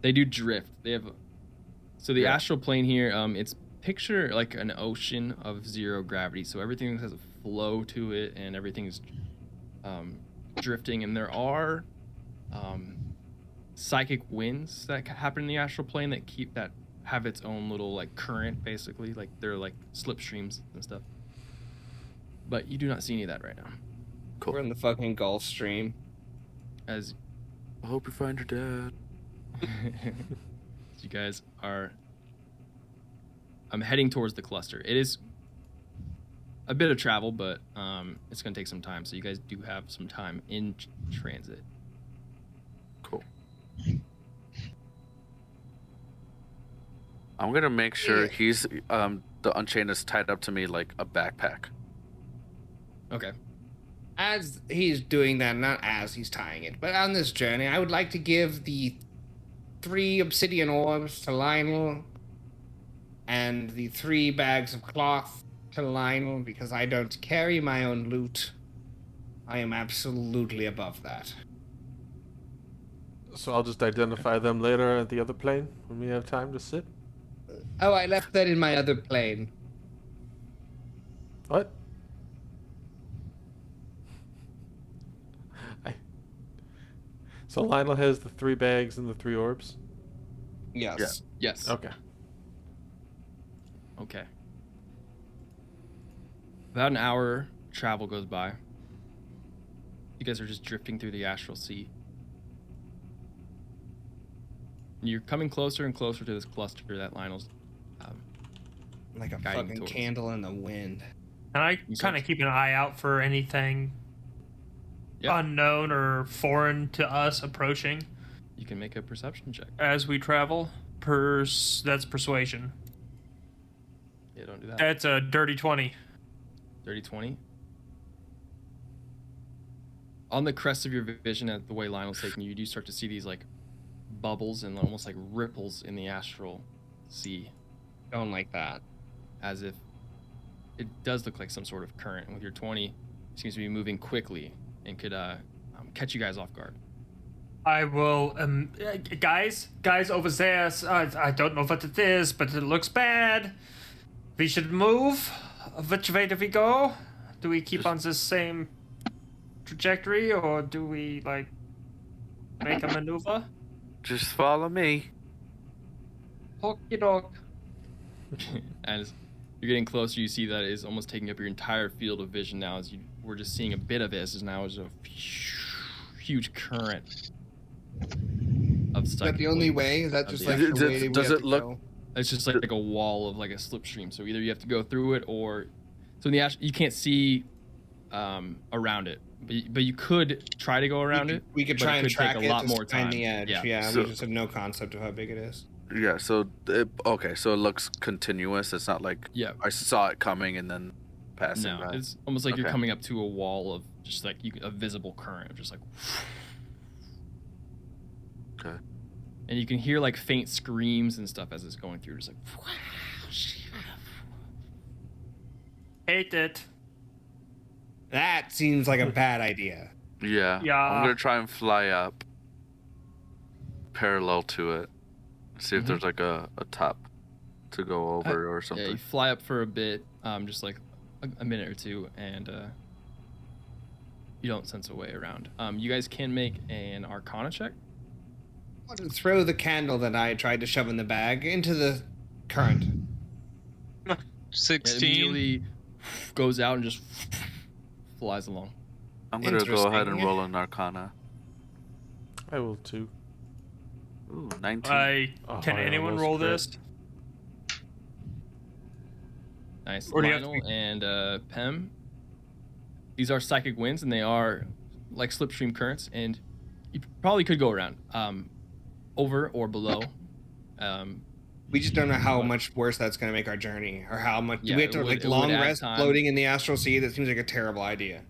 S1: they do drift. They have so the astral plane here. It's picture like an ocean of zero gravity. So everything has a flow to it, and everything's drifting. And there are psychic winds that happen in the astral plane that have its own little like current, basically. Like they're like slipstreams and stuff. But you do not see any of that right now.
S4: Cool.
S2: We're in the fucking Gulf Stream.
S1: As
S4: I hope you find your dad.
S1: you guys are heading towards the cluster. It is a bit of travel, but it's going to take some time. So you guys do have some time in transit.
S4: Cool. I'm gonna make sure
S2: Yeah.
S4: he's the unchain is tied up to me like a backpack.
S1: Okay.
S2: As he's doing that, not as he's tying it, but on this journey, I would like to give the 3 obsidian orbs to Lionel and the 3 bags of cloth to Lionel because I don't carry my own loot. I am absolutely above that.
S7: So I'll just identify them later at the other plane when we have time to sit.
S2: Oh, I left that in my other plane.
S7: What? So Lionel has the 3 bags and the 3 orbs?
S2: Yes.
S1: Yes.
S7: Okay.
S1: Okay. About an hour travel goes by. You guys are just drifting through the astral sea. You're coming closer and closer to this cluster that Lionel's
S2: Like a
S1: Guiding
S2: fucking
S1: towards.
S2: candle in the wind.
S3: And I
S1: You
S3: kind of
S1: said-
S3: keep an eye out for anything
S1: Yeah.
S3: unknown or foreign to us approaching
S1: You can make a perception check.
S3: as we travel. That's persuasion.
S1: Yeah, don't do that.
S3: That's a dirty 20.
S1: 30-20. On the crest of your vision, at the way Lionel's taking you, do start to see these like bubbles and almost like ripples in the astral sea,
S2: Don't like that.
S1: as if it does look like some sort of current. With your 20, it seems to be moving quickly and could catch you guys off guard.
S3: I will, guys over there. I don't know what it is, but it looks bad. We should move. Which way do we go? Do we keep on this same trajectory, or do we like make a maneuver?
S4: Just follow me.
S3: Okie doke.
S1: As you're getting closer, you see that it is almost taking up your entire field of vision now. As you were just seeing a bit of it, as now is a huge current of
S2: Is that the only way? Is that just like the way
S4: does it look?
S2: go?
S1: It's just like a wall of like a slipstream. So either you have to go through it, or so in the you can't see around it. But you could try to go around it.
S2: We could
S1: but
S2: try
S1: it
S2: and
S1: could
S2: track
S1: take
S2: it
S1: a lot
S2: to
S1: more
S2: find
S1: time.
S2: the edge. Yeah,
S4: So-
S2: we just have no concept of how big it is.
S4: Yeah. So okay. So it looks continuous. It's not like
S1: Yeah.
S4: I saw it coming and then passing
S1: No,
S4: by.
S1: it's almost like you're
S4: Okay.
S1: coming up to a wall of just like a visible current, of just like.
S4: Okay.
S1: And you can hear like faint screams and stuff as it's going through, just like.
S3: Hate it.
S2: That seems like a bad idea.
S4: Yeah.
S3: Yeah.
S4: I'm gonna try and fly up parallel to it. See if
S1: Mhm.
S4: there's like a top to go over or
S1: Yeah,
S4: something.
S1: you fly up for a bit, just like a minute or two, and you don't sense a way around. You guys can make an Arcana check.
S2: I want to throw the candle that I tried to shove in the bag into the current.
S1: It
S5: 16.
S1: immediately goes out and just flies along.
S4: I'm gonna go ahead and
S2: Interesting.
S4: roll an Arcana.
S7: I will too.
S4: Ooh, 19.
S3: Can
S7: I
S3: anyone
S7: almost
S3: roll
S7: crit.
S3: this?
S1: Nice.
S3: Or do you have to
S1: Lionel and Pem. These are psychic winds, and they are like slipstream currents, and you probably could go around, over or below.
S2: We just don't know how much worse that's going to make our journey, or how much.
S1: Yeah,
S2: Do we have to
S1: it would-
S2: like
S1: it would
S2: long
S1: add
S2: rest
S1: time.
S2: floating in the astral sea? That seems like a terrible idea.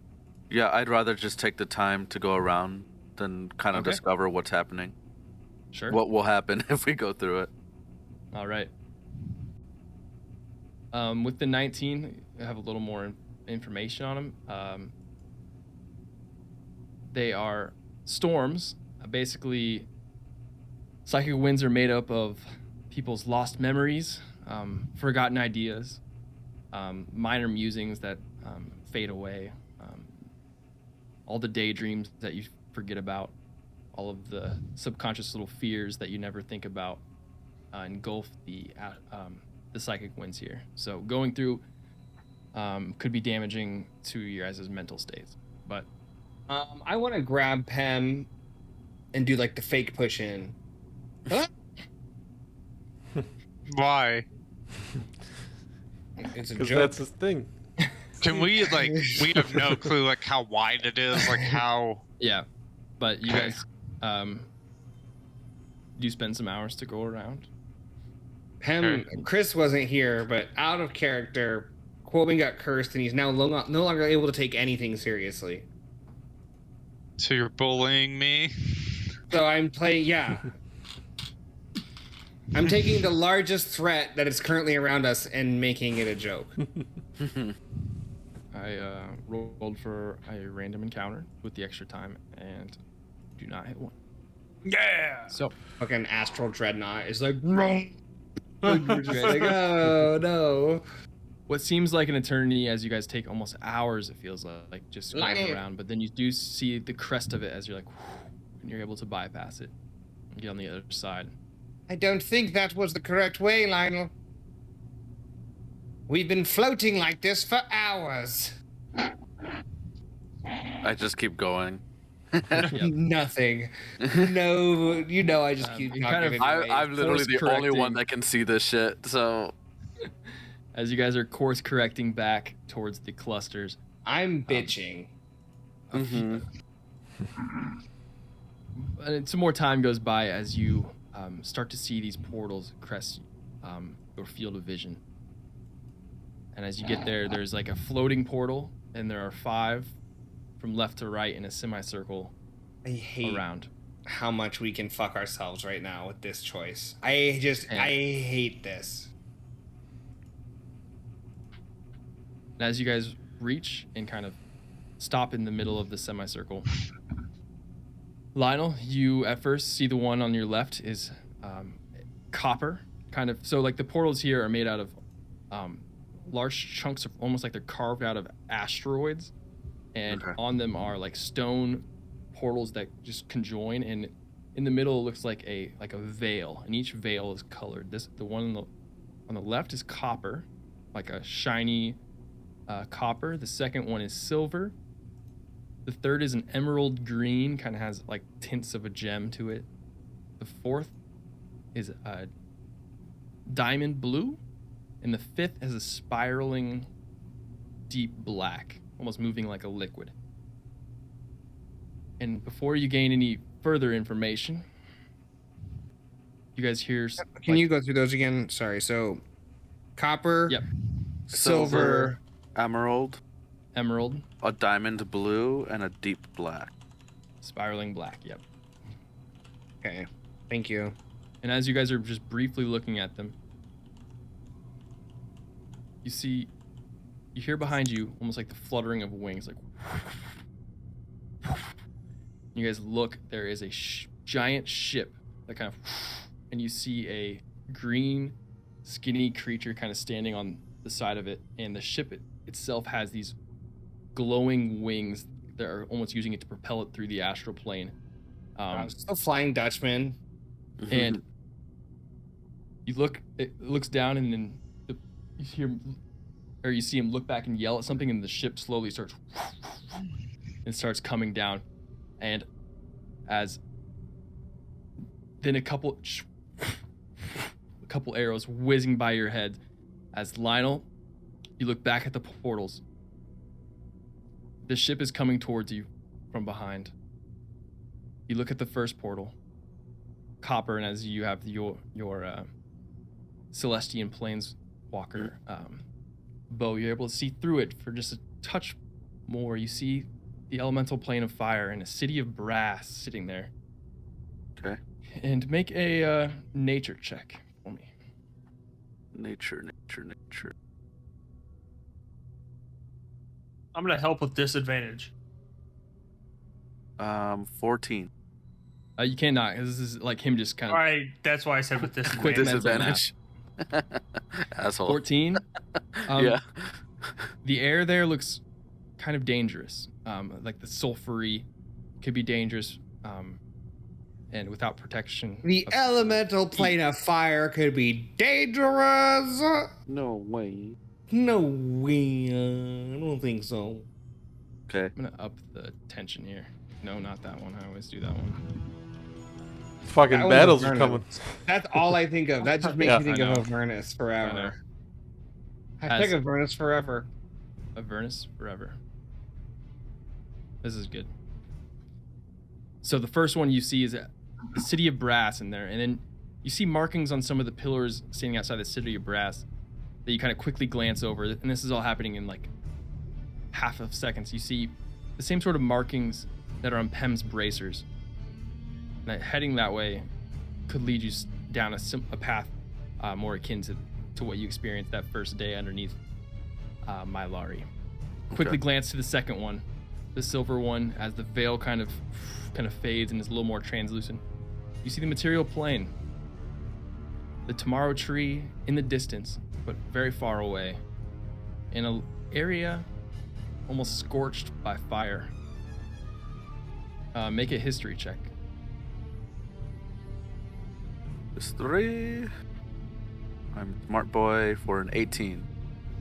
S4: Yeah, I'd rather just take the time to go around than kind of
S1: Okay.
S4: discover what's happening.
S1: Sure.
S4: What will happen if we go through it?
S1: All right. With the 19, I have a little more information on them. They are storms. Basically, psychic winds are made up of people's lost memories, forgotten ideas, minor musings that fade away, all the daydreams that you forget about, all of the subconscious little fears that you never think about engulf the psychic winds here. So going through could be damaging to your guys' mental states. But
S2: I want to grab Pem and do like the fake push in. Huh?
S5: Why?
S2: It's a
S7: Because
S2: joke.
S7: that's his thing.
S5: Can we like? We have no clue like how wide it is, like how.
S1: yeah, but you guys do spend some hours to go around.
S2: Pem, Chris wasn't here, but out of character, Quoven got cursed, and he's now no longer able to take anything seriously.
S5: So you're bullying me?
S2: So I'm playing, yeah. I'm taking the largest threat that is currently around us and making it a joke.
S1: I rolled for a random encounter with the extra time and do not hit one.
S3: Yeah.
S1: So
S2: Fucking Astral Dreadnought is like, we're just like, oh no.
S1: what seems like an eternity as you guys take almost hours, it feels like just going
S2: Like-
S1: around, but then you do see the crest of it as you're like, and you're able to bypass it and get on the other side.
S2: I don't think that was the correct way, Lionel. We've been floating like this for hours.
S4: I just keep going.
S2: Nothing. No, you know I just keep
S1: you
S2: not
S1: kind of-
S2: giving away.
S4: I'm literally the only
S1: Course-correcting.
S4: one that can see this shit, so.
S1: As you guys are course correcting back towards the clusters,
S2: I'm bitching.
S4: Mm-hmm.
S1: and some more time goes by as you start to see these portals crest your field of vision. And as you get there, there's like a floating portal, and there are 5 from left to right in a semicircle
S2: I hate
S1: around.
S2: how much we can fuck ourselves right now with this choice. I
S1: And-
S2: hate this.
S1: And as you guys reach and kind of stop in the middle of the semicircle, Lionel, you at first see the one on your left is copper, kind of. So like the portals here are made out of large chunks of almost like they're carved out of asteroids, and on them are like stone portals that just conjoin, and in the middle it looks like a veil, and each veil is colored. The one on the left is copper, like a shiny copper. The second one is silver. The third is an emerald green, kind of has like tints of a gem to it. The fourth is a diamond blue, and the fifth has a spiraling deep black, almost moving like a liquid. And before you gain any further information, you guys hear...
S2: Can you go through those again? Sorry. So, copper,
S1: Yep.
S2: silver,
S4: emerald, a diamond blue, and a deep black.
S1: Spiraling black, yep.
S2: Okay, thank you.
S1: And as you guys are just briefly looking at them, you hear behind you almost like the fluttering of wings, like... You guys look, there is a giant ship that kind of... And you see a green, skinny creature kind of standing on the side of it, and the ship itself has these glowing wings that are almost using it to propel it through the astral plane.
S2: A Flying Dutchman.
S1: And it looks down, and then you see him look back and yell at something, and the ship slowly starts coming down, and as then a couple arrows whizzing by your head. As Lionel, you look back at the portals. The ship is coming towards you from behind. You look at the first portal, copper, and as you have your Celestian Planeswalker bow, you're able to see through it for just a touch more. You see the elemental plane of fire and a city of brass sitting there.
S4: Okay.
S1: And make a nature check for me.
S4: Nature.
S3: I'm gonna help with disadvantage.
S4: 14.
S1: You cannot. This is like him just kind of...
S3: All right, that's why I said with disadvantage.
S1: Quick mental
S4: Disadvantage. Asshole.
S1: 14.
S4: Yeah.
S1: The air there looks kind of dangerous. Like the sulfury could be dangerous. And without protection.
S2: The elemental plane of fire could be dangerous.
S4: No way.
S2: No way. I don't think so.
S4: Okay.
S1: I'm gonna up the tension here. No, not that one. I always do that one.
S7: Fucking
S2: That
S7: battles
S2: one's
S7: are
S2: a
S7: coming.
S2: That's all I think of. That just makes
S7: Yeah,
S2: me think
S1: I know.
S2: of Avernus
S1: I
S2: forever.
S1: know.
S2: Hashtag Avernus forever.
S1: Avernus forever. This is good. So the first one you see is the city of brass in there, and then you see markings on some of the pillars standing outside the city of brass that you kind of quickly glance over, and this is all happening in like half of seconds. You see the same sort of markings that are on Pem's bracers. And heading that way could lead you down a path more akin to what you experienced that first day underneath Mylari. Quickly glance to the second one, the silver one, as the veil kind of fades and is a little more translucent. You see the material plane, the tomorrow tree in the distance, but very far away, in an area almost scorched by fire. Make a history check.
S4: History. I'm a smart boy for an 18.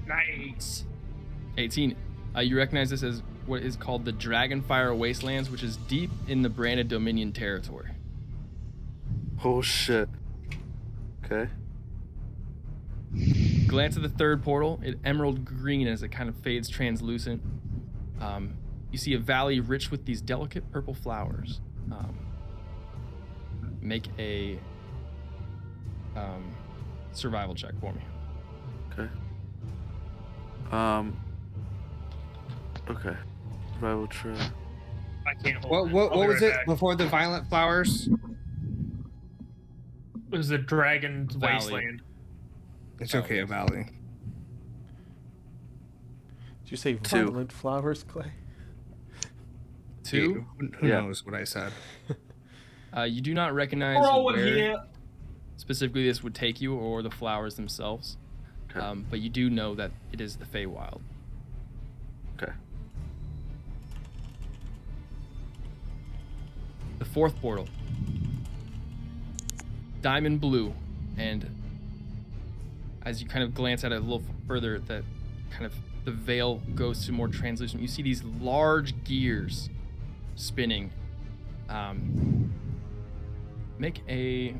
S3: Nice.
S1: 18. You recognize this as what is called the Dragonfire Wastelands, which is deep in the branded Dominion territory.
S4: Oh shit. Okay.
S1: Glance at the third portal, it emerald green as it kind of fades translucent. You see a valley rich with these delicate purple flowers. Make a survival check for me.
S4: Okay. Okay. Survival check.
S3: I can't hold
S2: What
S3: it. I'll be
S2: was
S3: right
S2: it
S3: back.
S2: before the violent flowers?
S3: It was the Dragon's
S1: Valley.
S3: Wasteland.
S2: It's okay, Valley.
S7: Did you say
S4: 2.
S7: violent flowers, Clay?
S1: 2.
S2: Who
S4: Yeah.
S2: knows what I said?
S1: You do not recognize where specifically this would take you or the flowers themselves.
S4: Okay.
S1: But you do know that it is the Feywild.
S4: Okay.
S1: The 4th portal. Diamond blue. And as you kind of glance at it a little further, that kind of the veil goes to more translucent. You see these large gears spinning. Make a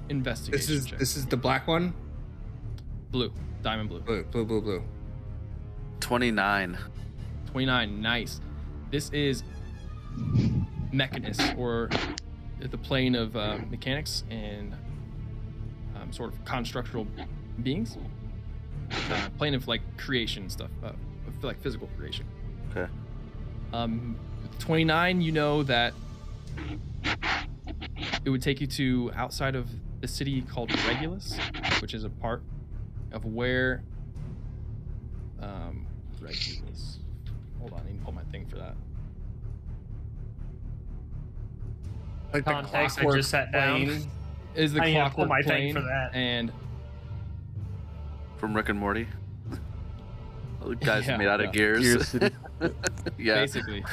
S1: investigation check.
S2: This is the black one.
S1: Blue. Diamond blue.
S2: Blue.
S4: 29.
S1: 29. Nice. This is Mechanus, or the plane of mechanics and sort of constructural beings. Plane of like creation stuff, like physical creation.
S4: Okay.
S1: 29, you know that it would take you to outside of the city called Regulus, which is a part of where Regulus. Hold on, I need to pull my thing for that.
S2: Like the
S3: Context, I
S2: clockwork
S3: just sat down.
S2: plane.
S1: Is the
S3: I need to pull
S1: clockwork
S3: my
S1: plane
S3: thing for that.
S1: and
S4: From Rick and Morty. The guys
S1: Yeah,
S4: made out
S1: yeah.
S4: of gears.
S7: Gear City.
S4: Yeah.
S1: basically.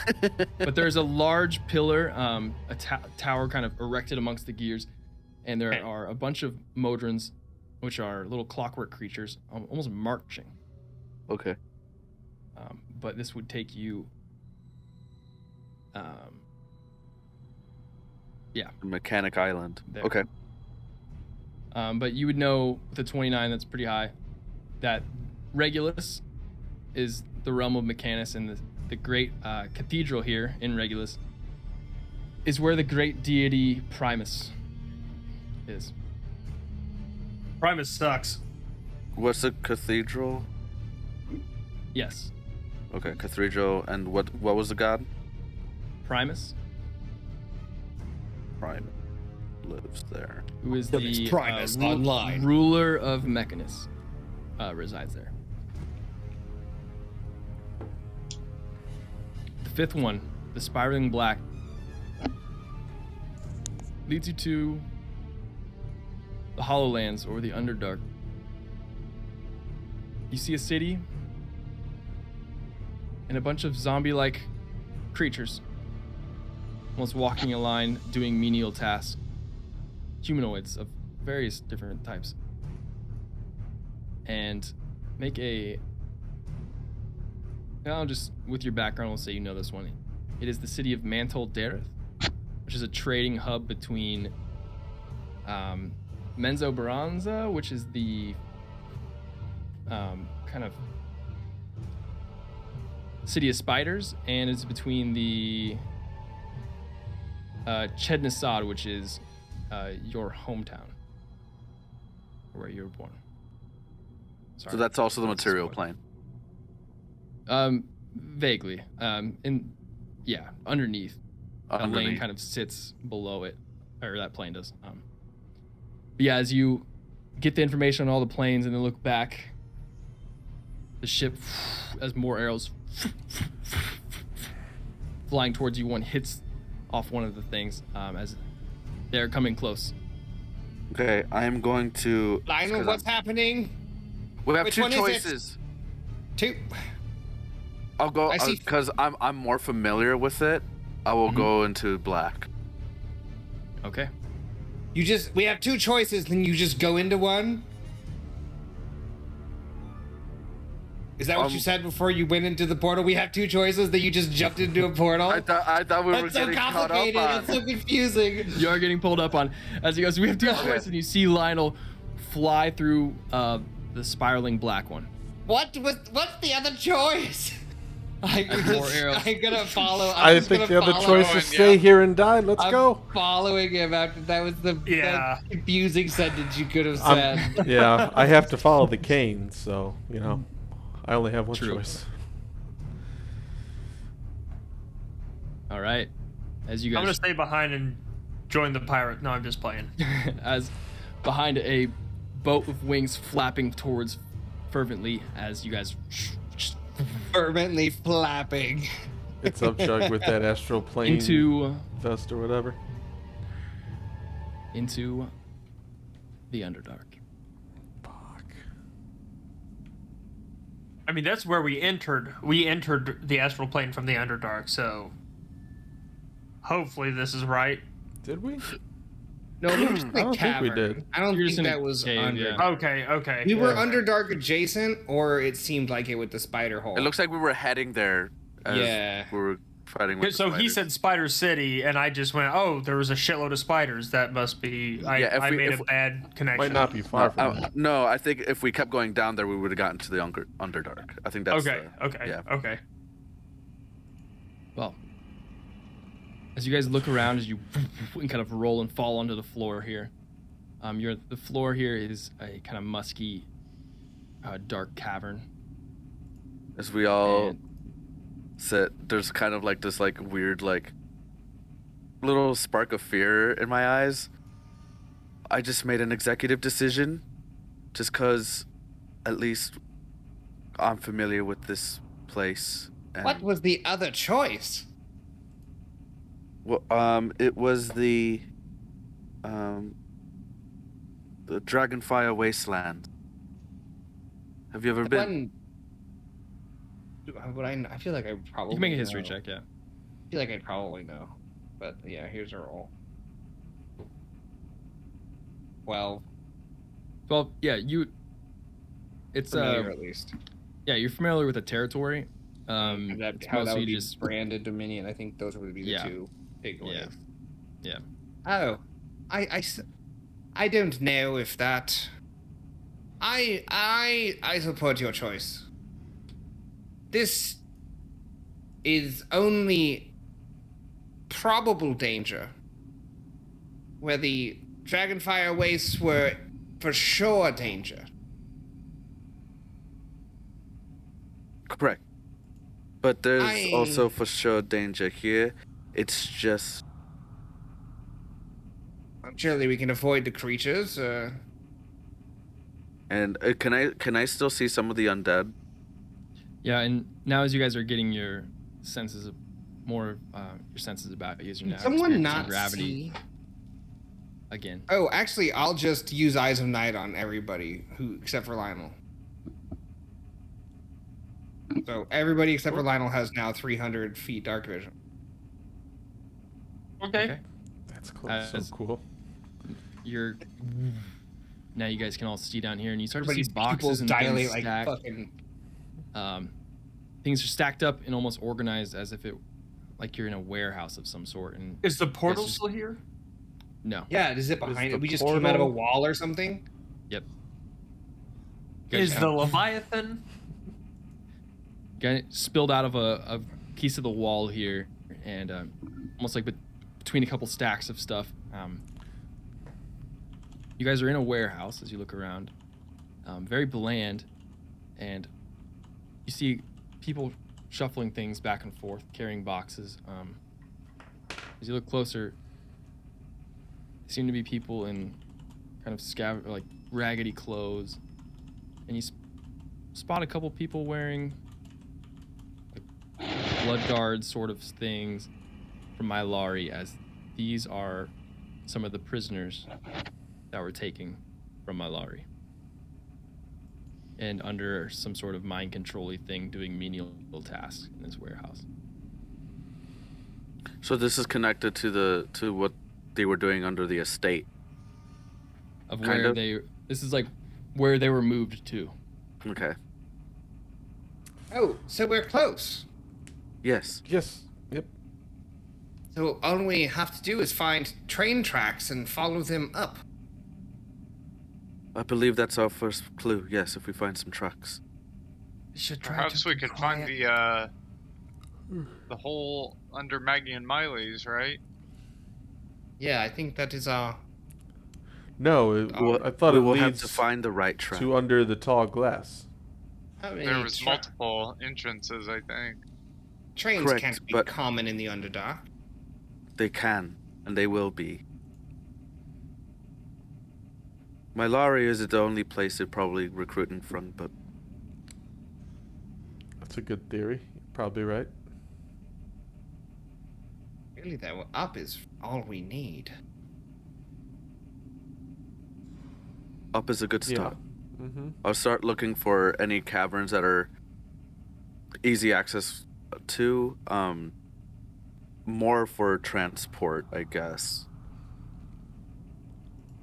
S1: But there's a large pillar, a tower kind of erected amongst the gears, and there are a bunch of Modrons, which are little clockwork creatures, almost marching.
S4: Okay.
S1: But this would take you,
S4: Mechanic Island.
S1: There.
S4: Okay.
S1: but you would know with a 29, that's pretty high, that Regulus is the realm of Mechanus, and the great cathedral here in Regulus is where the great deity Primus is.
S3: Primus sucks.
S4: What's a cathedral?
S1: Yes,
S4: Okay, cathedral. And what was the god?
S1: Primus,
S4: Prime lives there.
S1: who is
S2: There's
S1: the
S2: Primus online.
S1: ruler of Mechanus, resides there. The 5th one, the Spiraling Black, leads you to the Hollowlands, or the Underdark. You see a city and a bunch of zombie-like creatures, almost walking a line, doing menial tasks. Humanoids of various different types. And make a... I'll just, with your background, we'll say you know this one. It is the city of Mantle Dareth, which is a trading hub between Menzo Baranza, which is the kind of city of spiders, and it's between the Chednasad, which is your hometown, where you were born. Sorry.
S4: So that's also the material plane.
S1: Vaguely. Underneath. A lane kind of sits below it, or that plane does. But yeah, as you get the information on all the planes and then look back, the ship, as more arrows flying towards you, one hits off one of the things as they're coming close.
S4: Okay, I am going to.
S2: Lionel, what's happening?
S4: We have
S2: Which
S4: two
S2: one is it?
S4: choices.
S2: Two.
S4: I'll go
S2: I see.
S4: because I'm more familiar with it. I will go into black.
S1: Okay.
S2: We have two choices, then you just go into one? Is that what you said before you went into the portal? We have two choices, that you just jumped into a portal?
S4: I thought we were
S2: That's so
S4: getting caught up
S2: complicated.
S4: on.
S2: It's so confusing.
S1: You are getting pulled up on as he goes. We have two choices, and you see Lionel fly through the spiraling black one.
S2: What's the other choice? I'm gonna follow.
S7: I think the other choice is stay here and die. Let's go.
S2: Following him after that was the confusing sentence you could have said.
S7: Yeah, I have to follow the cane, so I only have one
S1: True.
S7: choice.
S1: All right. As you guys,
S3: I'm gonna stay behind and join the pirate. No, I'm just playing.
S1: as behind a boat with wings flapping towards fervently as you guys
S2: Fervently flapping.
S7: It's up, Chug, with that astral plane
S1: into
S7: dust or whatever.
S1: the Underdark.
S7: Fuck.
S3: I mean, that's where we entered. We entered the astral plane from the Underdark, so hopefully this is right.
S7: Did we?
S2: No, we were just in
S7: I
S2: a
S7: don't think we
S2: cavern.
S7: did.
S2: I don't
S1: You're just
S2: think
S1: in a
S2: that was
S1: cave,
S2: under.
S1: yeah.
S3: Okay.
S2: We were
S7: Yeah.
S2: Underdark adjacent, or it seemed like it with the spider hole.
S4: It looks like we were heading there. As
S2: Yeah.
S4: We were fighting with.
S3: So
S4: the
S3: he
S4: spiders.
S3: said Spider City, and I just went, "Oh, there was a shitload of spiders. That must be."
S4: Yeah,
S3: I made
S4: if
S3: a bad connection.
S7: Might not be far from that.
S4: No, I think if we kept going down there, we would have gotten to the Underdark. I think that's
S3: Okay.
S4: Yeah.
S3: Okay.
S1: Well, as you guys look around, as you and kind of roll and fall onto the floor here, the floor here is a kind of musky, dark cavern.
S4: As we all
S1: And-
S4: sit, there's kind of like this like weird like little spark of fear in my eyes. I just made an executive decision, just cause at least I'm familiar with this place. And,
S2: What was the other choice?
S4: Well, it was the Dragonfire Wasteland. Have you ever been?
S2: I feel like I probably
S1: You can make a history
S2: know.
S1: check, yeah.
S2: I feel like I probably know. But yeah, here's a roll. 12.
S1: Well, yeah, it's
S2: Familiar, at least.
S1: yeah, you're familiar with the territory. It's
S2: How that
S1: mostly
S2: would be
S1: just
S2: branded Dominion. I think those would be the
S1: Yeah.
S2: two takeaways.
S1: Yeah.
S2: Oh, I don't know if that. I support your choice. This is only probable danger, where the Dragonfire Wastes were for sure danger.
S4: Correct. But there's
S2: I-
S4: also for sure danger here. It's just
S2: Surely we can avoid the creatures.
S4: and can I still see some of the undead?
S1: Yeah, and now as you guys are getting your senses of your senses about you, as you're now
S2: Someone
S1: experiencing
S2: not
S1: gravity
S2: see.
S1: again.
S2: Oh, actually, I'll just use Eyes of Night on everybody except for Lionel. So everybody except for Lionel has now 300 feet dark vision.
S3: Okay.
S7: That's cool. So cool.
S1: Now you guys can all see down here, and you start to
S2: Everybody's
S1: see boxes
S2: pupils
S1: and
S2: dilate
S1: things
S2: like
S1: stacked.
S2: fucking.
S1: Things are stacked up and almost organized as if like you're in a warehouse of some sort. And
S3: Is the portal
S1: just-
S3: still here?
S1: no,
S2: Yeah, is it behind
S7: the
S2: it? We just came out of a
S7: portal-
S2: wall or something?
S1: yep. You guys
S3: Is the Leviathan?
S1: got spilled out of a piece of the wall here, and almost like between a couple stacks of stuff. You guys are in a warehouse as you look around, very bland, and you see people shuffling things back and forth, carrying boxes. As you look closer, there seem to be people in kind of like raggedy clothes, and you spot a couple people wearing like blood guard sort of things from Mylari, as these are some of the prisoners that were taken from Mylari and under some sort of mind control-y thing doing menial tasks in this warehouse.
S4: So this is connected to what they were doing under the estate.
S1: Of
S4: Kind
S1: where
S4: of.
S1: this is like where they were moved to.
S4: Okay.
S2: Oh, so we're close.
S4: Yes.
S7: Yes. Yep.
S2: So all we have to do is find train tracks and follow them up.
S4: I believe that's our first clue. Yes, if we find some trucks.
S3: Should try
S5: Perhaps
S3: to
S5: we
S3: be
S5: could find
S3: quiet.
S5: the hole under Maggie and Miley's, right?
S2: Yeah, I think that is our.
S7: No, I thought
S4: we
S7: it
S4: will have
S7: leads
S4: to find the right track.
S7: to under the tall glass.
S2: How many
S5: There was multiple entrances, I think.
S2: trains
S4: Correct,
S2: can't be
S4: but-
S2: common in the Underdark.
S4: They can, and they will be. Mylari isn't the only place they're probably recruiting from, but
S7: It's a good theory. Probably right.
S2: Really, that up is all we need.
S4: Up is a good
S7: Yeah.
S4: start.
S7: Mm-hmm.
S4: I'll start looking for any caverns that are easy access to. More for transport, I guess.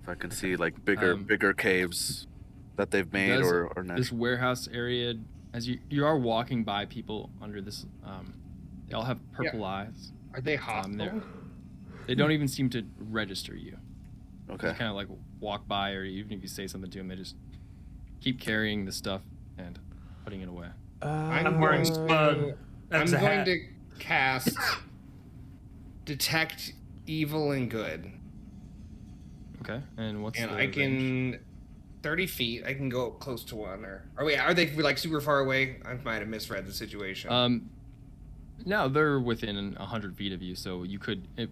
S4: If I can see like bigger caves that they've made
S1: Does
S4: or not.
S1: this warehouse area, as you are walking by people under this, they all have purple eyes.
S2: Are they hostile?
S1: They don't even seem to register you.
S4: Okay.
S1: Just kind of like walk by, or even if you say something to them, they just keep carrying the stuff and putting it away.
S3: I'm wearing Spud. That's
S2: I'm
S3: a
S2: going
S3: hat.
S2: to cast Detect Evil and Good.
S1: Okay, and what's
S2: And
S1: the
S2: I
S1: range?
S2: can 30 feet. I can go up close to one. Or wait, are they like super far away? I might have misread the situation.
S1: No, they're within 100 feet of you, so you could, if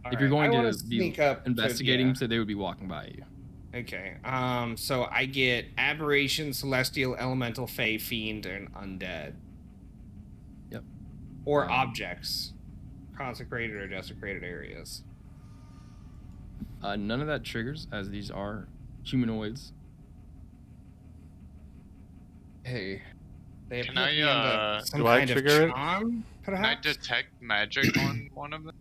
S2: Alright,
S1: you're going
S2: I wanna
S1: to be
S2: sneak up to-
S1: investigating,
S2: yeah.
S1: so they would be walking by you.
S2: Okay. So I get Aberration, Celestial, Elemental, Fey, Fiend, and Undead.
S1: Yep.
S2: Or objects, consecrated or desecrated areas.
S1: None of that triggers, as these are humanoids.
S2: Hey. They
S5: Can
S2: appear to
S5: I,
S2: be under some
S7: do I
S2: kind of
S7: trigger it?
S2: charm,
S5: Can I
S2: perhaps?
S5: detect magic on one of them?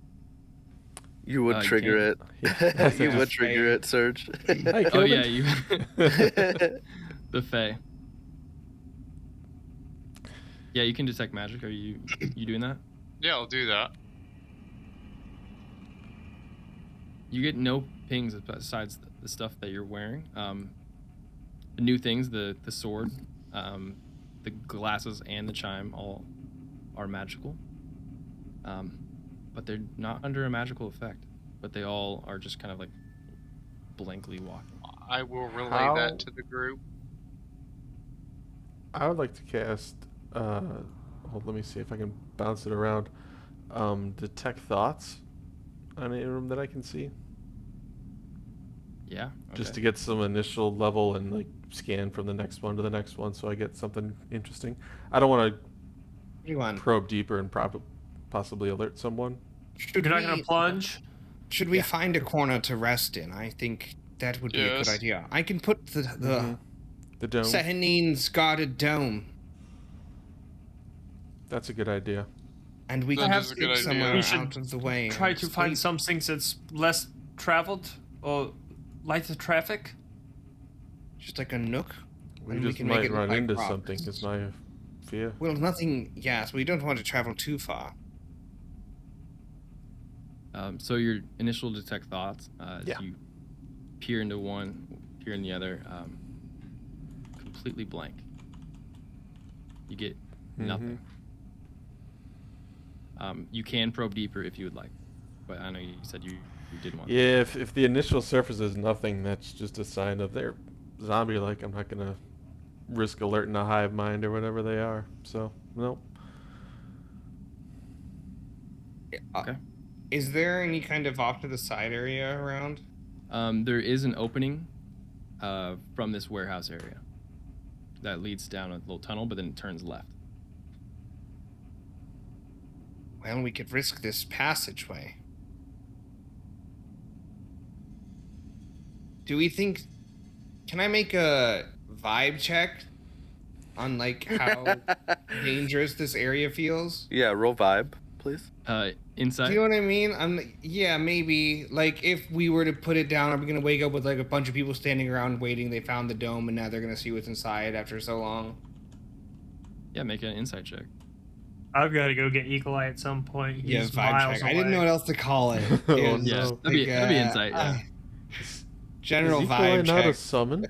S4: You would
S1: You
S4: trigger it.
S7: Yeah.
S4: You would trigger it, Serge.
S7: Hi,
S1: Oh
S7: Coven.
S1: yeah, you. The Fae. Yeah, you can detect magic. Are you doing that?
S5: Yeah, I'll do that.
S1: You get no pings besides the stuff that you're wearing. The new things, the sword, the glasses, and the chime all are magical. But they're not under a magical effect. But they all are just kind of like blankly walking.
S5: I will relay
S7: How-
S5: that to the group.
S7: I would like to cast. Let me see if I can bounce it around. Detect thoughts on any room that I can see,
S1: Yeah.
S7: just to
S1: okay.
S7: get some initial level and like scan from the next one to the next one, so I get something interesting. I don't want to
S2: Anyone?
S7: probe deeper and possibly alert someone.
S2: Should
S3: You're not
S2: we,
S3: gonna plunge?
S2: should we find a corner to rest in? I think that would be a good
S5: Yes.
S2: idea. I can put the
S7: Mhm. The dome.
S2: Sahanine's guarded dome,
S7: That's a good idea.
S2: and we
S5: That
S2: can
S5: is a
S2: sleep
S5: good idea.
S2: somewhere
S3: We should
S2: out of the way.
S3: Try
S2: and
S3: to find
S2: sleep.
S3: some things that's less traveled or lighter traffic.
S2: Just like a nook.
S7: We
S2: and we
S7: just
S2: can make
S7: might
S2: it look
S7: run
S2: like
S7: into
S2: rocks.
S7: something. Is my fear.
S2: Well, nothing. Yes, we don't want to travel too far.
S1: So your initial detect thoughts, as
S7: Yeah.
S1: you peer into one, peer in the other, completely blank. You get nothing. You can probe deeper if you would like, but I know you said you didn't want.
S7: Yeah, if the initial surface is nothing, that's just a sign of they're zombie-like. I'm not gonna risk alerting a hive mind or whatever they are. So nope.
S1: Okay.
S2: Is there any kind of off to the side area around?
S1: There is an opening from this warehouse area that leads down a little tunnel, but then it turns left.
S2: Well, we could risk this passageway. Do we think? Can I make a vibe check on like how dangerous this area feels?
S4: Yeah, roll vibe, please.
S1: Inside.
S2: Do you know what I mean? Yeah, maybe. Like, if we were to put it down, are we gonna wake up with like a bunch of people standing around waiting? They found the dome, and now they're gonna see what's inside after so long.
S1: Yeah, make an insight check.
S3: I've got to go get Eagle Eye at some point. He's
S2: Yeah, vibe
S3: miles
S2: check.
S3: away.
S2: I didn't know what else to call it.
S7: Oh,
S2: It was
S7: no.
S1: Yeah,
S2: like,
S1: that'd be insight. Yeah.
S2: General
S7: Is Equali
S2: vibe
S7: not a
S2: check.
S7: summon?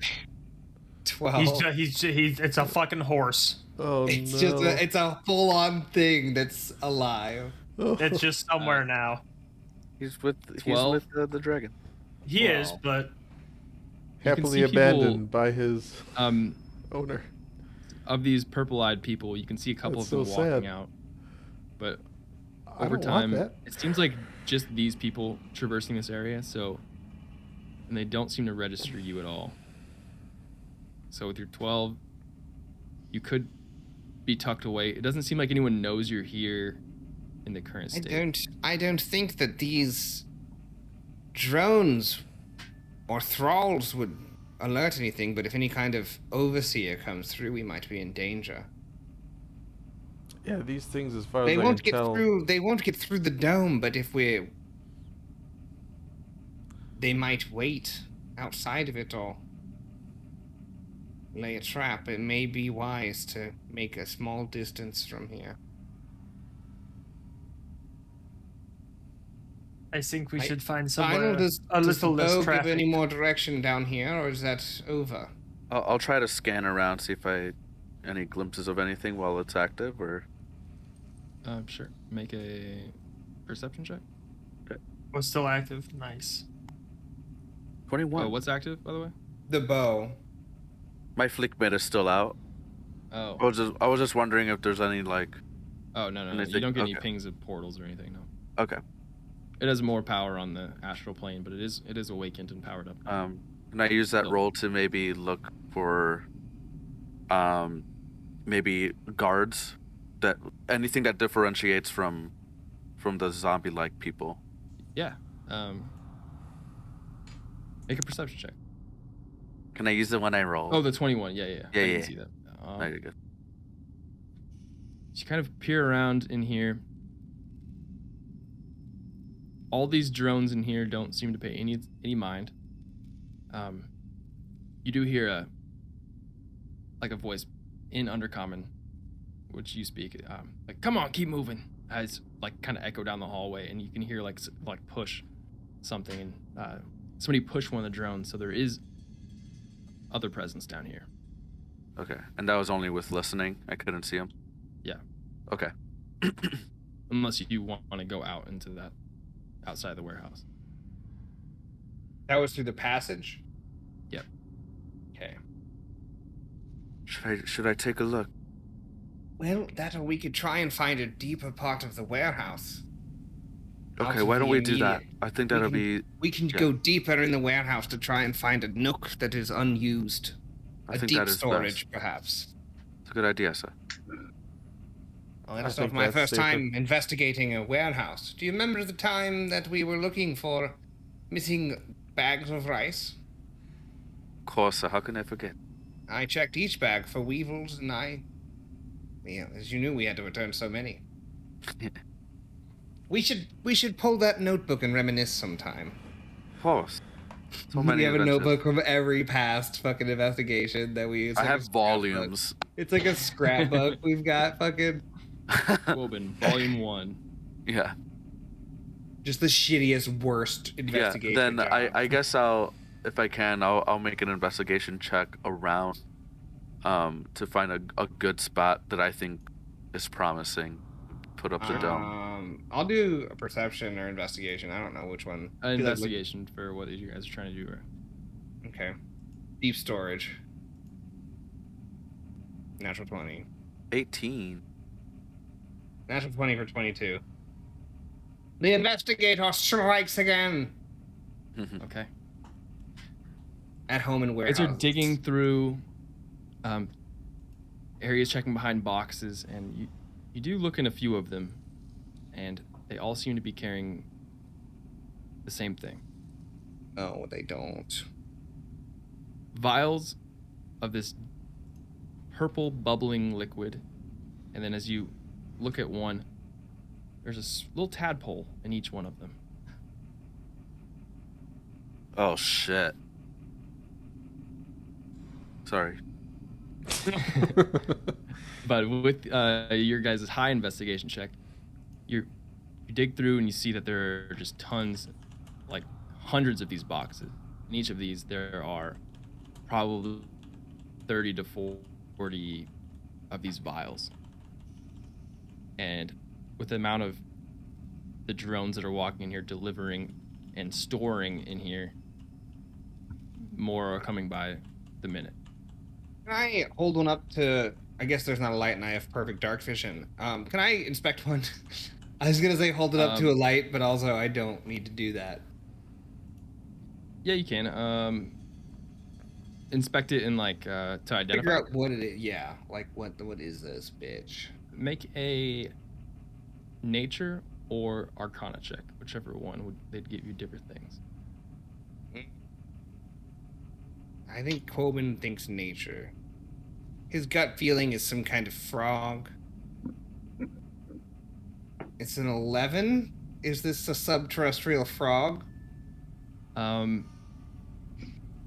S2: 12.
S3: He's it's a fucking horse.
S7: Oh
S2: It's
S7: no.
S2: just it's a full-on thing that's alive.
S3: It's just somewhere now.
S4: He's with
S1: 12.
S4: the dragon.
S3: He is,
S2: Wow.
S3: but
S7: happily
S1: see people-
S7: abandoned by his
S1: Um,
S7: owner.
S1: of these purple-eyed people, you can see a couple
S7: That's
S1: of them
S7: so
S1: walking
S7: sad.
S1: out, but
S7: I
S1: over
S7: don't want
S1: time,
S7: that.
S1: it seems like just these people traversing this area. So, and they don't seem to register you at all. So with your 12, you could be tucked away. It doesn't seem like anyone knows you're here in the current state.
S2: I don't think that these drones or thralls would alert anything, but if any kind of overseer comes through, we might be in danger.
S7: Yeah, these things, as far
S2: They
S7: as I
S2: won't
S7: can
S2: get
S7: tell,
S2: through. They won't get through the dome, but if they might wait outside of it or lay a trap. It may be wise to make a small distance from here.
S3: I think we should find
S2: Final,
S3: somewhere
S2: does
S3: a
S2: the
S3: little less
S2: bow give
S3: traffic.
S2: any more direction down here, or is that over?
S4: I'll try to scan around, see if any glimpses of anything while it's active, or...
S1: Sure. Make a perception check.
S3: Was still active. Nice.
S4: 21.
S1: Oh, what's active, by the way?
S2: The bow.
S4: My flick bit is still out.
S1: Oh.
S4: I was just wondering if there's any, like...
S1: Oh, no. You
S4: anything-
S1: don't get any
S4: okay.
S1: pings of portals or anything, no.
S4: Okay.
S1: It has more power on the astral plane, but it is awakened and powered up.
S4: Can I use that roll to maybe look for, maybe guards? Anything that differentiates from the zombie-like people?
S1: Yeah. Make a perception check.
S4: Can I use it when I roll?
S1: Oh, the 21. Yeah. I
S4: Yeah.
S1: can see that.
S4: No, you're good.
S1: You kind of peer around in here. All these drones in here don't seem to pay any mind. You do hear a voice in Undercommon, which you speak, like, "Come on, keep moving." As like kind of echo down the hallway, and you can hear like push something, and somebody push one of the drones. So there is other presence down here.
S4: Okay, and that was only with listening. I couldn't see him.
S1: Yeah.
S4: Okay.
S1: Unless you want to go out into that outside the warehouse.
S2: That was through the passage?
S1: Yep.
S2: Okay.
S4: Should I take a look?
S2: Well, we could try and find a deeper part of the warehouse. Out
S4: Okay,
S2: of
S4: why don't
S2: the
S4: we do that?
S2: immediate-
S4: I think that'll be...
S2: We can
S4: yeah.
S2: go deeper in the warehouse to try and find a nook that is unused.
S4: I
S2: A
S4: think
S2: deep
S4: that is
S2: storage,
S4: best.
S2: perhaps.
S4: It's a good idea, sir.
S2: Well, that's
S7: think
S2: not my
S7: that's
S2: first
S7: safer.
S2: time investigating a warehouse. Do you remember the time that we were looking for missing bags of rice?
S4: Of course, sir. How can I forget?
S2: I checked each bag for weevils, and as you knew, we had to return so many. We should pull that notebook and reminisce sometime.
S4: Of course. So
S2: We
S4: many
S2: have a
S4: adventures.
S2: notebook from every past fucking investigation that we.
S4: I have volumes.
S2: It's like a scrapbook. We've got fucking
S1: Wobin, Volume 1.
S4: Yeah.
S2: just the shittiest, worst
S4: Yeah.
S2: investigation.
S4: Then
S2: job.
S4: I guess I'll make an investigation check around, to find a good spot that I think is promising. Put up the dome.
S2: I'll do a perception or investigation. I don't know which one.
S1: Investigation for what you guys are trying to do.
S2: Okay. Deep storage. Natural 20.
S4: 18.
S2: Natural 20 for 22. The investigator strikes again.
S1: Okay.
S2: At home and warehouse.
S1: As you're digging through areas, checking behind boxes, and you do look in a few of them, and they all seem to be carrying the same thing.
S2: No, they don't.
S1: Vials of this purple bubbling liquid, and then as you look at one, there's a little tadpole in each one of them.
S4: Oh shit. Sorry.
S1: But with your guys' high investigation check, you dig through and you see that there are just tons, like hundreds of these boxes. In each of these, there are probably 30 to 40 of these vials. And with the amount of the drones that are walking in here, delivering and storing in here, more are coming by the minute.
S2: Can I hold one up to... I guess there's not a light and I have perfect dark vision. Can I inspect one? I was going to say hold it up to a light, but also I don't need to do that.
S1: Yeah, you can. inspect it and like to identify.
S2: Figure out what it is. Yeah, like what is this bitch?
S1: Make a nature or arcana check, whichever one they'd give you different things.
S2: I think Coben thinks nature. His gut feeling is some kind of frog. It's an 11. Is this a subterrestrial frog?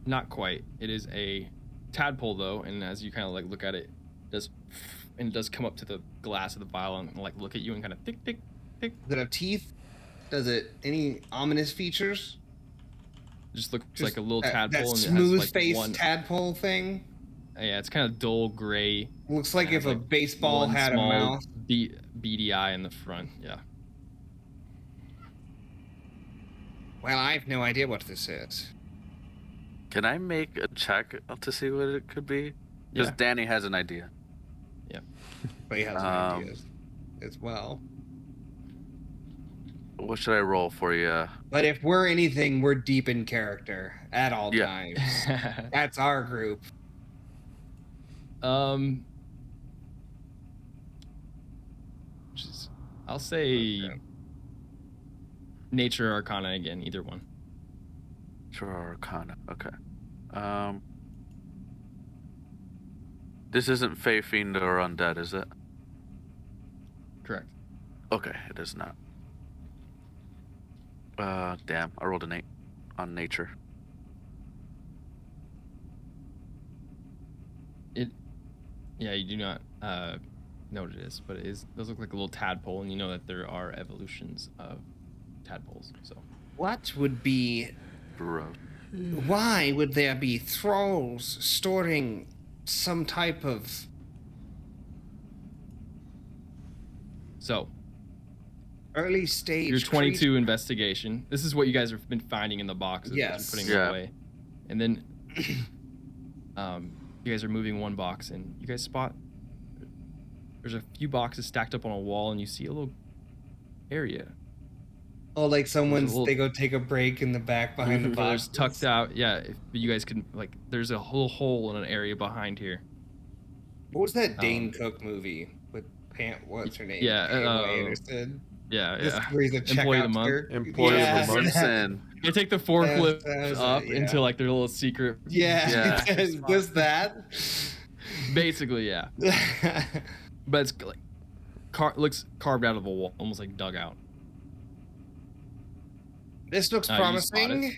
S1: Not quite. It is a tadpole though, and as you kind of like look at it, it does come up to the glass of the vial and like look at you and kind of tick tick tick.
S2: Does it have teeth? Does it any ominous features?
S1: Just looks like a little tadpole.
S2: That
S1: and
S2: smooth
S1: it has, like,
S2: faced
S1: one.
S2: tadpole thing.
S1: Yeah, it's kind of dull gray.
S2: Looks like if a baseball
S1: one
S2: had a
S1: small
S2: mouth.
S1: beady eye in the front. Yeah.
S2: Well, I have no idea what this is.
S4: Can I make a check to see what it could be? Because
S1: Yeah.
S4: Danny has an idea.
S1: Yeah.
S2: But he has some ideas as well.
S4: What should I roll for you?
S2: But if we're anything, we're deep in character at all
S4: Yeah.
S2: times. That's our group.
S1: I'll say nature or arcana again, either one.
S4: Sure, Arcana. Okay. This isn't Fey, Fiend, or Undead, is it?
S1: Correct.
S4: Okay, it is not. Damn, I rolled an 8 on nature.
S1: Yeah, you do not know what it is, but it does look like a little tadpole, and you know that there are evolutions of tadpoles. So
S2: What would be...
S4: Gross.
S2: Why would there be thralls storing some type of... early stage...
S1: your 22 investigation. This is what you guys have been finding in the boxes.
S2: Yes.
S1: Putting
S4: Yeah.
S1: it away. And then you guys are moving one box, and you guys spot there's a few boxes stacked up on a wall, and you see a little area.
S2: Oh, like someone's...
S1: little-
S2: They go take a break in the back behind the box.
S1: There's tucked out. Yeah, if you guys can, like, there's a whole hole in an area behind here.
S2: What was that Dane Cook movie with what's her name?
S1: Yeah,
S2: Pamela Anderson.
S1: Yeah,
S2: This
S1: yeah.
S2: where he's a
S1: Employee of the
S2: checkout
S1: month.
S2: clerk.
S7: Employee
S2: Yeah.
S7: of the month.
S4: Simpson.
S1: They take the forklift
S2: That was
S1: up
S2: it, yeah.
S1: into like their little secret.
S2: Yeah,
S4: Yeah.
S2: was that?
S1: Basically, yeah. But it's like looks carved out of a wall, almost like dug out.
S2: This looks
S1: You spot
S2: promising.
S1: it.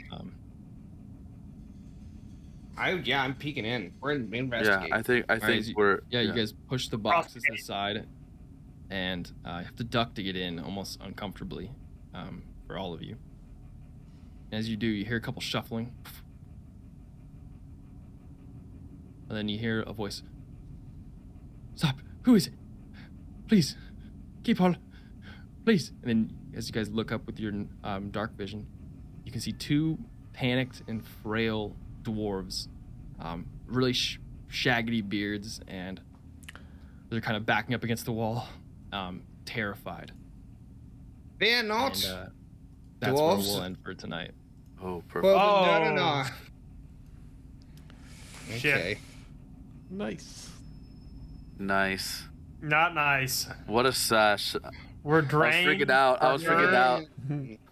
S2: I'm peeking in. We're
S4: Yeah,
S2: investigating.
S4: I think
S1: Alright,
S4: we're.
S1: you guys push the boxes aside, and you have to duck to get in, almost uncomfortably, for all of you. As you do, you hear a couple shuffling, and then you hear a voice. Stop! Who is it? Please, keep on. Please. And then, as you guys look up with your dark vision, you can see two panicked and frail dwarves, really shaggy beards, and they're kind of backing up against the wall, terrified.
S2: Fear not.
S1: And that's
S2: Dwarves?
S1: where we'll end for tonight.
S4: Oh, perfect.
S2: Well,
S3: Oh. Shit.
S2: Okay.
S7: Nice.
S4: Nice.
S3: Not nice.
S4: What a sash.
S3: We're
S4: I was
S3: drained.
S4: freaking out. I was freaking out.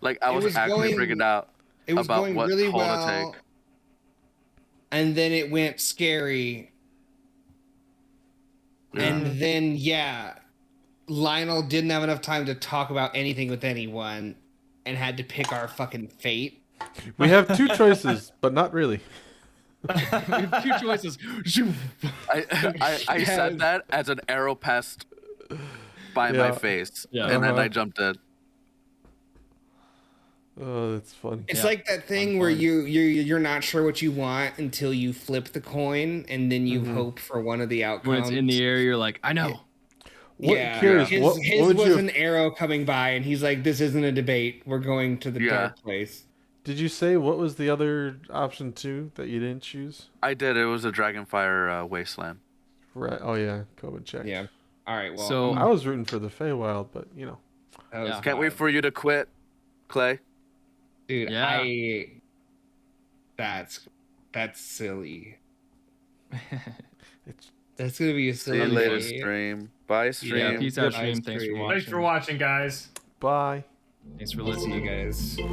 S4: Like, I
S2: It
S4: was
S2: was
S4: actually
S2: going-
S4: freaking out
S2: It was
S4: about
S2: going
S4: what
S2: really
S4: hole
S2: well,
S4: to take.
S2: and then it went scary, and then Lionel didn't have enough time to talk about anything with anyone, and had to pick our fucking fate.
S7: We have two choices, but not really.
S1: We have two choices.
S4: I said that as an arrow passed by my
S7: Yeah.
S4: face,
S1: Yeah.
S4: and then
S7: Uh-huh.
S4: I jumped in.
S7: Oh, that's funny.
S2: It's
S1: Yeah.
S2: like that thing where you're not sure what you want until you flip the coin, and then you hope for one of the outcomes.
S1: When it's in the air, you're like, I know.
S7: What,
S2: Yeah,
S7: curious,
S2: his,
S7: what
S2: his
S7: would
S2: was
S7: you have,
S2: an arrow coming by, and he's like, "This isn't a debate. We're going to the
S4: Yeah.
S2: dark place."
S7: did you say what was the other option too that you didn't choose?
S4: I did. It was a Dragonfire Wasteland.
S7: Right. Oh yeah, COVID check.
S2: Yeah. All right. Well,
S1: So-
S7: I was rooting for the Feywild, but you know.
S2: that was
S1: Yeah.
S4: Can't wait
S2: fine.
S4: for you to quit, Clay.
S2: Dude,
S1: Yeah.
S2: that's silly.
S7: It's
S2: That's gonna be
S9: See you later, stream. Bye, stream.
S1: Yeah, peace out,
S2: Bye,
S1: stream. Thanks for
S2: stream.
S1: watching.
S3: Thanks for watching, guys.
S7: bye.
S1: Thanks for
S2: See you
S1: listening.
S2: guys.
S1: See ya.